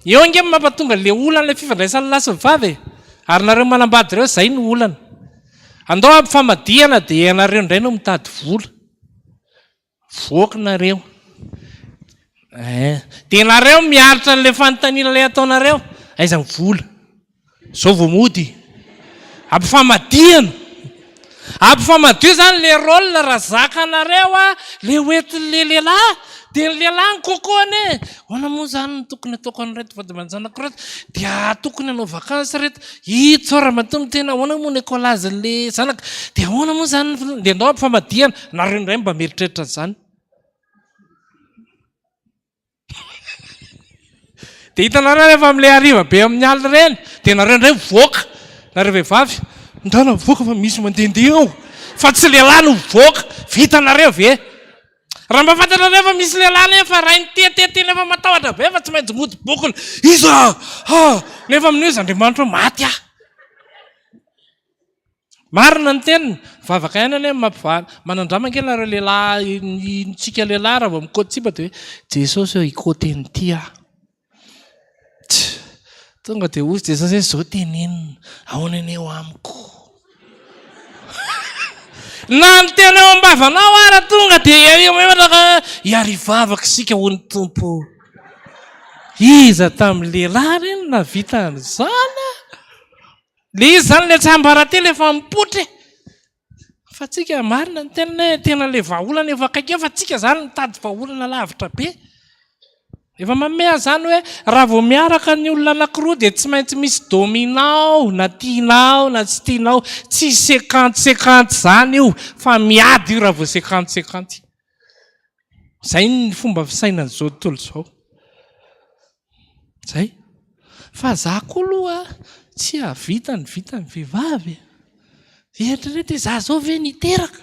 eo ange mampatonga le olana le fifandraisan'ny lahy sy ny vavy ary nareo manambady reo zay ny olana andao ampifamadihana dia ianareo indray no mitady vola voaka nareo dia nareo miaritra n'le fanontaniana ilay ataonareo aiza ny vola zao vao mody ampifamadio zany le rôle raha zakanareo le oetin'le lehilahy dia ny lehilahy ny kokoany hoana moa zany ny tokony ataoko an'ireto vady-aman-janako reto dia tokony hanao vakansy reto itsora matoa tena hoana moa ny ekolazin'le zanaka dia hoana moa zany dia andao ampifamadihana nareo indray mba mieritreritra zany dia hitanareo rehefa amin'ilay hariva be amin'ny alina ireny dia nareo indray mivoaka nareo vehivavy ndana mivoaka fa misy mandehandeha ao fa tsy lehilahy no mivoaka vitanareo ve raha mba fantanareo fa misy lehilahy nefa raha nytetety nefa matahotra be fa tsy maintsy mody bokony iza nefa amin'io izy Andriamanitra maty marina ny teniny vavaka ihany ane manandramangely nareo lehilahy ntsika lehilahy raha vao mikotsiba dia hoe Jesosy eo ikoteny ity tonga dia ozy Jesosy hoe zao tenenina ahoana eo amiko na ny tena eo ambavanao ara tonga dia iarivavaka sika ho ny tompo iza tamin'ny lehilahy reny na vita n'izany le izy zany le tsambarate le fa mipotry fa tsika marina ny tena le vahaolana efa akaiky fa tsika zany mitady vahaolana lavitra be efa mamea zany hoe raha vao miaraka ny olona anankiroa dia tsy maintsy misy dominao na tianao na tsy tianao tsy sekanty zany io fa miady io raha vao sekanty zay ny fomba fisainany zao tontolo zao zay fa za koa aloha tsy havita ny vehivavy eritrereto za zao ve niteraka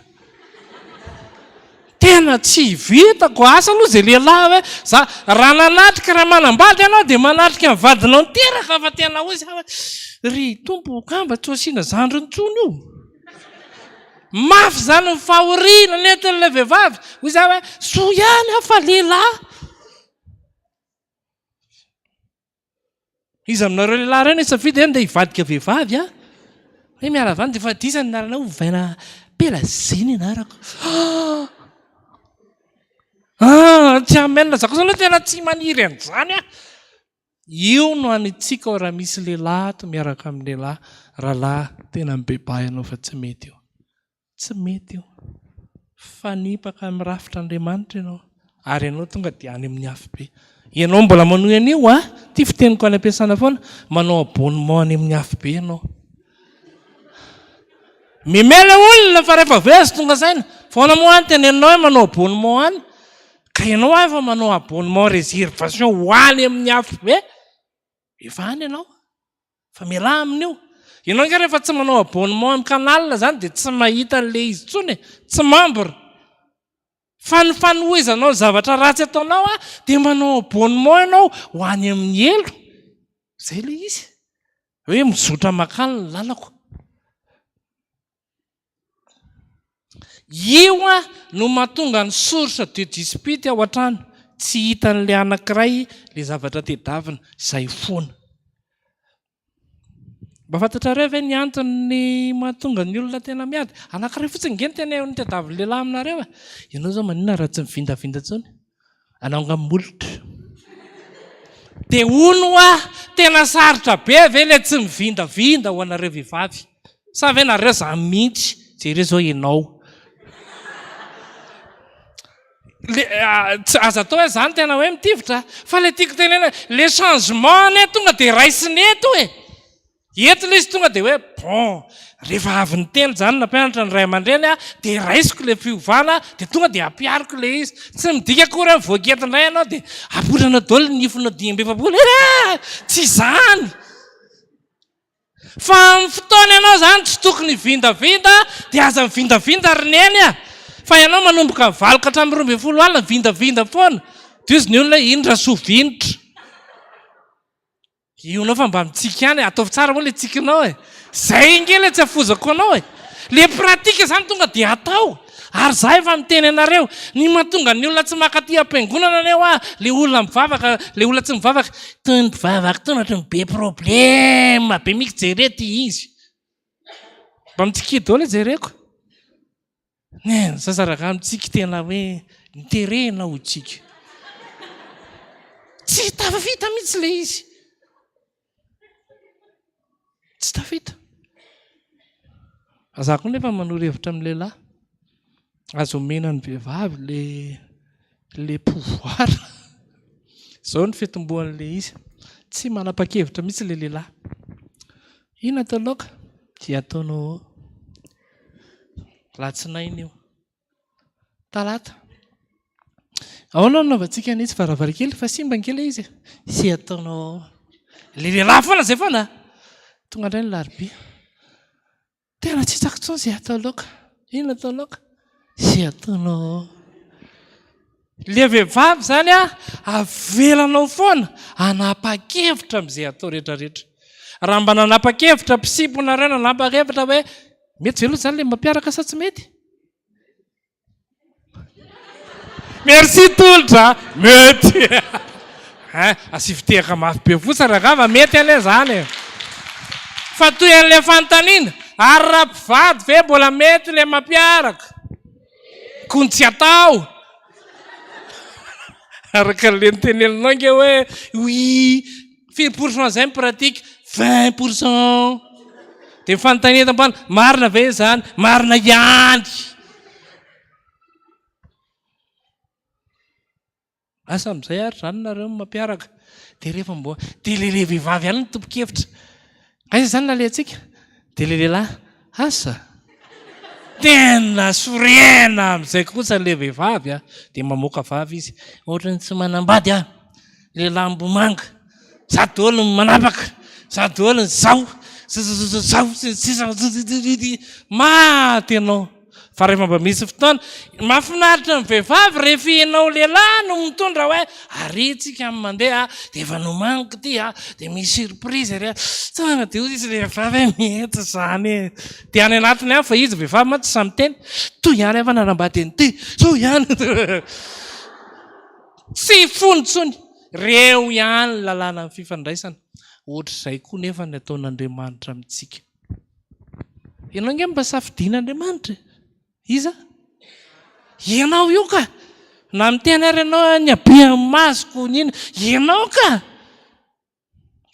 tena tsy vitako asa aloha zay lehilahy hoe za raha nanatrika raha manambady ianao dia manatrika ny vadinao niteraka fa tena hoe za ry tompo kamba tsy asiana zandry nitsony io mafy zany ny fahoriana nentin'ilay vehivavy hoy za hoe so ihany fa lehilahy izy aminareo lehilahy reny safidy eny dia hivadika vehivavy hoe miaravany dia fa disany naranao vaina pelaziny anarako tsy amenina zako zany hoe tena tsy maniry an'izany io no anitsika ao raha misy lehilahy to miaraka amin'ny lehilahy rahalahy tena mibebahy anao fa tsy mety io Tsy mety io. Fanipaka mirafitran'Andriamanitra ianao. Ary ianao tonga dia any amin'ny hafi be. Ianao mbola manohy an'io ty fiteniko any ampiasana foana, manao abonnement any amin'ny hafi be ianao. Mimela olona fa rehefa vezy tonga saina. Foana moa any tenenao hoe manao abonnement any. Ka ianao efa manao abonnement réservation ho any amin'ny hafi be. Efa any ianao. Fa miala amin'io. Ianao nga rehefa tsy manao abonnement amin'ny canal zany dia tsy mahita an'ilay izy tsony. Tsy membre. Fa ny fanohizanao zavatra ratsy ataonao dia manao abonnement ianao ho any amin'ny elo. Zay ilay izy. Hoe mizotra makany ny lalako. Io no mahatonga ny source de dispute ao an-trano. Tsy hitan'ilay anankiray ilay zavatra tedavina izay foana. Mba fantatrareo ve ny antony mahatonga ny olona tena miady? Anankiray fotsiny nge ny tena eo ny tedaviny lehilahy aminareo. Ianao zao manina raha tsy mivindavinda tsony. Anao nga molotra. Dia hono tena sarotra be ve ilay tsy mivindavinda ho anareo vehivavy. Sa ve nareo zany mihitsy jereo zao ianao. Aza atao hoe zany tena hoe mitivitra. Fa ilay tiako tenena le changement ne tonga dia raisiny eto e. Eto ilay izy tonga dia hoe bon, rehefa avy ny telo zany nampianatra ny ray aman-dreny dia raisiko ilay fiovana dia tonga dia ampiariko ilay izy. Tsy midika akory amin'ny voagetindray ianao dia apotrana daholo ny nifina 500. Tsy izany. Fa amin'ny fotoana ianao zany tsy tokony vindavinda dia aza mivindavinda rineny fa ianao manomboka mivaliko hatramin'ny 12 alina vindavinda foana. Dia izy ny olona indra sovinitra. Ionao fa mba mitsika any, ataovy tsara moa ilay tsikinao e. Zay inge ilay tsy afozako anao e. Le pratika zany tonga dia atao. Ary za efa miteny anareo, ny mahatonga ny olona tsy makaty am-piangonana aneo le olona mivavaka, le olona tsy mivavaka, toy ny mivavaka toy na be problème be mihitsy jerety izy. Mba mitsiky daholo jereko. Sasaraka mitsiky tena hoe niterena ho tsika. Tsy tafavita mihitsy le izy. Tsy tafita. Azako nefa manoro-hevitra amin'ny lehilahy. Azo omena ny vehivavy le pouvoir. Zao ny fitombohan'le izy. Tsy manapa-kevitra mihitsy le lehilahy. Ina atao laoka? Dia ataonao latsinainy io. Talata. Ahoana no navatsika an'izy varavarankely fa simba nkely izy. Sy ataonao le lehilahy foana zay foana. Tonga indray ny laribia. Tena tsy hitako tsony izay atao laoka. Ina atao laoka? Sy ataonao. Le vehivavy zany avelanao foana hanapa-kevitra amin'izay atao rehetrarehetra. Raha mba nanapa-kevitra mpisibonareo nanapa-kevitra hoe mety veloa zany le mampiaraka sa tsy mety? Merci tolotra. Mety. Asivitehaka mafy be fotsiny ragava mety ane zany. Fa toy an'ilay fanontaniana, ary raha mpivady ve mbola mety le mampiaraka? Kony tsy atao. Araka le nitenelinao nge hoe oui, 5% zay mipratika, 20%. Dia fanontaniana tambany, marina ve zany? Marina ihany. Asa amin'izay ary zany nareo mampiaraka. Dia rehefa mboa, dia le vehivavy ihany ny tompo-kevitra. Aiza zany nalentsika? Dia le lehilahy, asa? Tena sorena amin'izay kosa le vehivavy dia mamoaka vavy izy. Ohatrany tsy manambady lehilahy mbomanga. Za daholo ny manapaka. Za daholo ny zao. Maty ianao. Fa rehefa mba misy fotoana, mahafinaritra ny vehivavy rehefa ianao lehilahy no mitondra hoe aritsika amin'ny mandeha dia efa nomaniko ty dia misy surprise ary tonga dia hoy izy vehivavy mihety zany. Dia any anatiny ihany fa izy vehivavy ma tsy samy teny. Toy ihany efa nanambady an'ity. Toy ihany. Tsy fonontsony. Reo ihany lalàna ny fifandraisana. Ohatr'izay koa nefa ny ataon'Andriamanitra amintsika. Ianao nge mba safidian'Andriamanitra. Iza? Ianao io ka. Na miteny ary ianao ny abeany masoko nina. Ianao ka.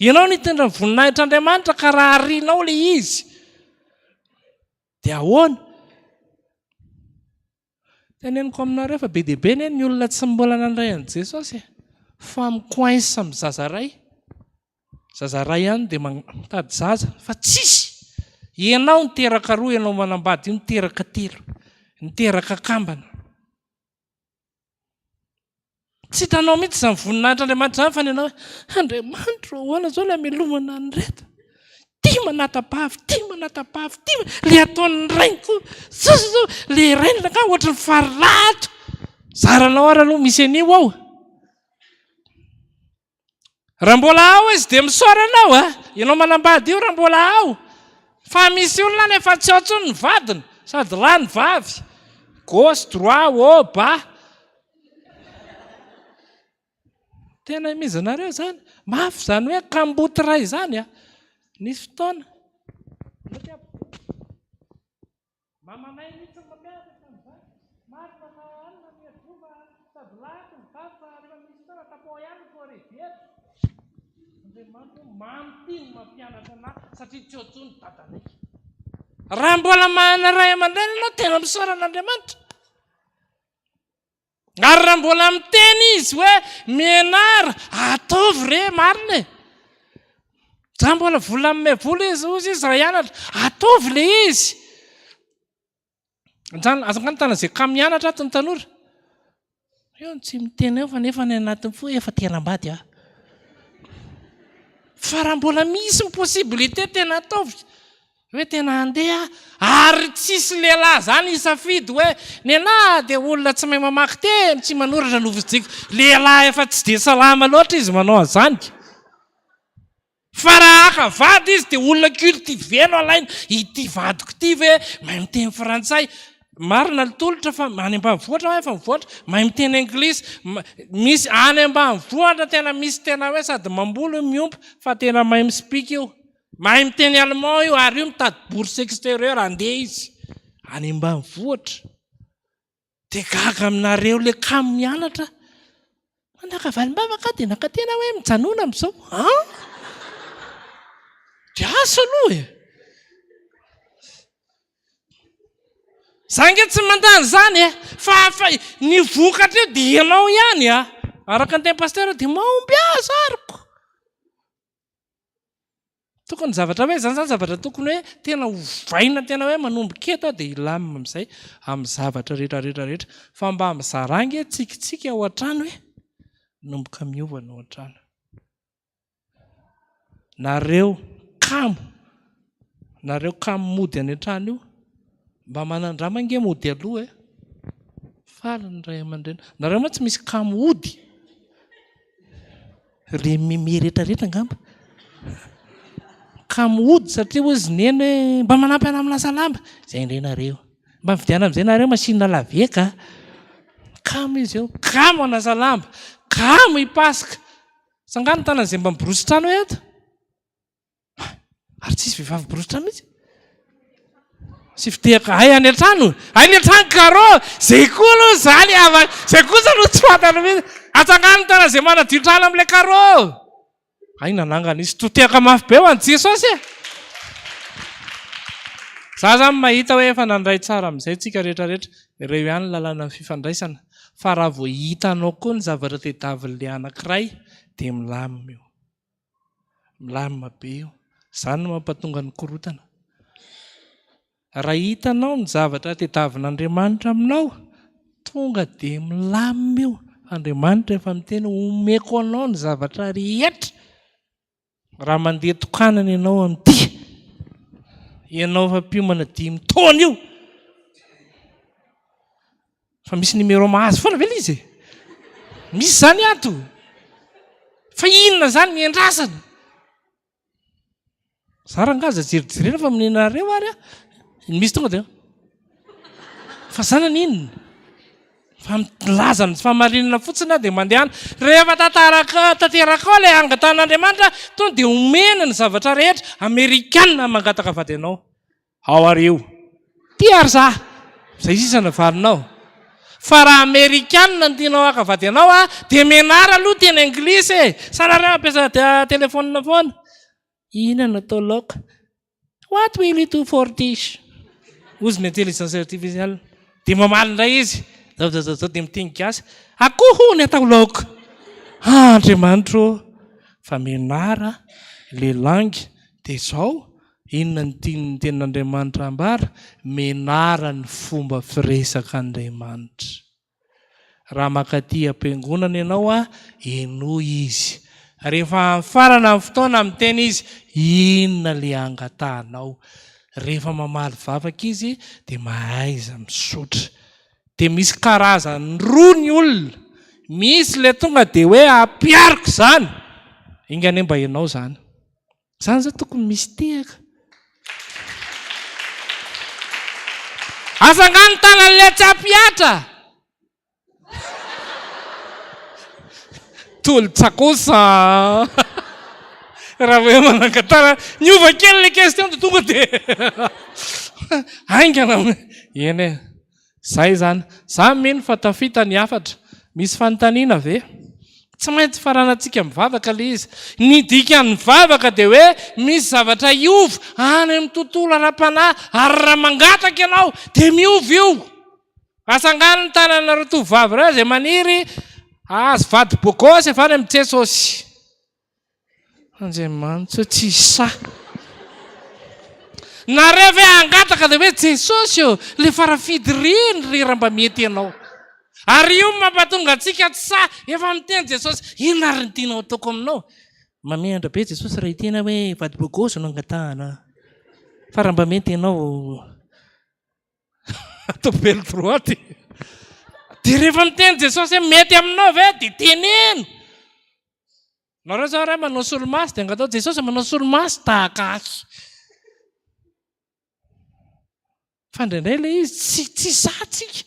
Ianao nitendra ny voninahitr'Andriamanitra ka raha arianao le izy. Dia ahoana? teneniko aminareo fa be deaibe ny ny olona tsy mbola nandray an' Jesosy fa mikoainsa amin'ny zazaray. Zazaray ihany dia mitady zaza fa tsisy. Ianao niteraka roa, ianao manambady io niteraka telo, niteraka kambana. Tsy hitanao mihitsy izany voninahitran'Andriamanitra izany fa ny ianao hoe Andriamanitra ahoana izao ilay melomana ny reto. Tia manata-bavy, tia manata-bavy, tia le ataon'ny rainko. Le rainy ka ohatry ny farilato. Zaranao ary aloha misy anio ao. Raha mbola ao izy dia misaoranao ianao manambady io raha mbola ao. Fa misy olona nefa tsy ao intsony ny vadiny, sady lahy ny vavy. Gauche, droit, haut, bas. Tena mizanareo izany. Mafy izany hoe kamboty ray izany nisy fotoana. Mamanay mihitsy mampiavaka amin'izany. Marina fa alina ny azova sady lahy ny vavy fa rehefa misy fotoana tapao ihany ko revery. Andriamanitra mampino mampianatra anahy satria tsy otsony dadanay. Raha mbola manana ray aman-dreny ianao tena misaoran'Andriamanitra. Ary raha mbola miteny izy hoe mianara ataovy re marina e. Raha mbola vola amin'ny vola izy ozy izy raha hianatra ataovy le izy. Azakany tana izay ka mianatra ato ny tanora. Eo tsy miteny eo fa nefa ny anatin'ny fo efa tenambady fa raha mbola misy ny possibilité tena ataovy. Hoe tena handeha ary tsisy lehilahy zany isafidy hoe ny anahy dia olona tsy mahay mamaky teny tsy manoratra novoziko. Lehilahy efa tsy dia salama loatra izy manao an'izany. Fa raha haka vady izy dia olona cultivé no alaina. Ity vadiko ity ve mahay miteny frantsay. Marina litolotra fa any ambanivohitra hoe efa mivoatra mahay miteny anglisy. Misy any ambanivohitra tena misy tena hoe sady mamboly miompo fa tena mahay mispika io. Mahay miteny allemand io ary io mitady bourse extérieure andeha izy any ambanivohitra. Dia gaga aminareo le kamo mianatra. Nakavalim-bavaka dia nakatena hoe mijanona amin'izao. Dia asa aloha e. Zange tsy mandany izany fa ny vokatra io dia ianao ihany araka ny teny pasteur dia mahomby azy ariko. Tokony zavatra hoe zany zavatra tokony hoe tena hovaina tena hoe manomboka eto dia ilamina amin'izay amin'ny zavatra rehetra. Fa mba mizarangy tsikitsika ao an-trano hoe nomboka miovana ao an-trano. Nareo kamo mody any an-trano io mba manandrama nge mody aloha faly ny ray aman-dreny. Nareo moa tsy misy kamo ody re meme rehetrarehetra ngamba. Kamo ody satria hoy izy neny hoe mba manampy ana amin'ny lasa lamba. Izay indrenareo. Mba mividiana amin'izay nareo masina laveka. Kamo izy eo. Kamo anasa lamba. Kamo hipasika. Sangano tana izay mba miborosy trano eto. Ary tsisy vehivavy borosy trano mihitsy. Sy fitehaka ay any an-trano. Ay ny an-trano karô. Zay koa aloha izany zay kosa no tsy fantana mihitsy. Atsangano tana izay manadio trano amin'ilay karô. Ay nanangana izy totehaka mafy be ho an'i Jesosy e. Za zany mahita hoe efa nandray tsara amin'izay tsika rehetrarehetra. Ireo ihany lalàna ny fifandraisana. Fa raha vao hitanao koa ny zavatra tediavin'ilay anankiray dia milamina io. Milamina be io. Izany no mampatonga ny korotana. Raha hitanao ny zavatra tediavin'Andriamanitra aminao, tonga dia milamina io. Andriamanitra efa miteny omeko anao ny zavatra rehetra. Raha mandeha tokanana ianao amin'ity, ianao fa mpiomana 5 taona io. Fa misy numéro mahazo foana ve izy? Misy zany ato. Fa inona zany ny andrasana? Zarangaza jerijerena fa amin'inareo ary misy tonga dia fa zanany inona? Fa milazana fa marinana fotsiny dia mandeha any. Rehefa tanteraka ao ilay angatan'Andriamanitra tonga dia omena ny zavatra rehetra. Amerikanina mangataka vady anao. Ao areo. Ty ary za. Izay sisa navalinao. Fa raha Amerikanina no tianao haka vady anao dia menara aloha teny anglisy. Sanareo mampiasa telefonina foana. Inona natao laoka? What will you do for this? Ozy ny intelligence artificielle. Dia mamaly indray izy. zao dia mitinika azy akoho ny atao laoka Andriamanitro fa menara lelangy dia zao inona ny tiany tenin'Andriamanitra ambara menara ny fomba firesaka Andriamanitra. Raha makaty am-piangonana ianao eno izy. Rehefa farana amin'ny fotoana miteny izy inona le angatanao. Rehefa mamaly vavaka izy dia mahaiza misotra. Dia misy karazany roa ny olona. Misy le tonga dia hoe ampiariko izany. Ingane mba ianao izany. Izany zao tokony misy tehaka. Asangano tanan'ilay tsy ampiatra. Tolo-tsakosa. Raha hoe manangatara niova kely le question dia tonga dia aingana eny zay zany. Za mino fa tafita ny afatra. Misy fanontaniana ve? Tsy maintsy faranantsika mivavaka le izy. Ny dikany mivavaka dia hoe misy zavatra iova any amin'ny tontolo ara-panahy ary raha mangataka ianao dia miova io. Asangano ny tanana tovovavy iray izay maniry azo vady bokosy avy any amin'ny Jesosy. Andriamanitra tsy sa. Na rehefa hangataka dia hoe Jesosy io le farafidy rindry raha mba mety ianao. Ary io mampatonga antsika tsy sa efa miteny Jesosy inona ary ny tianao ataoko aminao. Mamendra be Jesosy raha tena hoe vady bokosy no angatahana. Fa raha mba mety ianao atao belle droite. Dia rehefa miteny Jesosy hoe mety aminao ve dia teneno. Nareo zao ray manao solomaso dia angatao Jesosy manao solomaso tahaka azy. Fa indraindray le izy tsy satsika.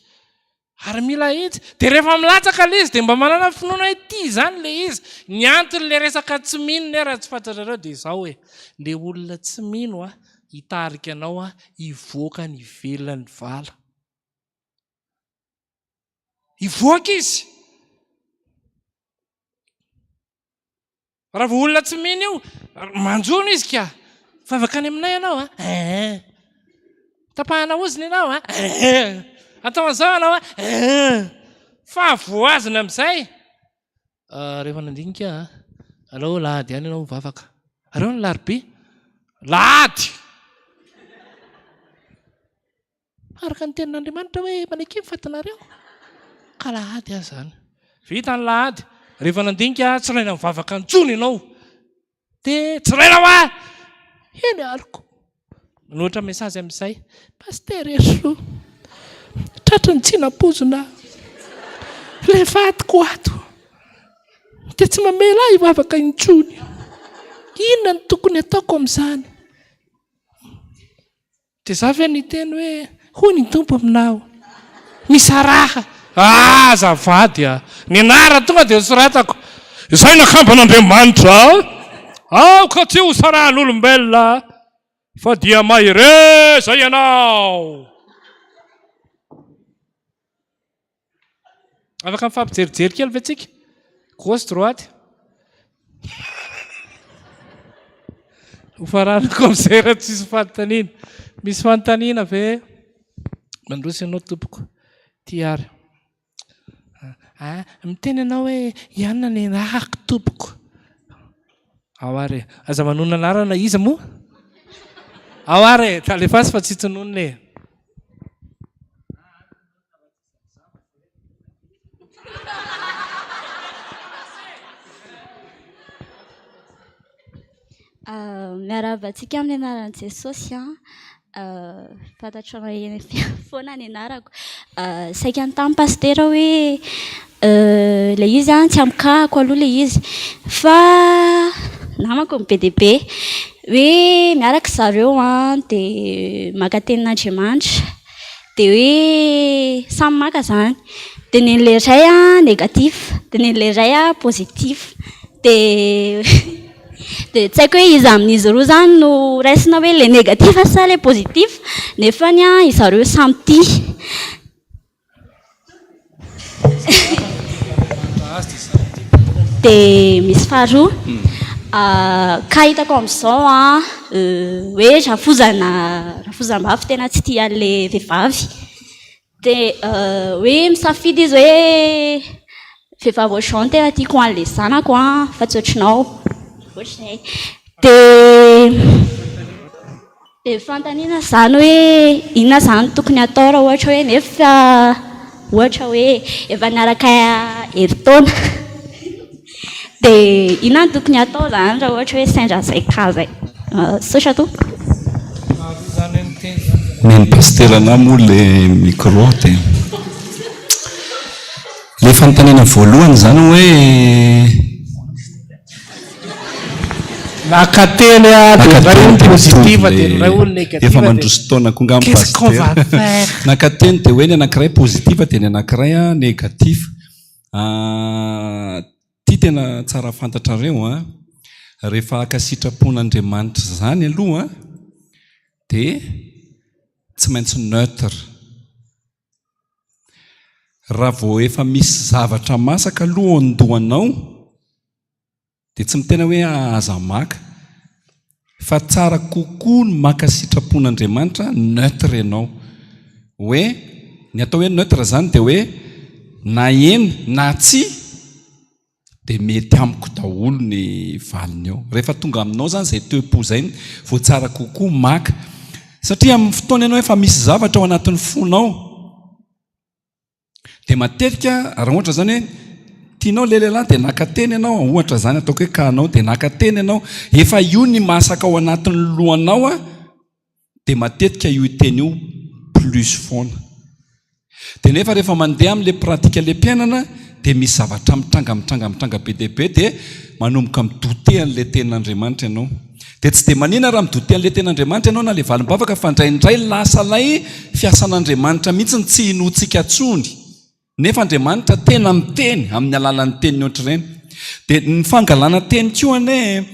Ary mila hitsy. Dia rehefa milatsaka le izy dia mba manana finoana ity zany le izy. Ny antony le resaka tsy mino raha tsy fantatrareo dia izao hoe le olona tsy mino hitarika anao hivoaka ny ivelan'ny vala. Hivoaka izy. Raha vao olona tsy mino io manjono izy ka. Favaka any aminay ianao tapahana oziny ianao atao an'izao ianao fa voazina amin'izay. Rehefa nandinika alao lahady ihany ianao mivavaka. Areo ny larobia lahady. Araka ny tenin'Andriamanitra hoe manekeo fatinareo ka lahady azy zany. Vita ny lahady. Rehefa nandinika tsy raina mivavaka antsony ianao dia tsy raina eny aliko. Manoatra mesazy amin'izay. Paster Eso tratra ny tsinam-pozona le vatiko ato dia tsy mamela hivavaka intsony. Inona ny tokony ataoko amin'izany? Dia za ve niteny hoe hoy ny tompo aminao misaraha. Azafady ny anara tonga dia soratako izay nakamban'Andriamanitra ka tsy ho sarahan'olombelona fa dia mahireza ianao. Afaka mifampijerijery kely ve tsika? Gauche droite. Ho faranako amin'izay raha tsisy fanontaniana. Misy fanontaniana ve? Mandroso ianao tompoko. Tiary. Miteny ianao hoe ianona ny anahako tompoko. Ao are. Aza manona anarana iza moa? Ao are. Talefasy fa tsy tononone. Miarabantsika amin'ny anaran'i Jesosy fantatrao foana ny anarako. Saika ny tamin'ny pastera hoe le izy tsy amikahako aloha le izy fa namako ny be dia be hoe miaraka zareo dia maka tenin'Andriamanitra dia hoe samy maka zany. Dia nen'ilay iray négatif dia nen'ilay iray positif dia dia tsy haiko hoe izy amin'izy roa zany no raisina hoe le négatif sa le positif nefa ny zareo samy tia. Dia misy faharoa ka hitako amin'izao hoe rafozam-bavy tena tsy tia an'ilay vehivavy dia hoe misafidy izy hoe vehivavy ohatranao tena tiako an'ilay zanako fa tsy ohatranao ohatran'izay dia fantaniana izany hoe inona izany tokony atao raha ohatra hoe nefa ohatra hoe efa niaraka herintaona dia inona no tokony atao izany raha ohatra hoe sendra izay ka zay sotra tompoko. Ny pasterana moa le micro dia le fanontaniana voalohany zany hoe nakateny dia ray olo positiva dia ray olo négativa efa mandroso taona konga amin'ny qu'est-ce qu'on va faire nakateny dia hoe ny anankiray positiva dia ny anankiray négatif tia tena tsara fantatrareo rehefa akasitrapon'Andriamanitra zany aloha dia tsy maintsy neutre. Raha vao efa misy zavatra masaka aloha andohanao dia tsy mitena hoe aza maka fa tsara kokoa ny maka sitrapon'Andriamanitra neutre ianao hoe ny atao hoe neutre zany dia hoe na eny na tsy dia mety amiko daholo ny valiny eo. Rehefa tonga aminao zany izay toe-po zay vao tsara kokoa maka satria amin'ny fotoana ianao efa misy zavatra ao anatin'ny fonao dia matetika raha ohatra zany hoe tianao le lehilahy dia nakateny ianao ohatra zany ataoko hoe kanao dia nakateny ianao efa io ny masaka ao anatin'ny lohanao dia matetika io teny io plus foana. Dia nefa rehefa mandeha amin'ilay pratika le mpiainana dia misy zavatra mitranga be dia be dia manomboka midote an'ilay tenin'Andriamanitra ianao. Dia tsy dia manina raha midote an'ilay tenin'Andriamanitra ianao na ilay valim-bavaka fa indraindray lasa lay fiasan'Andriamanitra mihitsy tsy hinoantsika tsony. Nefa Andriamanitra tena miteny amin'ny alalan'ny teniny ohatr'ireny. Dia ny fangalana teny koa ane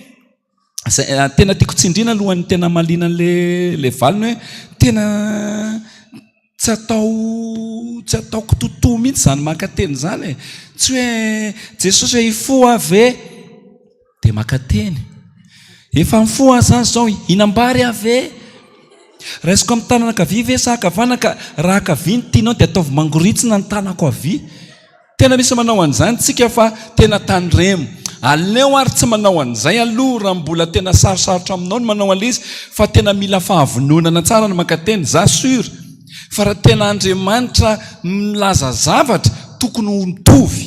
tena tiako tsindriana alohan'ny tena maliana le valiny hoe tena tsy ataoko totoa mihitsy zany maka teny zany tsy hoe Jesosy hoe ifo ave dia maka teny efa mifoa zany zao inambary ave raisiko amin'ny tanana ankavia ve sa hakavana ka raha akavia ny tianao dia ataovy mangoritsina ny tanako avia. Tena misy manao an'izany tsika fa tena tandremo aleo ary tsy manao an'izay aloha raha mbola tena sarosarotra aminao ny manao an'izy fa tena mila fahavononana tsara ny maka teny za sur fa raha tena Andriamanitra milaza zavatra tokony ho mitovy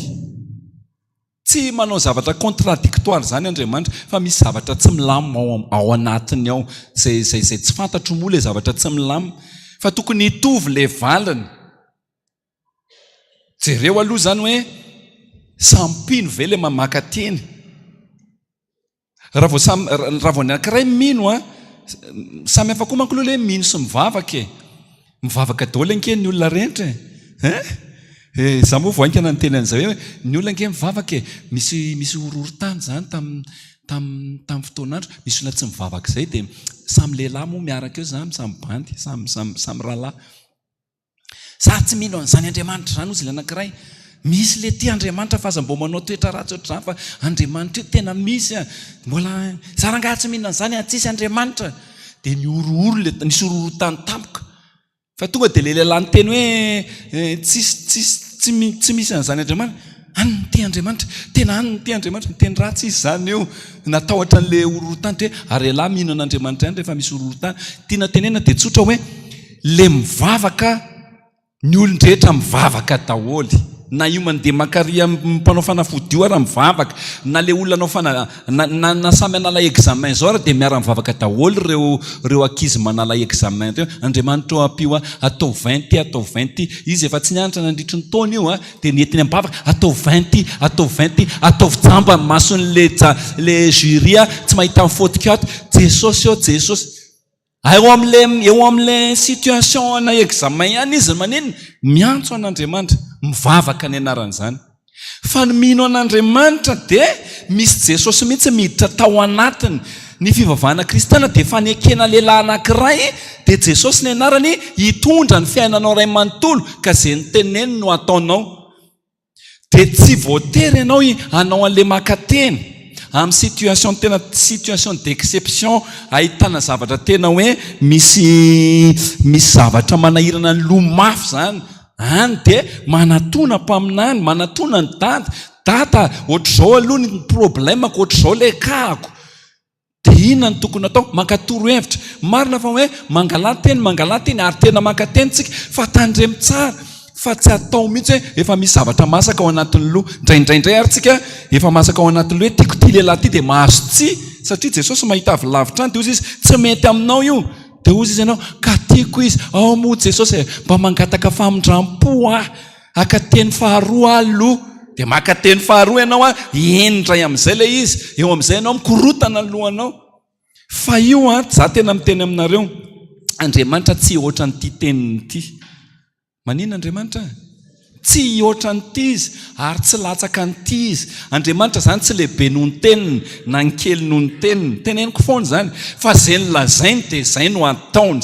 tsy manao zavatra contradictoire zany Andriamanitra fa misy zavatra tsy milama ao anatiny ao zay tsy fantatro moa le zavatra tsy milama fa tokony hitovy le valiny. Jereo aloha zany hoe sampino ve le mamaka teny raha vao ny anankiray mino samy hafa koa manko aloha le mino sy mivavaka daholo anke ny olona rehetra za moa voainkana ny teny an'izay hoe ny olona anke mivavaka misy orohorontany zany tamin'ny fotoanandro misy olona tsy mivavaka izay dia samy lehilahy moa miaraka eo zany samy bandy samy rahalahy za tsy mino an'izany Andriamanitra zany ozy le anankiray misy le tia Andriamanitra fa aza mbo manao toetra ratsy ohatr'izany fa Andriamanitra io tena misy mbola za rangahy tsy mino an'izany tsisy Andriamanitra dia ny orohoro nisy orohorontany tampoka fa tonga dia le lehilahy ny teny hoe tsy misy an'izany Andriamanitra any ny tia Andriamanitra tena any ny tia Andriamanitra ny teny ratsy izy zany io natahotra n'le orohorontany hoe ary lehilahy mino an'Andriamanitra ihany rehefa misy orohorontany tiana tenena dia tsotra hoe le mivavaka ny olon-drehetra mivavaka daholy na io mandeha makaria mpanao fanafody io ara mivavaka na le olona na samy manala examen zao ara dia miara mivavaka daholo reo ankizy manala examen reo Andriamanitra apio atao 20 izy efa tsy nianatra nandritry ny taona io dia nientiny mivavaka atao 20 atao jamba mason'le jury tsy mahita mifotika ato Jesosy eo amin'le situation na examen ihany izy maneno miantso an'Andriamanitra mivavaka ny anaran'izany fa ny mino an'Andriamanitra dia misy Jesosy mihitsy miditra tao anatiny ny fivavahana kristiana dia fanekena lehilahy anankiray dia Jesosy ny anarany hitondra ny fiainanao ray manontolo ka izay ny teneny no ataonao dia tsy voatery ianao hanao an'le maka teny amin'ny situation d'exception ahitana zavatra tena hoe misy zavatra manahirana ny lomafy zany any dia manatona mpaminany manatona ny data ohatr'izao aloha ny problemako ohatr'izao le kahako dia inona ny tokony atao mankatoro hevitra marina fa hoe mangalateny ary tena mankateny tsika fa tandremy tsara fa tsy atao mihitsy hoe efa misy zavatra masaka ao anatin'ny loha ndraindraindray ary tsika efa masaka ao anatin'ny loha hoe tiako ty lehilahy ty dia mahazo tsia satria Jesosy mahita avy lavitra any dia ozy izy tsy mety aminao io dia ozy izy ianao ka tiako izy ao moa Jesosy mba mangataka famindram-po akateny faharoa aloha dia makateny faharoa ianao endray amin'izay le izy eo amin'izay ianao mikorotana ny lohanao fa io za tena miteny aminareo Andriamanitra tsy ohatra nyity teniny ity manina Andriamanitra tsy ohatra nyity izy ary tsy latsaka nyity izy Andriamanitra zany tsy lehibe noho ny teniny na ny kely noho ny teniny teneniko foana zany fa zay nylazainy dia zay no ataony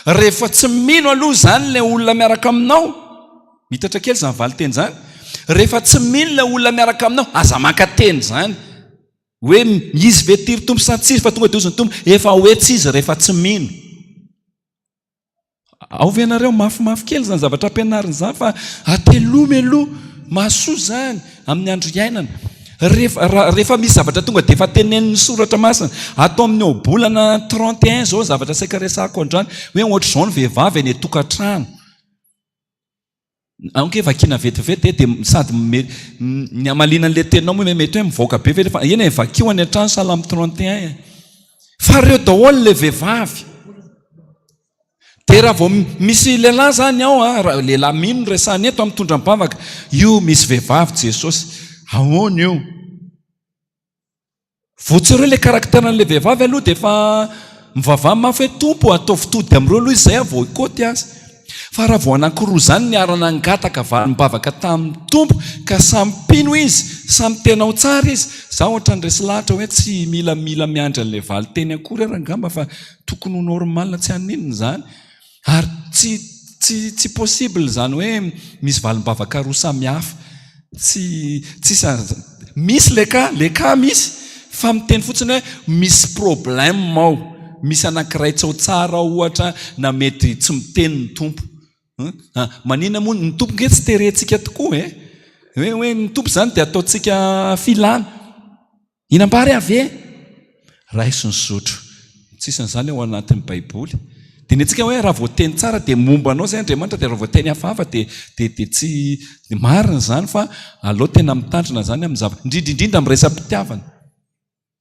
rehefa tsy mino aloha zany le olona miaraka aminao mitatra kely zany valiteny zany rehefa tsy mino le olona miaraka aminao aza makateny zany hoe izy ve tiry tompo sa tsy izy fa tonga dia ozy ny tompo efa hoe tsy izy rehefa tsy mino ao ve nareo mafimafy kely zany zavatra ampianariny zany fa atelomeloa mahasoa zany amin'ny andro iainana rehefa misy zavatra tonga dia efa tenenin'ny soratra masina atao amin'ny obolana 31 zao zavatra saika resako andrany hoe ohatr'izao ny vehivavy any tokantrano anke vakina vetivety dia sady ny amalinan'le teninao moa mety hoe mivoaka be ve fa eny vakio any an-trano salamy 31 fa reo daholo le vehivavy dia raha vao misy lehilahy zany ao lehilahy mino ny resahany eto amin'ny tondram-bavaka io misy vehivavy Jesosy ahoana io voatsy ireo le karakteran'le vehivavy aloha dia efa mivavah mafy hoe tompo atao fitody amin'ireo aloha izy zay vao ikoty azy fa raha vao anankiroa zany ny arana ngataka mibavaka tamin'ny tompo ka sampino izy samy tenao tsara izy za ohatra ndresy lahatra hoe tsy mila miandry an'le valy teny akory arangamba fa tokony ho normal tsy haninona zany ary tsy possible zany hoe misy valim-bavaka roa samy hafa misy le ka misy fa miteny fotsiny hoe misy problème ao misy anankiray tsy ao tsara ohatra na mety tsy miteny ny tompo manina moa ny tompo nge tsy terentsika tokoa hoe ny tompo zany dia ataontsika filana inambary ave raisy ny sotro tsisan'izany ao anatin'ny baiboly dia ny antsika hoe raha voateny tsara dia momba anao zay Andriamanitra dia raha voateny hafahafa dia tsy marina zany fa aloha tena mitandrina zany amin'ny zavatra indrindrindrindra amin'ny resam-pitiavana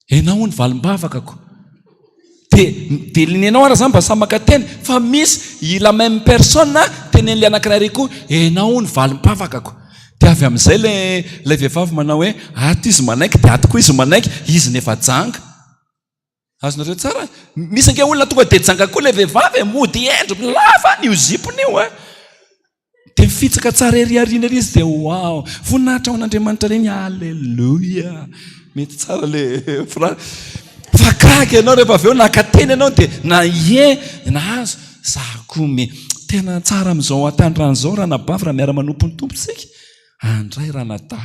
enao ny valim-bavakako dia linenao ara zany mba samy makateny fa misy ila même personne tenen'le anankiray koa enao ny valim-bavakako dia avy amin'izay le vehivavy manao hoe ato izy manaiky dia ato koa izy manaiky izy nefa janga azonareo tsara misy anke olona tonga dia janga koa le vehivavy mody endro lava n'io zipony io dia mifitsaka tsara eriariana ery izy dia wow voninahitra ao an'Andriamanitra reny alleluia mety tsara le fakaky ianao rehefa avy eo nakateny ianao dia na na azo zakome tena tsara amin'izao atandrany zao raha nabavy raha miara manompo ny tompo sika andray raha nata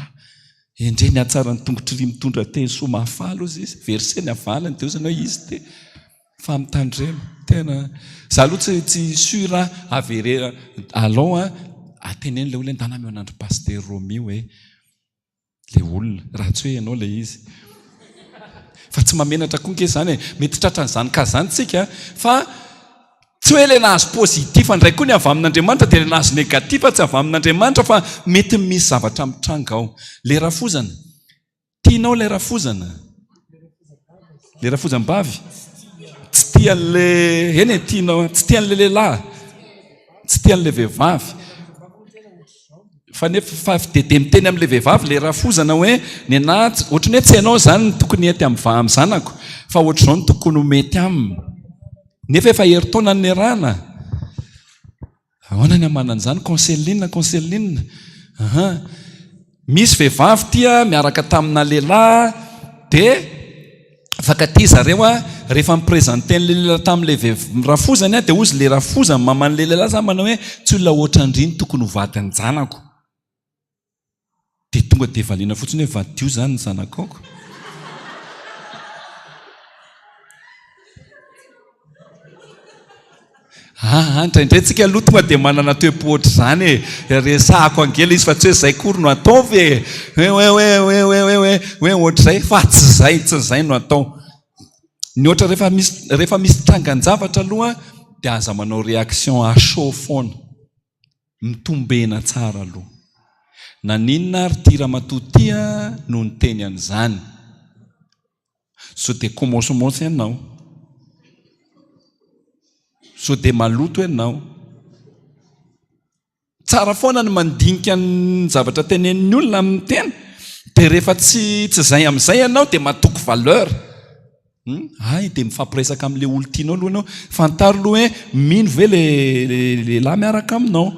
indray ny atsara ny tongotry ry mitondra teny soa mahafalo izy verse ny avalany dia ozanao izy dia fa mitandremo tena za aloha tsy sura averera alao ateneny le olona ndana mionandro paster Romi hoe le olona raha tsy hoe ianao le izy fa tsy mamenatra koa nke zany mety tratran'izany ka zany tsika fa tsy hoe le nahazo positif ndray koa ny avy amin'Andriamanitra dia le nahazo negatif tsy avy amin'Andriamanitra fa mety misy zavatra mitranga ao le rafozana tianao le rafozana le rafozam-bavy tsy tian'le eny tianao tsy tian'le lehilahy tsy tian'le vehivavy fa nefa dede miteny amin'le vehivavy le rafozana hoe ny anahy ohatrany hoe tsy ianao zany tokony ety amin'ny zanako fa ohatr'izao ny tokony ho mety aminy nefa efa heritaona ny rana ahoana ny amanan'izany conseline misy vehivavy tia miaraka tamina lehilahy dia afaka zareo rehefa miprezenteny le tamin'le rafozany dia ozy le rafozany maman'le lehilahy zany manao hoe tsy olona ohatrandriny tokony ho vadiny janako dia tonga dia valiana fotsiny hoe vadio zany ny zanakako Indraindray tsika aloha tonga dia manana toe-pohatra zany e resahako angela izy fa tsy hoe zay kory no atao ve hoe ohatr'izay fa tsy zay no atao. Ny ohatra rehefa misy trangan-javatra aloha dia aza manao réaction à chaud foana, mitombena tsara aloha. Naninona ary tira matotia no ny teny an'izany. So dia komosomosy ianao, so dia maloto ianao. Tsara foana ny mandinika ny zavatra tenenin'ny olona amin'ny tena, dia rehefa tsy zay amin'izay ianao dia matoko valeur. Dia mifampiresaka amin'ilay olo tianao aloha ianao, fantaro aloha hoe mino ve lehilahy miaraka aminao,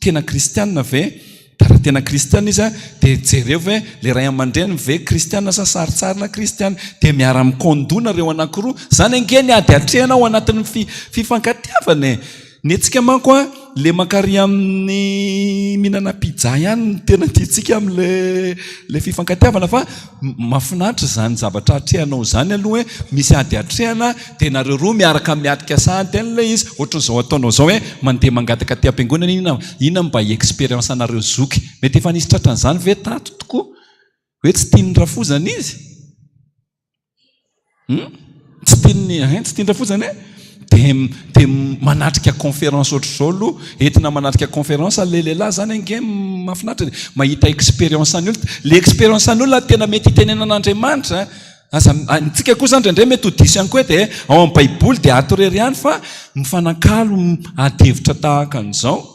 tena kristianina ve? Da raha tena kristianina izy dia jereo ve le ray aman-dreny ve kristianina sa saritsarina kristianina, dia miara mikondona reo anankiroa. Zany angeny ady atrehana ao anatin'ny fifankatiavana. Ny antsika manko le makary amin'ny mihinana pizza ihany no tena tiantsika amin'le fifankatiavana, fa mahafinaritra zany zavatra atrehanao zany aloha hoe misy ady atrehana dia nareo roa miaraka miatika sahady an'ilay izy. Ohatran'izao ataonao zao hoe mandeha mangataka ty am-piangonana, inona mba expérience anareo zoky, mety efa nisy tratran'izany ve tato tokoa hoe tsy tiany rafozana izy, tsy tiany rafozana dia manatrika conférence ohatr'izao aloha, entina manatrika conférence le lehilahy zany ange mahafinaritra mahita expérience any olona. Le expérience any olona tena mety hitenenan'Andriamanitra. Tsika koa zany indray mety ho diso ihany koa dia ao amin'ny baiboly dia ato irery ihany fa mifanakalo adevitra tahaka an'izao.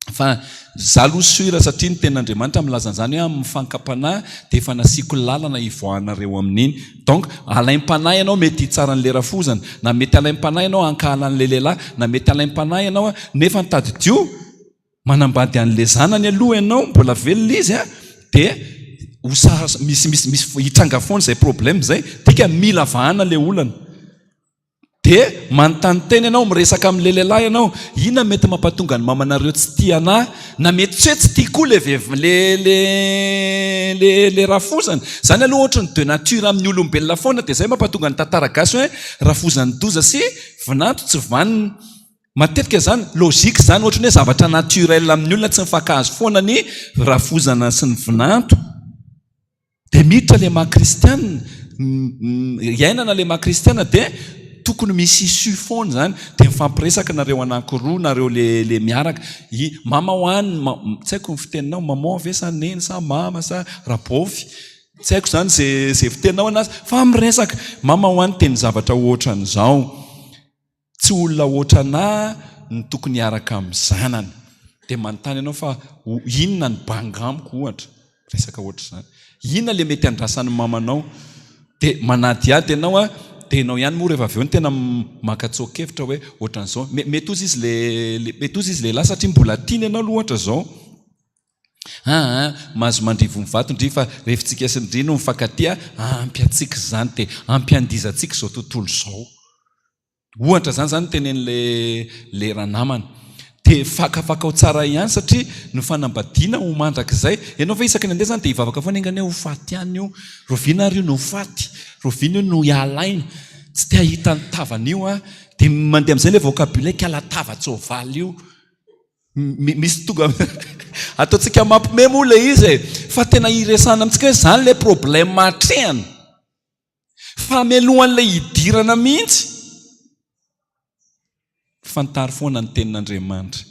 Fa zalo suira satria ny ten'Andriamanitra milaza an'izany hoe amin'ny fankam-panahy dia efa nasiako lalana hivoahanareo amin'iny. Donc alaim-panahy ianao mety hitsara an'ilay rafozana, na mety alaim-panahy ianao hankala an'ilay lehilahy, na mety alaim-panahy ianao nefa nitady-dio manambady an'ilay zanany aloha ianao, mbola velona izy dia misy hitranga foana izay problème zay, tika mila vahana ilay olana. Dia manontany tena ianao, miresaka amin'ilay lehilahy ianao, inona mety mampatonga ny mamanareo tsy tia anahy, na mety tsy hoe tsy tia koa le rafozana. Zany aloha ohatra ny de nature amin'ny olombelona foana, dia zay mampatonga ny tantara gasy hoe rafozany doza sy vinanto tsy vanina. Matetika zany logika zany ohatra ny hoe zavatra naturel amin'ny olona, tsy mifankahazo foana ny rafozana sy ny vinanto. Dia miditra le maha-kristianina, iainana le maha-kristianina dia tokony misy isu foana zany, dia mifampiresaka nareo anankiroa, nareo le miaraka. Mama ho any, tsy haiko ny fiteninao, maman ve sa neny sa mama sa rabovy, tsy haiko zany zay fiteninao anazy, fa miresaka. Mama ho any teny zavatra ohatra an'izao, tsy olona ohatra anahy ny tokony hiaraka amin'ny zanany. Dia manontany ianao fa inona ny banga amiko ohatra, resaka ohatra izany, inona le mety andrasan'ny mamanao. Dia manadiady ianao dia ianao ihany moa rehefa avy eo ny tena makatsokevitra hoe ohatran'izao. Mety ozy izy lehilahy satria mbola tiany ianao aloha ohatra izao. Mahazo mandrivo mivatondry fa rehefintsika sy ny no mifankatia, ampy antsika izany dia ampy andizantsika izao tontolo izao. Ohatra zany tenen'le ranamana. Dia fakafaka ao tsara ihany satria no fanambadiana ho mandrakizay. Ianao fa isaky ny andeha zany dia hivavaka foana engany ho faty ihany io. Roviana ary io no faty, roviana io no hialaina. Tsy te hahita ny tavan'io dia mandeha amin'izay ilay vocabulaire kala tava-tsoavaly io. Misy tonga ataontsika mampime moa ilay izy fa tena hiresana amintsika hoe zany ilay problème mahatrehana. Famelohan'ilay hidirana mihitsy. Fantary foana ny tenin'Andriamanitra.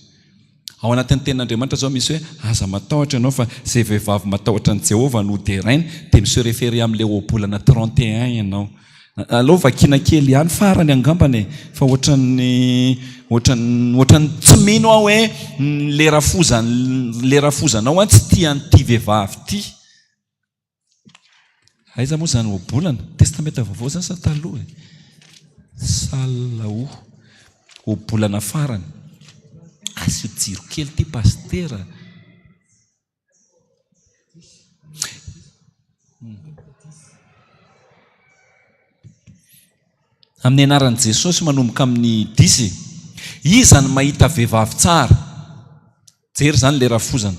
Ao anatin'ny tenin'Andriamanitra zao misy hoe aza matahotra ianao fa izay vehivavy matahotra ny Jehovah no derainy, dia misy référé amin'ilay obolana 31 ianao. Aleo vakiana kely ihany farany angambany fa ohatran'ny tsy mino aho hoe le rafozanao tsy tia an'ity vehivavy ity. Aiza moa zany obolana? Testamenta vaovao zany sa taloha? Salao obolana farany. Asio jiro kely ty pastera. Amin'ny anaran'i Jesosy manomboka amin'ny 10, iza ny mahita vehivavy tsara, jery zany le rafozana,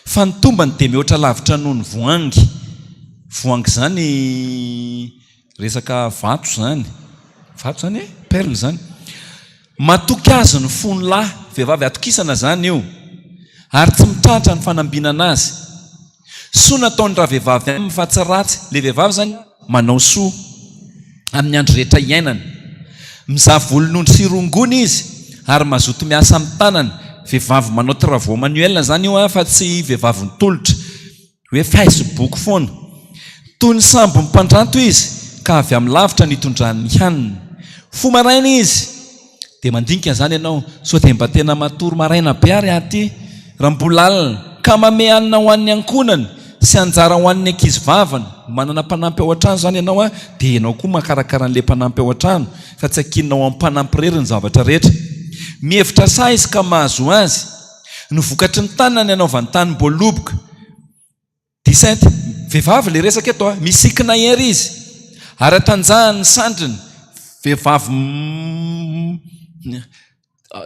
fa ny tombany dia mihoatra lavitra noho ny voangy. Voangy zany resaka vato zany, perle zany. matoky azy ny fony lahy vehivavy atokisana zany io ary tsy mitratra ny fanambinana azy soa nataony raha vehivavy amin'ny fahatsaratsy le vehivavy zany manao soa amin'ny andro rehetra iainany mizaha volon'ondry sy rongony izy ary mazoto miasa amin'ny tanany vehivavy manao travaux manuel zany io fa tsy vehivavy nitolotra hoe Facebook foana toy ny sambo mipandranto izy ka avy amin'ny lavitra nitondrany haniny fo maraina izy dia mandinika zany ianao so dia mba tena matory maraina be ary aty raha mbola alina ka mame anina ho an'ny ankonany sy anjara ho an'ny ankizy vavany manana mpanampy ao an-trano zany ianao dia ianao koa makarakara an'ilay mpanampy ao an-trano fa tsy akinao amin'ny mpanampy rery ny zavatra rehetra mihevitra sa izy ka mahazo azy ny vokatry ny tanany anaovany tany mboaloboka 17 vehivavy le resaka eto misikina hery izy ary atanjahany sandriny vehivavy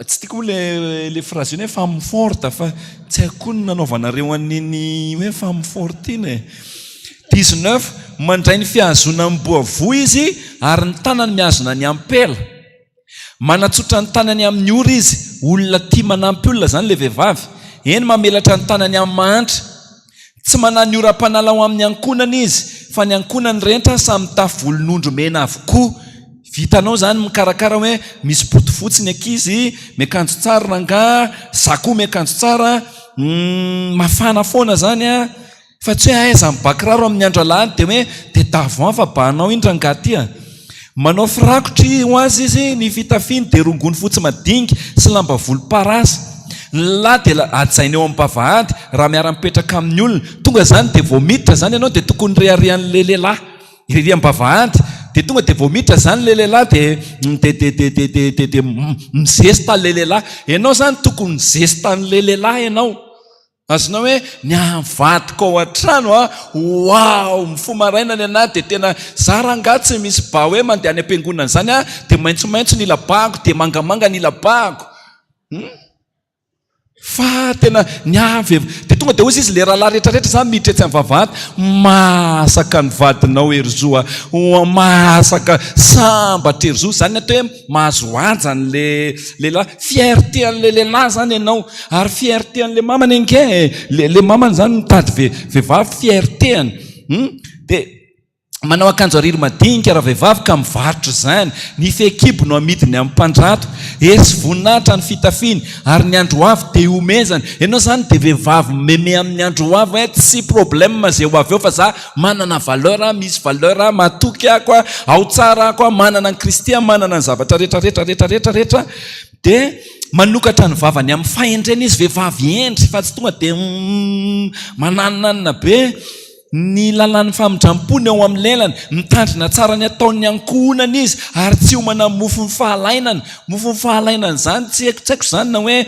tsy tiako le phrase hoe femme forte fa tsy haiko ny nanaovanareo an'iny hoe femme forte iny 19 mandray ny fiazona mboavoa izy ary ny tanany miazona ny ampela manatsotra ny tanany amin'ny ora izy olona tia manampy olona zany le vehivavy eny mamelatra ny tanany amin'ny mahantra tsy manany ora-panala ao amin'ny ankonany izy fa ny ankonany rehetra samy tafy volon'ondro mena avokoa vitanao zany mikarakara hoe misy botofotsy ny ankizy miakanjo tsara ranga zakoa miakanjo tsara mafana foana zany fa tsy hoe aiza mibakiraro amin'ny andro alahany dia hoe dia davon fa banao indrangaha tya manao firakotry ho azy izy ny fitafiny dia rongony fotsy madingy sy lamba volomparasy la dia ajaina eo amin'ny bavahady raha miara-mipetraka amin'ny olona tonga zany dia voamiditra zany ianao dia tokony rearian'le lehilahy irery amin'ny bavahady dia tonga dia voamiditra zany le lehilahy dia mizesta le lehilahy ianao zany tokony mizestan'le lehilahy ianao azonao hoe ny avadika ao an-trano wow mifomaraina ny anahy dia tena zaranga tsy misy ba hoe mandeha any am-piangonana zany dia maitsomaitso ny labako dia mangamanga ny labako fa tena ny avy dia tonga dia ozy izy le rahalahy rehetrarehetra zany miditra etsy amin'ny vavahady masaka ny vadinao eryzoa masaka sambatra eryzo zany atao hoe mahazo ajany le lehilahy fierté an'le lehilahy zany ianao ary fierté an'le mamany ange le mamany zany mitady vehivavy fiertéany dia manao akanjo ariry madinika raha vehivavy ka mivarotra zany ny fekibo no amidiny amin'ny mpandrato esy voninahitra ny fitafiny ary ny andro avy dia omezany ianao zany dia vehivavy meme amin'ny andro avy tsy problème zay ho avy eo fa za manana valeur misy valeur matoky ako ao tsara ako manana ny kristy manana ny zavatra rehetrarehetra dia manokatra ny vavany amin'ny fahendrena izy vehivavy endry fa tsy tonga dia mananonanina be ny lalàn'ny famindram-pony ao amin'ny lelany mitandrina tsara ny ataon'ny ankohonana izy ary tsy homana mofo ny fahalainany zany tsy haiko zany na hoe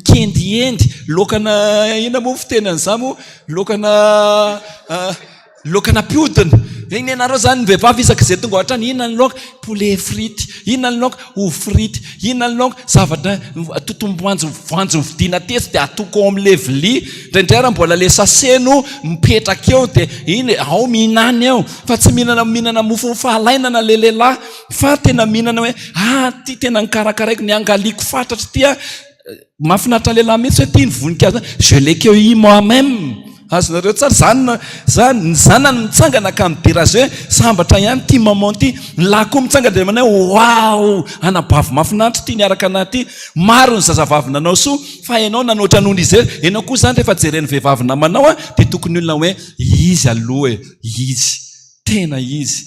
kendiendy lokana ina mofo tenan'za mo lokana piodina iny ianareo zany ny vehivavy isaka izay tonga ohatrany inona ny loka poulet frity inona ny loka o frity inona ny loka zavatra totomboanjo vidiana tesy dia atoko ao amin'le vilia indraindray raha mbola le saseno mipetraka eo dia iny ao mihinany eo fa tsy mihinana mofo ny fahalainana le lehilahy fa tena mihinana hoe ty tena nikarakaraiko ny angaliako fatratra tya mahafinaritra lehilahy mihitsy hoe tia ny voninkazo je l'ai eu moi-même azonareo tsara zany zanany mitsangana ka miderazy hoe sambatra ihany tia maman ty lahy koa mitsangana dia manao wow anabavy mahafinaritra tia niaraka anaty maro ny zazavavy nanao soa fa ianao nanoatra nohony izy ianao koa zany rehefa jereny vehivavy namanao dia tokony olona hoe izy aloha izy tena izy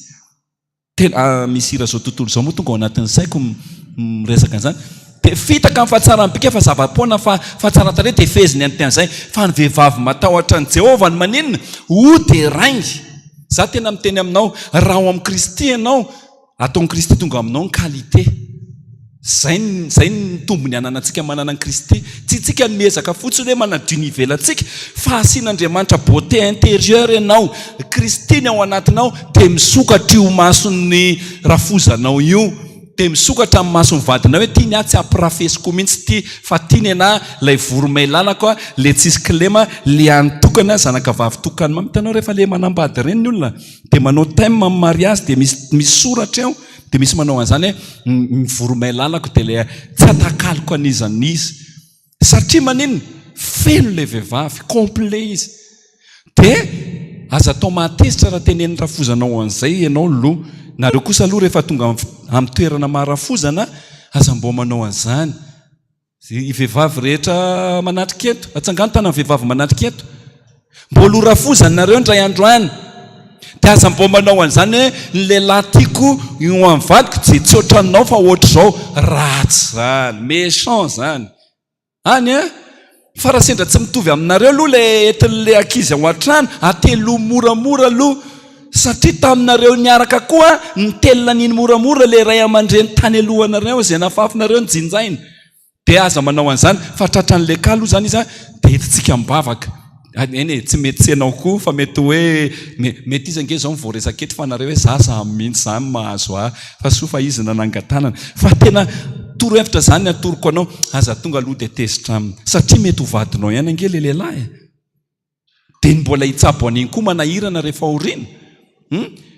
tena misy ira zao tontolo zao moa tonga ao anatin'ny saiko miresaka an'izany dia fitaka amin'ny fahatsarambika fa zava-poana fa fahatsarantare dia feziny an'tian'izay fa ny vehivavy matahotra ny Jehovah ny maninona ho dia raingy za tena miteny aminao raha ao amin'ny Kristy ianao ataon'ny Kristy tonga aminao ny qualité zay ny tombony ananantsika manana ny Kristy tsy tsika ny miezaka fotsiny hoe manadio ny ivelantsika fa asian'Andriamanitra beauté intérieure ianao Kristy ny ao anatinao dia misokatra io mason'ny rafozanao io dia misokatra amin'ny mason'ny vadinao hoe tia ny ahy tsy ampirafesiko mihitsy ty fa tia ny ana lay voromailana le tsisy kilema le antokana zanaka vavy tokany hitanao rehefa le manambady reny ny olona dia manao thème amin'ny mariage dia misy soratra eo dia misy manao an'izany hoe mivoromay lalako dia le tsy atakaliko anizanizy satria maninona feno le vehivavy complet izy dia aza atao mahatezitra raha tenen'ny rafozanao an'izay ianao loha nareo kosa aloha rehefa tonga amin'ny toerana maharafozana aza mbo manao an'izany vehivavy rehetra manatrika eto atsangano tanany vehivavy manatrika eto mbo loha rafozana nareo ndray androany dia aza mbo manao an'izany hoe ny lehilahy tiako io amin'ny vadiko je tsy ohatranao fa ohatra izao ratsy zany méchant zany any a fa raha sendra tsy mitovy aminareo aloha le entin'le ankizy ao an-trano atelo moramora aloha satria taminareo niaraka koa ny telona niny moramora le ray aman-dreny tany alohanareo izay nafafinareo ny jinjaina dia aza manao an'izany fa tratran'le ka aloha zany izy dia entintsika mibavaka eny tsy mety tsenao koa fa mety hoe mety izy ange zao mivoaresakety fa nareo hoe zaza mihitsy zany mahazo ahy fa soa fa izy nanangatanana fa tena toro hevitra zany atoroko anao aza tonga aloha dia tezitra aminy satria mety ho vadinao ihany ange le lehilahy dia mbola hitsabo an'iny koa manahirana rehefa aoriana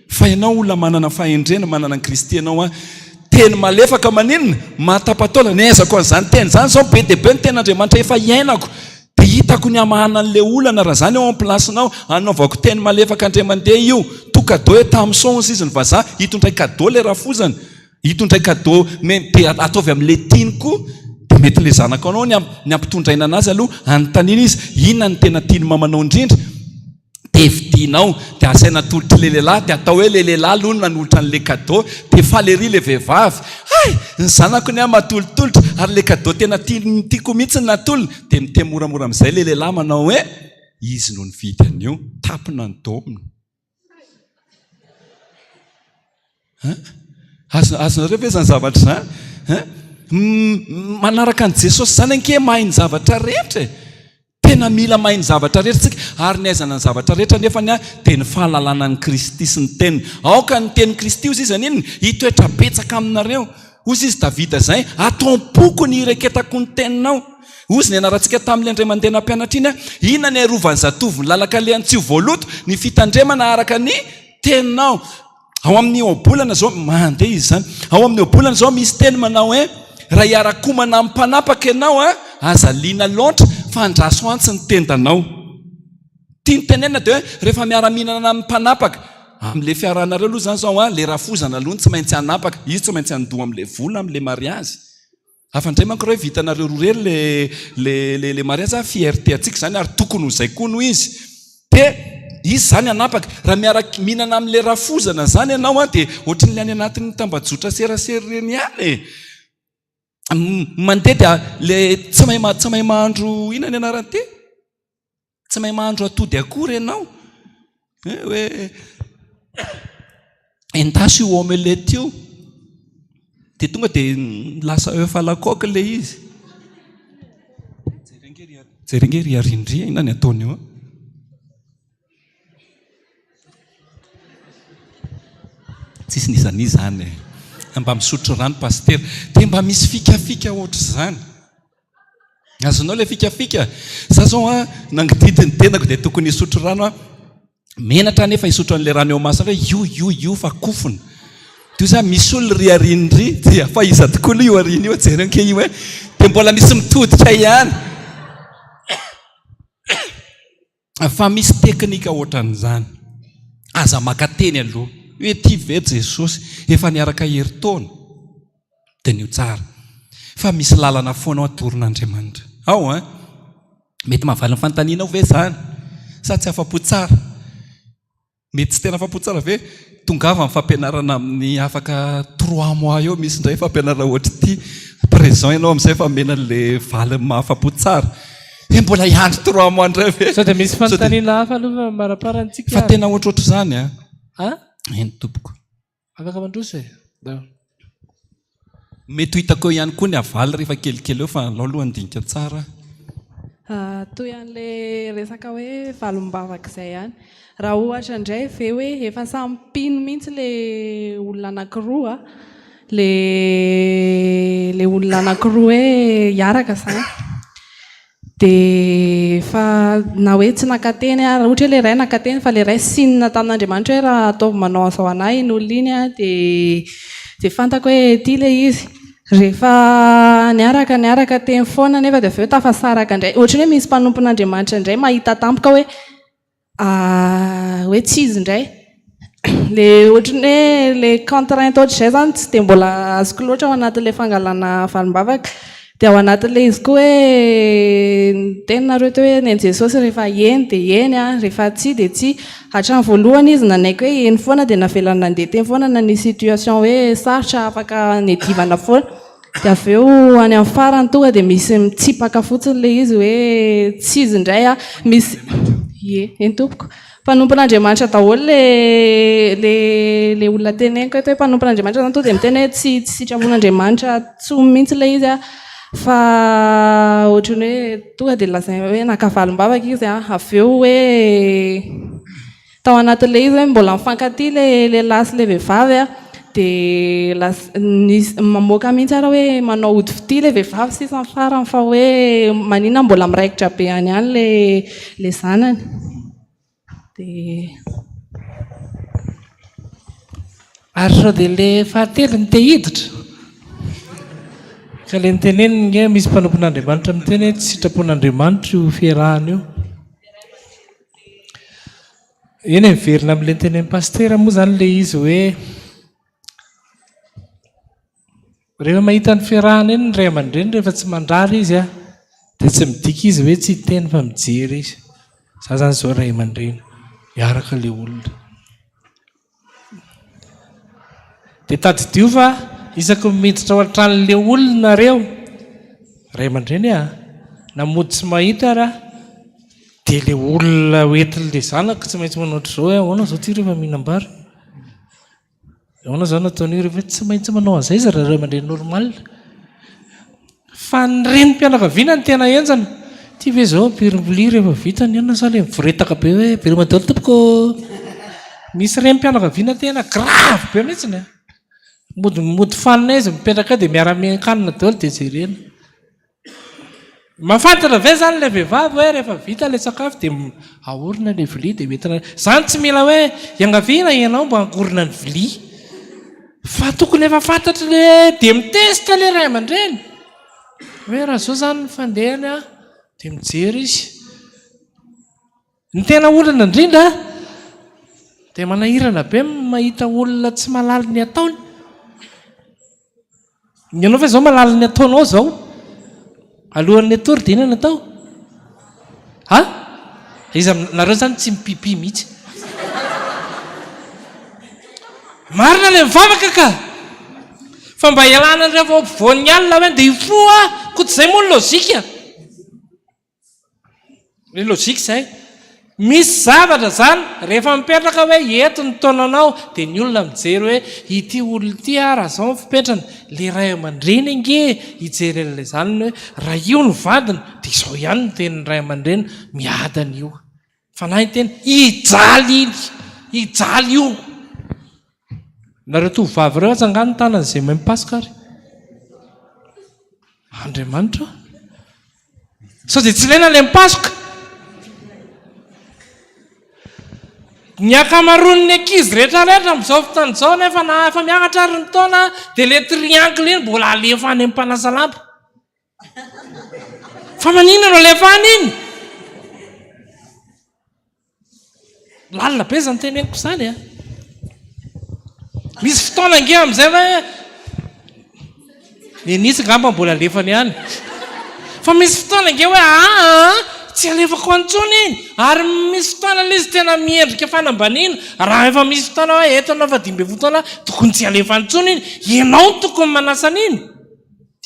fa ianao olona manana fahendrena manana ny kristy ianao teny malefaka maninona matapatola ny aizako an'izany teny zany zao be dia be ny ten'Andriamanitra efa iainako dia hitako ny amahana an'le olana raha zany ao amplasinao anaovako teny malefaka andray mandeha io tokado hoe tamsons izy ny vazaha hitondray kado le rafozana hitondray kado be ataovy amin'le tiany koa dia mety le zanako anao ny ampitondraina anazy aloha anontaniana izy inona ny tena tiany mamanao indrindra dia vidinao dia asaina tolotry le lehilahy dia atao hoe le lehilahy aloha nanolotra n'le kado dia falery le vehivavy ny zanako ny matolotolotra ary le kado tena tiako mihitsy ny natolona dia miteny moramora amin'izay le lehilahy manao hoe izy no ny vidy an'io tapina ny domina azonareo ve zany zavatra zany manaraka an' Jesosy zany anke mahay ny zavatra rehetra tena mila mahay ny zavatra rehetra tsika ary ny aizana ny zavatra rehetra nefa ny dia ny fahalalana ny Kristy sy ny teniny aoka ny teny Kristy ozy izy aninona hitoetra betsaka aminareo ozy izy Davida zay ataom-poko ny ireketako ny teninao ozy ny anarantsika tamin'le andray mandeha nampianatra iny inona ny arovany zatovo ny lalaka le antsio voaloto ny fitandremana araka ny teninao ao amin'ny obolana zao mandeha izy zany ao amin'ny obolana zao misy teny manao hoe raha hiarakomana amin'ny mpanapaka ianao aza liana loatra fa andraso antsy ny tendanao tia ny tenenina dia hoe rehefa miara-mihinana amin'ny mpanapaka amin'le fiarahanareo aloha zany zao le rafozana aloha tsy maintsy hanapaka izy tsy maintsy handoa amin'le vola amin'le mariazy afandray manko raha vitanareo rorery le mariazy fierté atsika zany ary tokony ho zay koa no izy dia izy zany hanapaka raha miara-mihinana amin'le rafozana zany ianao dia ohatry ny any anatin'ny tambajotra serasera reny ihany mandeha dia le tsy mahay mahandro inona ny anarany ty tsy mahay mahandro atody akory ianao hoe endasy io omelette io dia tonga dia lasa efa lakoka le izy jerengery arindria ina ny ataony io tsisy nizany zany mba misotro rano paster dia mba misy fikafika ohatra zany azonao le fikafika za zao nangididiny tenako dia tokony hisotro rano menatra nefa hisotro an'le rano eo masina hoe io fa kofona dia za misy olo ry arinindry dia fa iza tokoa io ariny io jerenke io dia mbola misy mitodika ihany fa misy teknika ohatran'izany aza makateny aloha hoe ty ve Jesosy efa niaraka heritaona dia nio tsara fa misy lalana foana atoron'Andriamanitra ao mety mahavaly ny fanontaniana ve zany sa tsy afa-po tsara mety tsy tena afa-po tsara ve tongava amin'ny fampianarana amin'ny afaka 3 mois eo misy indray fampianarana ohatra ty présent ianao amin'izay fa mena le valy mahafa-po tsara mbola iandro 3 mois indray ve sao dia misy fanontaniana hafa aloha maraparantsika fa tena ohatrohatro zany eny tompoko afaka mandroso mety ho hitako ihany koa ny avaly rehefa kelikely eo fa aloha andinika tsara toy an'le resaka hoe valombavaka izay ihany raha ohatra indray ve hoe efa sampino mihitsy le olona anankiroa le olona anankiroa hoe hiaraka izany dia fa na hoe tsy nakateny raha ohatra hoe le ray nakateny fa le ray sinina tamin'Andriamanitra hoe raha ataovy manao an'izao anahy iny olona iny dia dia fantako hoe ty ilay izy rehefa niaraka teny foana nefa dia avy eo tafasaraka indray ohatrany hoe misy mpanompon'Andriamanitra indray mahita tampoka hoe tsy izy indray le ohatrany hoe le contrainte ohatr'izay zany tsy dia mbola azoko loatra ao anatin'ilay fangalana valimbavaka dia ao anatin'ilay izy koa hoe tenareo teo hoe neny Jesosy rehefa eny dia eny rehefa tsy dia tsy hatramin'ny voalohany izy nanaiko hoe eny foana dia navelana nandeha teny foana na ny situation hoe sarotra afaka nedivana foana dia avy eo any amin'ny farany tonga dia misy mitsipaka fotsiny ilay izy hoe tsy izy indray misy eny tompoko mpanompon'Andriamanitra daholo le olona teneniko hoe mpanompon'Andriamanitra zany to dia miteny hoe tsy sitrapon'Andriamanitra tsomy mihitsy ilay izy fa ohatrany hoe tonga dia lazay hoe nakavalimbavaka izy avy eo hoe tao anatin'ilay izy hoe mbola mifankatia le lahy sy le vehivavy dia mamoaka mihitsy ara hoe manao ody fity le vehivavy sisa ny farany fa hoe manina mbola miraikitra be any le zanany dia ary sao dia le fahatelo ny te hiditra ka le niteneniny misy mpanompon'Andriamanitra miteny hoe tsy sitrapon'Andriamanitra io fiarahana io eny miverina amin'ile nitenen'ny pastera moa zany le izy hoe rehefa mahita ny fiarahana eny ny ray aman-dreny rehefa tsy mandrary izy dia tsy midika izy hoe tsy hiteny fa mijery izy za zany zao ray aman-dreny miaraka le olona dia tadidio fa isako miditra ao an-tranon'le olona reo ray aman-dreny namody tsy mahita ara dia le olona hoentin'le zanaka tsy maintsy manao ohatr'izao hoe ahoana zao ty rehefa mihinam-bary ahoana zao nataon'io rehefa tsy maintsy manao an'izay izy raha ray aman-dreny normal fa ny renim-pianakaviana ny tena enjana ty ve zao pirimbolia rehefa vitany iana sa le mivoretaka be hoe berimadolo tompoko misy renim-pianakaviana tena grave be mihitsiny mody fanina izy mipetraka dia miara-miankanina daholo dia jerena mafantatra ve zany le vehivavy hoe rehefa vita le sakafo dia aorina le vilia dia entina zany tsy mila hoe iangaviana ianao mba angorina ny vilia fa tokony efa fantatra le dia mitesta le ray aman-dreny hoe raha zao zany ny fandehany dia mijery izy ny tena olana indrindra dia manahirana be mahita olona tsy malala ny ataony ianao fa zao malala ny ataonao zao alohan'ny atory dia inona natao izy nareo zany tsy mipipi mihitsy marina le mivavaka ka fa mba ialana rehefa ampovoan'ny alina hoe dia ifoa koa tsy zay moa ny lôzika le lôzika zay misy zavatra zany rehefa mipetraka hoe eto ny taonanao dia ny olona mijery hoe ity olona ity raha zao mipetrana le ray aman-dreny ange hijery an'ilay zanany hoe raha io ny vadina dia izao ihany ny tenin'ny ray aman-dreny miadana io fa na ny teny hijaly io nareo tovovavy reo atsangano ny tanan'izay mahay mipasika ary Andriamanitra sao dia tsy ilaina le mipasoka ny akamaroan'ny ankizy rehetrarehetra amin'izao fotoana izao nefa na efa miakatra ary ny taona dia le triangle iny mbola alefa any am-panasa lamba fa manina no alefany iny lalina be zany teneniko izany misy fotoana ange amin'izay hoe nenisy ngamba mbola alefany ihany fa misy fotoana ange hoe tsy alefako antsony iny ary misy fotoana lizy tena miendrika fanambaniana raha efa misy fotoana hoe etonao fa 5 fotoana tokony tsy alefa antsony iny ianao tokony manasana iny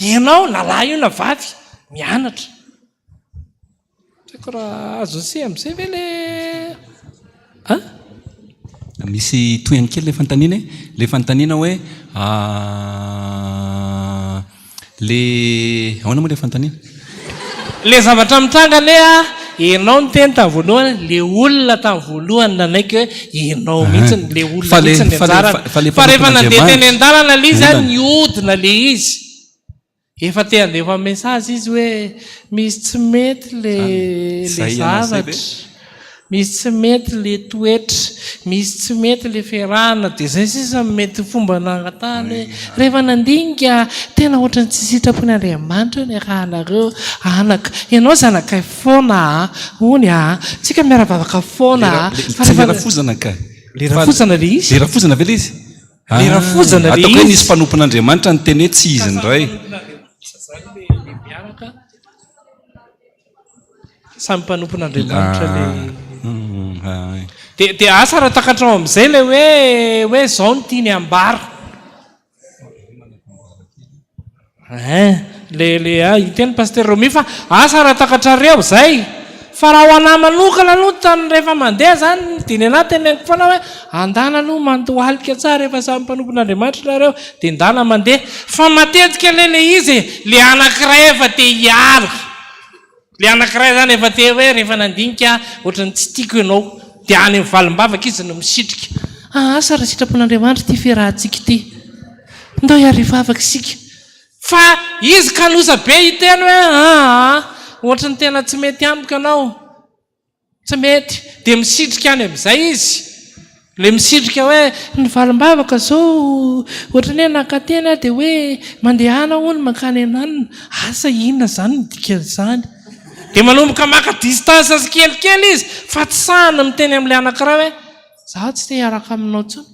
ianao lalahy io na vavy mianatra teko raha azo se amin'izay ve le misy toyany kely le fantaniana le fantaniana hoe le ahoana moa le fantaniana le zavatra mitranga le ianao ny teny tamin'ny voalohany le olona tamin'ny voalohany nanaiky hoe ianao mihitsy le olona mihitsy ny anjarana fa rehefa nandeha teny an-dalana le izy ny odina le izy efa te handefa mesazy izy hoe misy tsy mety le zavatra misy tsy mety le toetra, misy tsy mety le fiarahana, dia zay sisa mety fomba nangatahana hoe rehefa nandinika tena ohatrany tsy sitrapony Andriamanitra ny rahanareo anaka. Ianao zanakay foana ony tsika miara-bavaka foana tsy lerafozana ka lerafozana le izy, lerafozana ve le izy lerafozana le ataoko hoe izy nisy mpanompon'Andriamanitra ny teny hoe tsy izy ndray samy mpanompon'Andriamanitra le dia asa raha takatrao amin'izay le hoe zao no tiany ambara le iteny paster Romi fa asa raha takatrareo zay fa raha ho anahy manokana aloha tany rehefa mandeha zany diny anahy teneniko foana hoe andana aloha mandohalika tsara rehefa samy mpanompon'Andriamanitra nareo dia ndana mandeha fa matetika le izy le anankiray efa te hiala, le anankiray zany efa te hoe rehefa nandinika ohatrany tsy tiako ianao dia any amin'ny valim-bavaka izy no misitrika asa raha sitrapon'Andriamanitra ty fiarahantsika ity ndao hiarivavaka isika fa izy kanosa be hiteny hoe ohatrany tena tsy mety amiko ianao, tsy mety, dia misitrika any amin'izay izy, le misitrika hoe ny valim-bavaka zao ohatrany hoe nakatena dia hoe mandehana hono mankany ananina, asa inona zany ny dikan'izany, dia manomboka maka distance sy kelikely izy fa tsy sahana miteny amin'ilay anankiray hoe zaho tsy te hiaraka aminao tsony,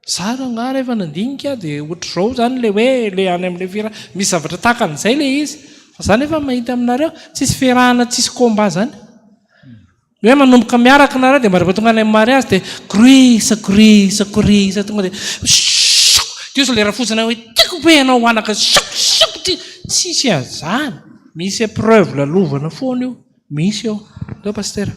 zaho ranga rehefa nandinika dia ohatr'izao zany le hoe le any amin'ilay fira misy zavatra tahaka an'izay le izy. Fa zany efa mahita aminareo tsisy fiarahana tsisy komba zany hoe manomboka miaraka nareo dia mba rehefa tonga any amin'ny mariazy dia grisa tonga dia dio so le rafozana hoe tiako be ianao anaka ty tsisy azany, misy épreuve lalovana foana io, misy eo deo paster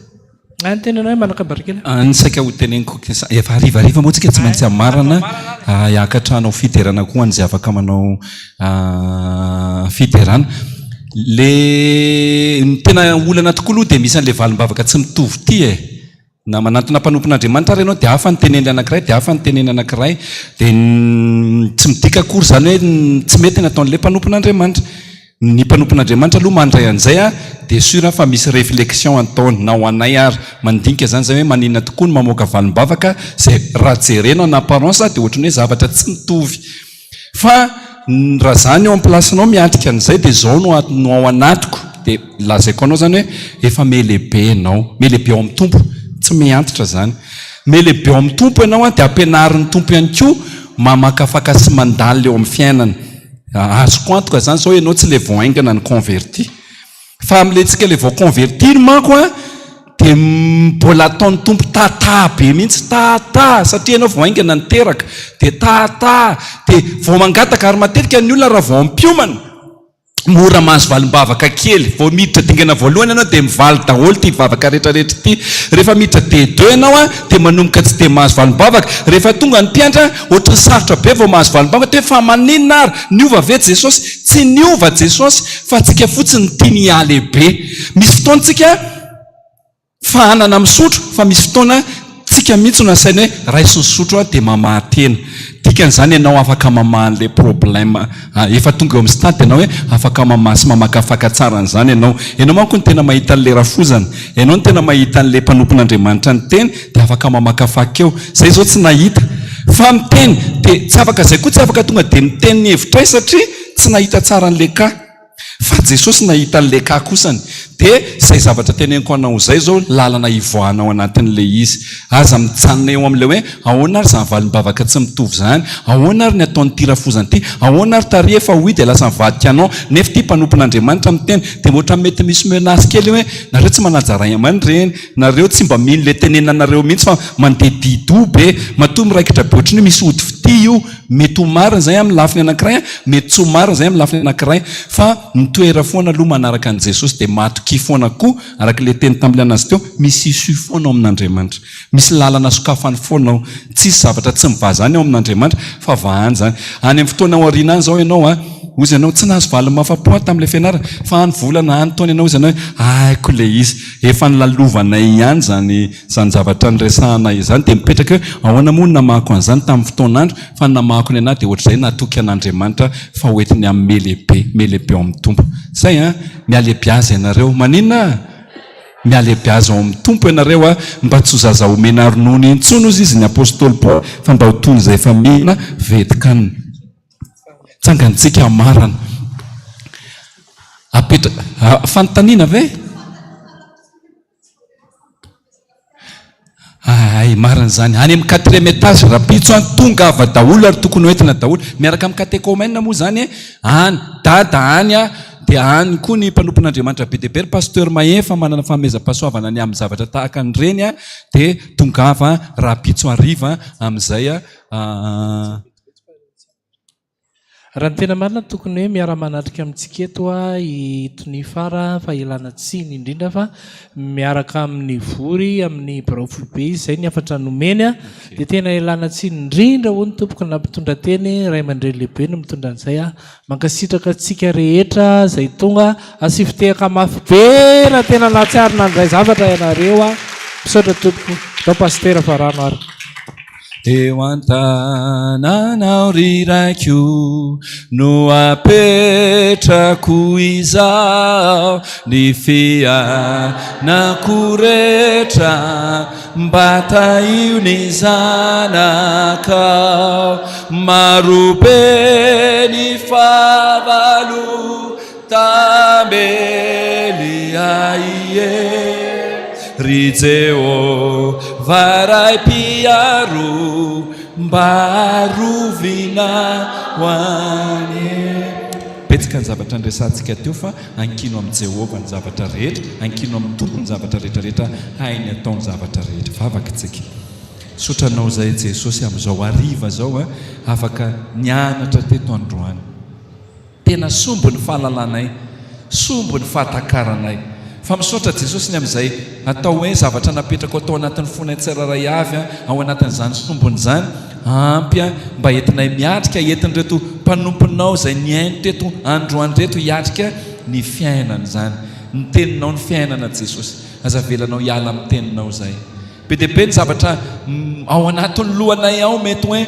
any tenana hoe manakabarikely ny saika ho teneniko efa harivariva moa tsika tsy maintsy amarana hiakatranao fiterana koa an'izay afaka manao fiterana le tena olana tokoa aloha dia misy an'ilay valim-bavaka tsy mitovy ty na manantona mpanompon'Andriamanitra ary ianao dia hafa ny teneny anankiray dia hafa ny teneny anankiray dia tsy midika akory zany hoe tsy mety nataon'ilay mpanompon'Andriamanitra. Ny mpanompon'Andriamanitra aloha mandray an'izay dia sura fa misy réflexion ataony na ho anay ary mandinika zany zay hoe maninona tokoa ny mamoaka valim-bavaka zay raha jerena en apparence dia ohatrany hoe zavatra tsy mitovy fa raha zany eo amin'ny plasinao miatrika an'izay dia zao no ao anatiko dia lazaiko anao zany hoe efa melehibe ianao, melehibe ao amin'ny tompo, tsy miantitra zany, melehibe ao amin'ny tompo ianao dia ampianarin'ny tompo ihany koa mamakafaka sy mandala eo amin'ny fiainana. Azoko antoka zany zao ianao tsy le vao aingana ny converti fa amin'iletsika le vao convertir manko dia mbola ataon'ny tompo tata be mihitsy tata satria ianao vao aingana ny teraka dia tata dia vao mangataka ary matetika ny olona raha vao ampiomana mora mahazo valim-bavaka kely, vao miditra dingana voalohany ianao dia mivaly daholo ty vavaka rehetrarehetra ty, rehefa miditra D2 ianao dia manomboka tsy dia mahazo valim-bavaka, rehefa tonga ny mpianatra ohatrany sarotra be vao mahazo valim-bavaka dia fa maninona ary niova ve Jesosy? Tsy niova Jesosy fa tsika fotsiny tiany hialehibe. Misy fotoantsika fahanana misotro fa misy fotoana tsika mihitsy no asaina hoe raisy ny sotro dia mamahatena. Dikan'izany ianao afaka mamaha an'ilay problème efa tonga eo amin'ny stade ianao hoe afaka mamaha sy mamakafaka tsara an'izany ianao manko ny tena mahita an'ilay rafozana, ianao ny tena mahita an'ilay mpanompon'Andriamanitra ny teny dia afaka mamakafaka eo. Zay zao tsy nahita fa miteny dia tsy afaka zay koa tsy afaka tonga dia miteny ny hevitray satria tsy nahita tsara an'ilay ka fa Jesosy nahita an'ilay ka kosany. Dia zay zavatra teneniko anao zay zao lalana ivoahanao anatin'ilay izy, aza mitsanina eo amin'ilay hoe ahoana ary zany valim-bavaka tsy mitovy zany, ahoana ary ny ataon'ny ty rafozany ty, ahoana ary tary efa hoy dia lasa mivadika anao nefa ty mpanompon'Andriamanitra miteny. Dia ohatra mety misy menace kely hoe nareo tsy manajaray aman-dreny, nareo tsy mba mino le tenenanareo mihitsy fa mandeha dido be matoa miraikitra be ohatrany misy ody fity io, mety ho marina zay amin'ny lafiny anankiray, mety tsy ho marina zay amin'ny lafiny anankiray, fa mitoera foana aloha manaraka an'i Jesosy dia matoky foana koa araka le teny tamin'ilay anazy teo, misy iso foana ao amin'Andriamanitra, misy lalana sokafany foana ao, tsisy zavatra tsy mivazany ao amin'Andriamanitra fa vahany zany. Any amin'ny fotoana ao aoriana any zao ianao ozy ianao tsy nahazo valy mafapo tamin'ilay fianarana fa any volana any taona ianao izy ianao hoe aiko le izy efa nilalovanay ihany zany zavatra nyresahanay izany, dia mipetraka hoe ahoana moa ny namahako an'izany tamin'ny fotoanandro fa ny namahako ny anahy dia ohatr'izay natoky an'Andriamanitra fa hoentiny amin'ny melehibe ao amin'ny tompo. Zay mialehibe azy ianareo, maninona mialebiaza ao amin'ny tompo ianareo a mba tsy ho zaza omena ronono intsony ozy izy ny apôstôly Paul fa mba ho tony izay efa mihina vetikanina tsangantsika marana fanontaniana ve ay marina zany any amin'ny 4e étage rapitso any tonga ava daholo ary tokony hoentina daholo miaraka amin'ny katekômena moa zany any dada any a dia any koa ny mpanompon'Andriamanitra be deber pasteur Mahefa manana famezam-pahasoavana ny amin'ny zavatra tahaka an'ireny a dia tongava rapitso ariva amin'izay raha ny tena marina tokony hoe miara-manatrika amintsika eto a itony fara fa ilana tsiny indrindra fa miaraka amin'ny vory amin'ny baraofolo be izay ny afatra nomeny a dia tena ilana tsiny indrindra ho ny tompoko nampitondra teny ray aman-dreny lehibe no mitondra an'izay a mankasitraka antsika rehetra izay tonga asifitehaka mafy be raha tena nahatsiarina andray zavatra ianareo a misaotra tompoko dao pastera fa rano ary eo an-tanànao riraiko no apetrako izao ny fianako rehetra mba taio ny zanakao marobe ny favalo tambely aie ry Jehovah ray mpiaro mba rovina ho any betsaka ny zavatra nresantsika teo fa ankino amin'ny Jehovah ny zavatra rehetra ankino amin'ny tompo ny zavatra rehetrarehetra hainy atao ny zavatra rehetra vavaka tsika sotranao zay Jesosy amin'izao ariva zao afaka nianatra teto androany tena sombo ny fahalalànay sombo ny fahatakaranay fa misaotra Jesosy ny amin'izay atao hoe zavatra napetraka atao anatin'ny fonay tsiraray avy ao anatin'izany sombony zany ampy mba entinay miatrika entin'reto mpanomponao izay niaino teto androany reto hiatrika ny fiainana zany ny teninao ny fiainana Jesosy aza velanao hiala amin'ny teninao zay be dia be ny zavatra ao anatin'ny lohanay ao mety hoe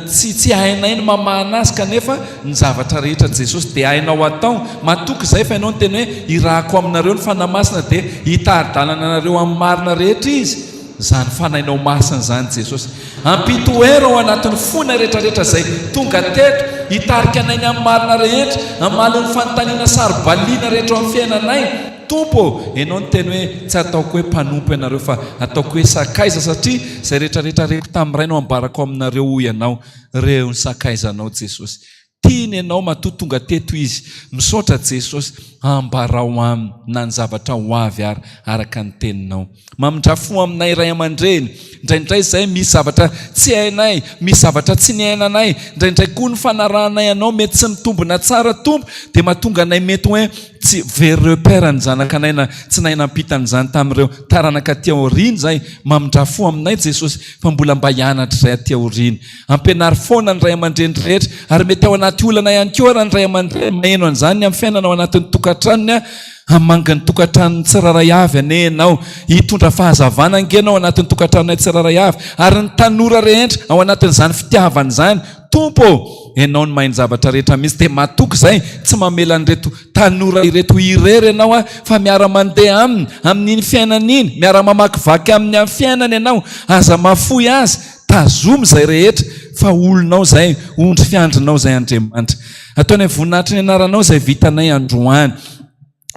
tsy hainay ny mamahana azy kanefa ny zavatra rehetra Jesosy dia hainao atao matoky izay fa ianao ny teny hoe irahako aminareo ny fanahy masina dia hitari-dalana anareo amin'ny marina rehetra izy zany fanainao masina zany Jesosy ampitoera ao anatin'ny fona rehetrarehetra izay tonga teto hitarika anay ny amin'ny marina rehetra amalon'ny fanontaniana sarobaliana rehetra ao amin'ny fiainanay tompo ianao ny teny hoe tsy ataoko hoe mpanompo ianareo fa ataoko hoe sakaiza satria izay rehetrarehetra reko tamin'iray no ambarako aminareo ho ianao reo ny sakaizanao Jesosy tiany ianao matoa tonga teto izy misaotra Jesosy ambarao aminy na ny zavatra ho avy ary araka ny teninao mamindrafo aminay ray aman-dreny indraindray izay misy zavatra tsy hainay misy zavatra tsy niainanay indraindray koa ny fanarahanay anao mety tsy mitombona tsara tompo dia mahatonga anay mety hoe tsy very repère ny zanakanay na tsy nahay nampitan'izany tamin'ireo taranaka aty aoriany zay mamindrafo aminay Jesosy fa mbola mba hianatra izay aty aoriany ampianary foana ny ray aman-dreny rehetra ary mety ao anaty olana ihany koa raha ny ray aman-dreny maheno an'izany amin'ny fiainana ao anatin'ny tokantranony hamangany tokantranony tsiraray avy anenao hitondra fahazavana angenao anatin'ny tokantranonay tsiraray avy ary ny tanora rehetra ao anatin'izany fitiavana izany tompo ianao ny mainy zavatra rehetra misy dia matoky izay tsy mamela nyreto tanora ireto irery ianao fa miara-mandeha aminy amin'iny fiainan'iny miara-mamakivaky amin'ny amin'ny fiainana ianao aza mafoy azy tazomy izay rehetra fa olonao izay ondry fiandrinao izay Andriamanitra ataony amin'ny voninahitry ny anaranao izay vitanay androany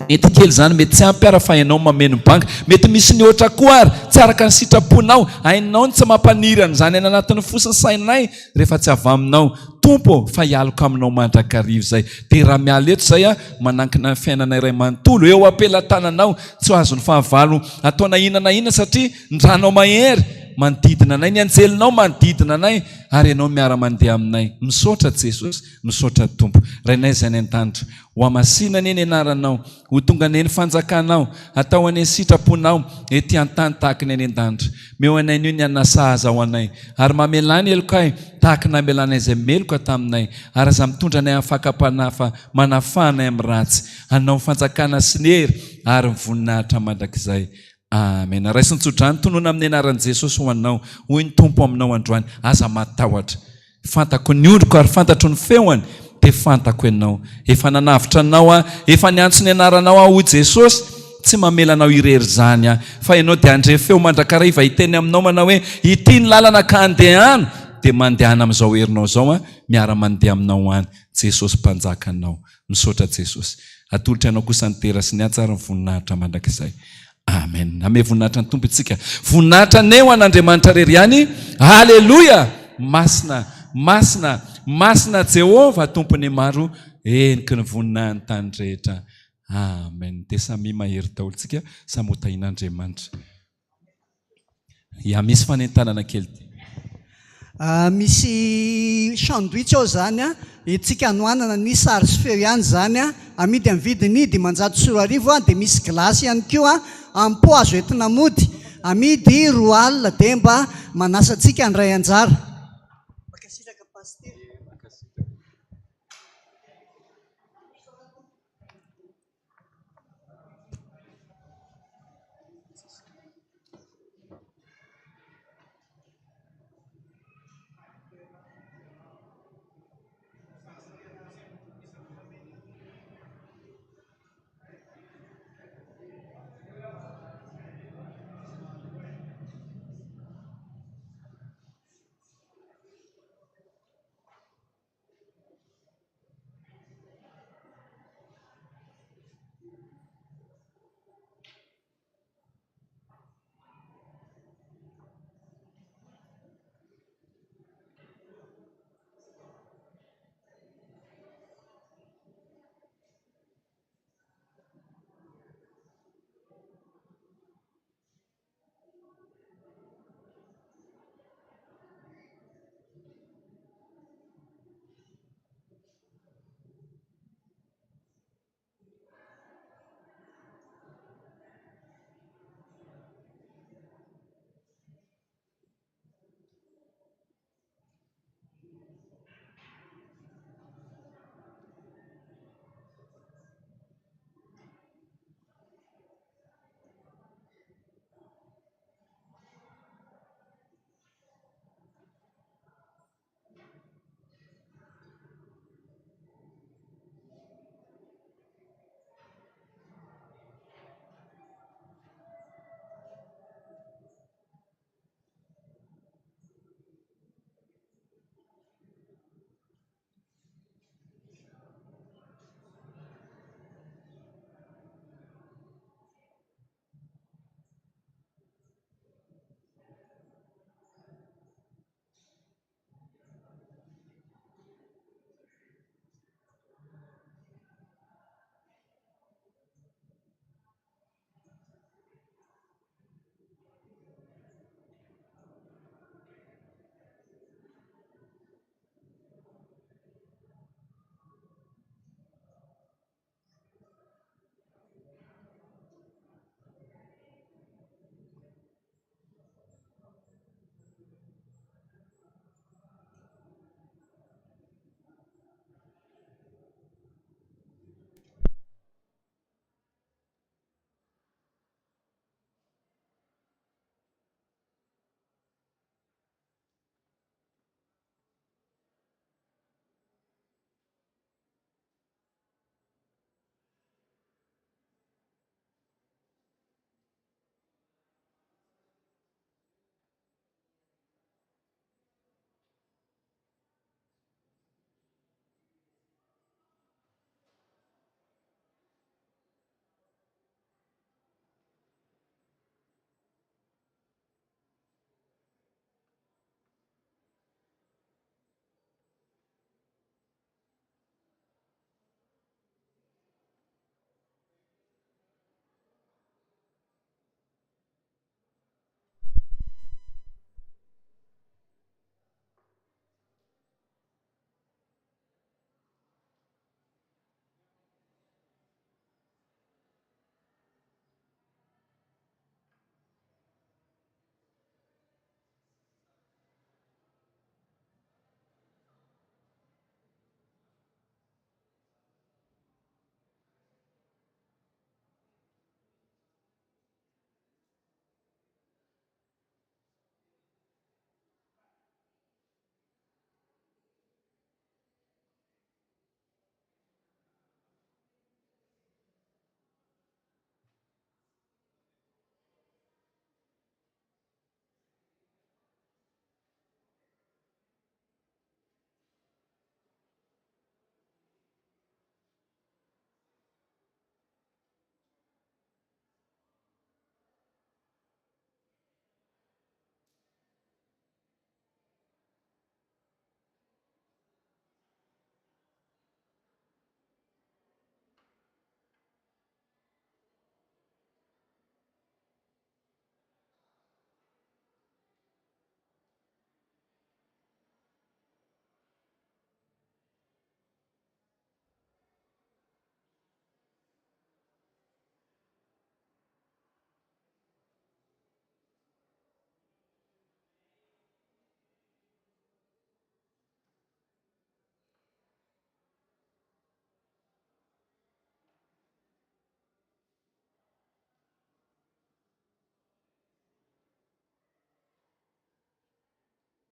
mety kely zany mety tsy ampy fa ianao mameno banka mety misy ny ohatra koa ary tsy araka ny sitraponao hainao ny tsy mampaniry an'izany any anatin'ny fosiny sainay rehefa tsy avy aminao tompo fa hialoko aminao mandrakarivo zay dia raha miala eto zay manankina ny fiainanay iray manontolo eo ampelantananao tsy ho azon'ny fahavalo ataona inana satria ndranao mahery manodidina anay ny anjelinao manodidina anay ary ianao miara-mandeha aminay misaotra Jesosy misaotra tompo rainay izay ny an-danitra ho Masina ny anaranao ho tonga ny fanjakanao atao any sitraponao ety an-tany tahaka ny an-danitra meo anay nio ny anasaza ho anay ary mamelany elokay tahaka namelanay izay meloka taminay ary aza mitondra anay amin'ny fakapanafa manafanay amin'ny ratsy anao fanjakana sy ny hery ary mivoninahitra mandrakizay amen. Raisin'ny tsodrany tonoana amin'ny anaran'i Jesosy ho anao hoy ny tompo aminao androany aza matahotra fantako ny ondriko ary fantatro ny feoany dia fantako ianao efa nanavitra anao efa niantso ny anaranao hoy Jesosy tsy mamelanao irery zany a fa ianao dia andre feo mandrakara iva hiteny aminao manao hoe ity ny lalana ka andehano dia mandehana amin'izao herinao zao a miara-mandeha aminao any Jesosy mpanjaka anao. Misaotra Jesosy. Atolotra ianao kosa ny tera sy ny atsara ny voninahitra mandrakizay. Amen. Ame voninahitra ny tompo itsika. Voninahitra neo an'Andriamanitra rery ihany. Haleluya. Masina, masina, masina Jehova tompony maro eniky ny voninahiny tany rehetra. Amen. Dia samy mahery daholo tsika samy hotahin'Andriamanitra. Ya misy fanentanana kely ty. Misy sandwich ao zany a itsika anoanana ny sary sy feo ihany zany a amidy amin'ny vidiny 500 a dia misy glasy ihany koa ampo azo entina mody amidy 2 alina dia mba manasa antsika andray anjara.